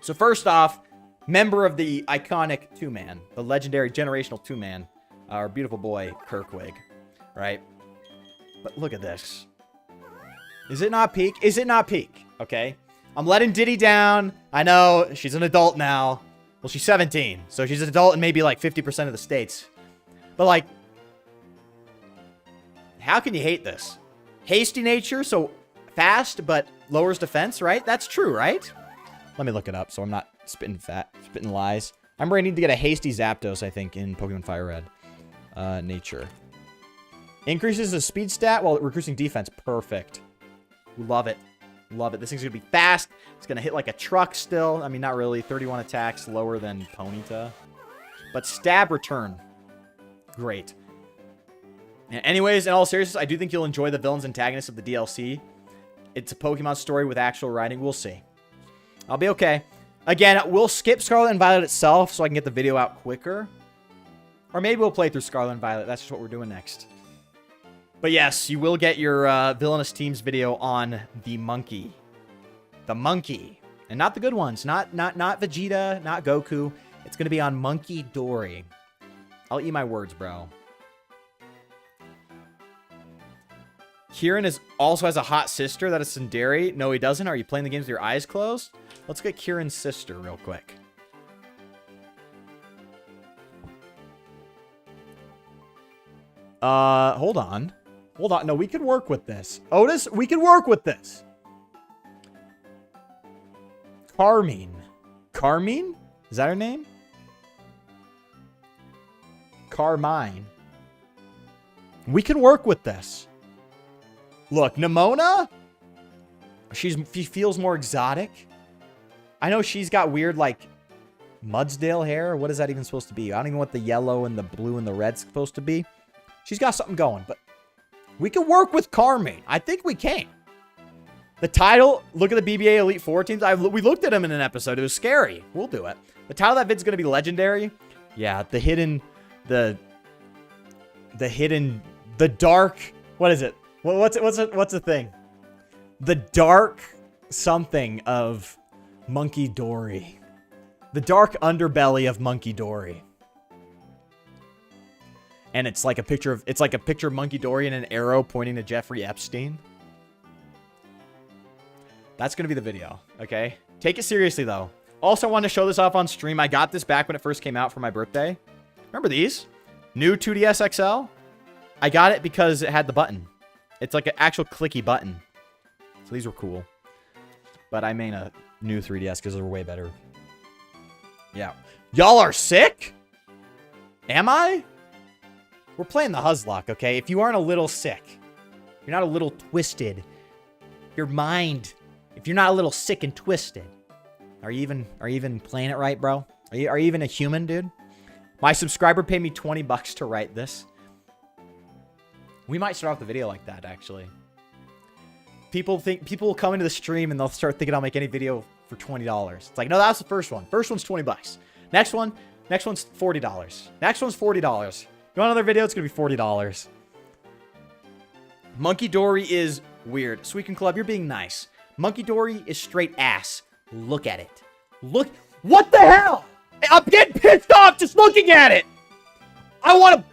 So first off, member of the iconic two-man, the legendary generational two-man, our beautiful boy, Kirkwig, right? But look at this. Is it not peak? Is it not peak? Okay. I'm letting Diddy down. I know, she's an adult now. Well, she's 17, so she's an adult in maybe like 50% of the states. But like, how can you hate this? Hasty nature, so fast, but lowers defense, right? That's true, right? Let me look it up so I'm not spitting lies. I'm ready to get a hasty Zapdos, I think, in Pokemon Fire Red. Nature. Increases the speed stat while reducing defense. Perfect. Love it. Love it. This thing's going to be fast. It's going to hit like a truck still. I mean, not really. 31 attacks, lower than Ponyta. But stab return. Great. And anyways, in all seriousness, I do think you'll enjoy the villains antagonists of the DLC. It's a Pokemon story with actual writing. We'll see. I'll be okay. Again, we'll skip Scarlet and Violet itself so I can get the video out quicker. Or maybe we'll play through Scarlet and Violet. That's just what we're doing next. But yes, you will get your Villainous Teams video on the monkey. The monkey. And not the good ones. Not Vegeta, not Goku. It's going to be on Monkey Dory. I'll eat my words, bro. Kieran also has a hot sister that is tsundere. No, he doesn't. Are you playing the games with your eyes closed? Let's get Kieran's sister real quick. Hold on. Hold on. No, we can work with this. Otis, we can work with this. Carmine. Carmine? Is that her name? Carmine. We can work with this. Look, Nimona? She feels more exotic. I know she's got weird, like, Mudsdale hair. What is that even supposed to be? I don't even know what the yellow and the blue and the red's supposed to be. She's got something going, but we can work with Carmine. I think we can. The title, look at the BBA Elite Four teams. We looked at them in an episode. It was scary. We'll do it. The title of that vid's going to be legendary. Yeah, the dark, what is it? What's the thing? The dark something of Monkey Dory. The dark underbelly of Monkey Dory. And it's like a picture of Monkey Dory and an arrow pointing to Jeffrey Epstein. That's going to be the video, okay? Take it seriously, though. Also, I wanted to show this off on stream. I got this back when it first came out for my birthday. Remember these? New 2DS XL? I got it because it had the button. It's like an actual clicky button. So these were cool. But I made a new 3DS because they're way better. Yeah. Y'all are sick? Am I? We're playing the Huzzlocke, okay? If you aren't a little sick, you're not a little twisted, your mind, if you're not a little sick and twisted, are you even playing it right, bro? Are you even a human, dude? My subscriber paid me 20 bucks to write this. We might start off the video like that, actually. People will come into the stream and they'll start thinking I'll make any video for $20. It's like, no, that's the first one. First one's 20 bucks. Next one's $40. Next one's $40. You want another video? It's going to be $40. Monkey Dory is weird. Sweeten Club, you're being nice. Monkey Dory is straight ass. Look at it. Look. What the hell? I'm getting pissed off just looking at it. I want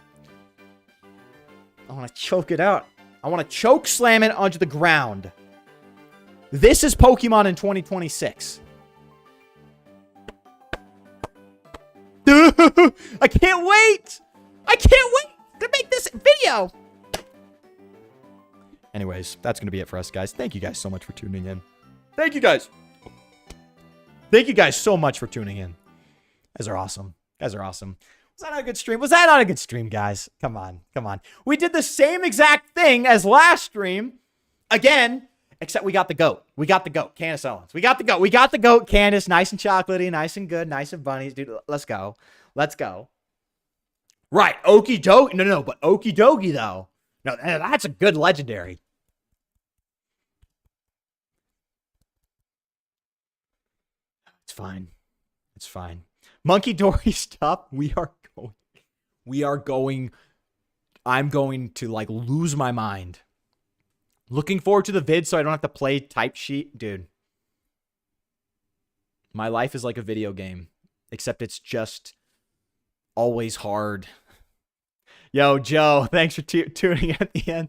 to choke it out. I want to choke slam it onto the ground. This is Pokemon in 2026. I can't wait. I can't wait to make this video. Anyways, that's going to be it for us, guys. Thank you guys so much for tuning in. Thank you guys. Thank you guys so much for tuning in. You guys are awesome. You guys are awesome. Was that not a good stream? Was that not a good stream, guys? Come on. Come on. We did the same exact thing as last stream. Again, except we got the goat. We got the goat. Candace Owens. We got the goat. We got the goat. Candace, nice and chocolatey, nice and good, nice and bunnies. Dude, let's go. Let's go. Right. Okie dokie. No, but okie dokie, though. No, that's a good legendary. It's fine. It's fine. Monkey Dory stuff. I'm going to like lose my mind. Looking forward to the vid so I don't have to play type sheet. Dude. My life is like a video game. Except it's just always hard. Yo, Joe, thanks for tuning at the end.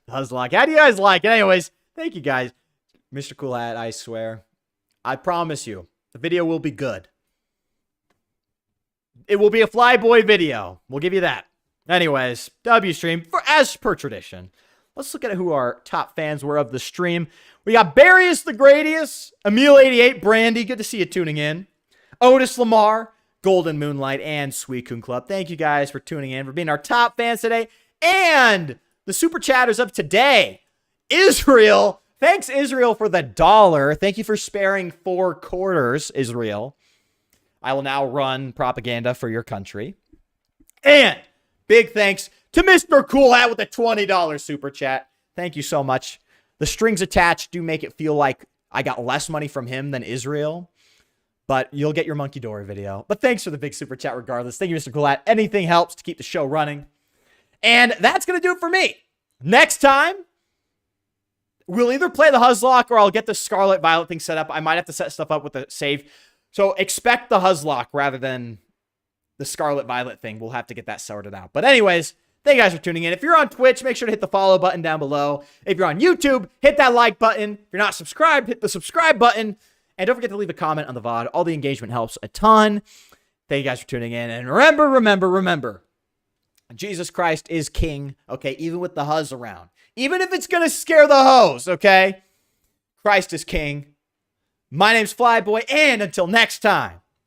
Huzzlocke. How do you guys like it? Anyways, thank you guys. Mr. Cool Hat, I swear. I promise you, the video will be good. It will be a Flyboy video. We'll give you that. Anyways, W stream, as per tradition. Let's look at who our top fans were of the stream. We got Barius the Gradius, Emil88, Brandy. Good to see you tuning in. Otis Lamar, Golden Moonlight, and Sweet Coon Club. Thank you guys for tuning in, for being our top fans today. And the super chatters of today. Israel. Thanks, Israel, for the $1. Thank you for sparing 4 quarters, Israel. I will now run propaganda for your country. And big thanks to Mr. Cool Hat with a $20 super chat. Thank you so much. The strings attached do make it feel like I got less money from him than Israel. But you'll get your Monkey Dory video. But thanks for the big super chat regardless. Thank you, Mr. Cool Hat. Anything helps to keep the show running. And that's going to do it for me. Next time, we'll either play the Huzzlocke or I'll get the Scarlet Violet thing set up. I might have to set stuff up with the save. So expect the Huzzlocke rather than the Scarlet Violet thing. We'll have to get that sorted out. But anyways, Thank you guys for tuning in. If you're on Twitch, make sure to hit the follow button down below. If you're on YouTube, hit that like button. If you're not subscribed, hit the subscribe button. And don't forget to leave a comment on the VOD. All the engagement helps a ton. Thank you guys for tuning in. And remember, Jesus Christ is king, okay? Even with the huzz around. Even if it's going to scare the hoes, okay? Christ is king. My name's Flyboy, and until next time.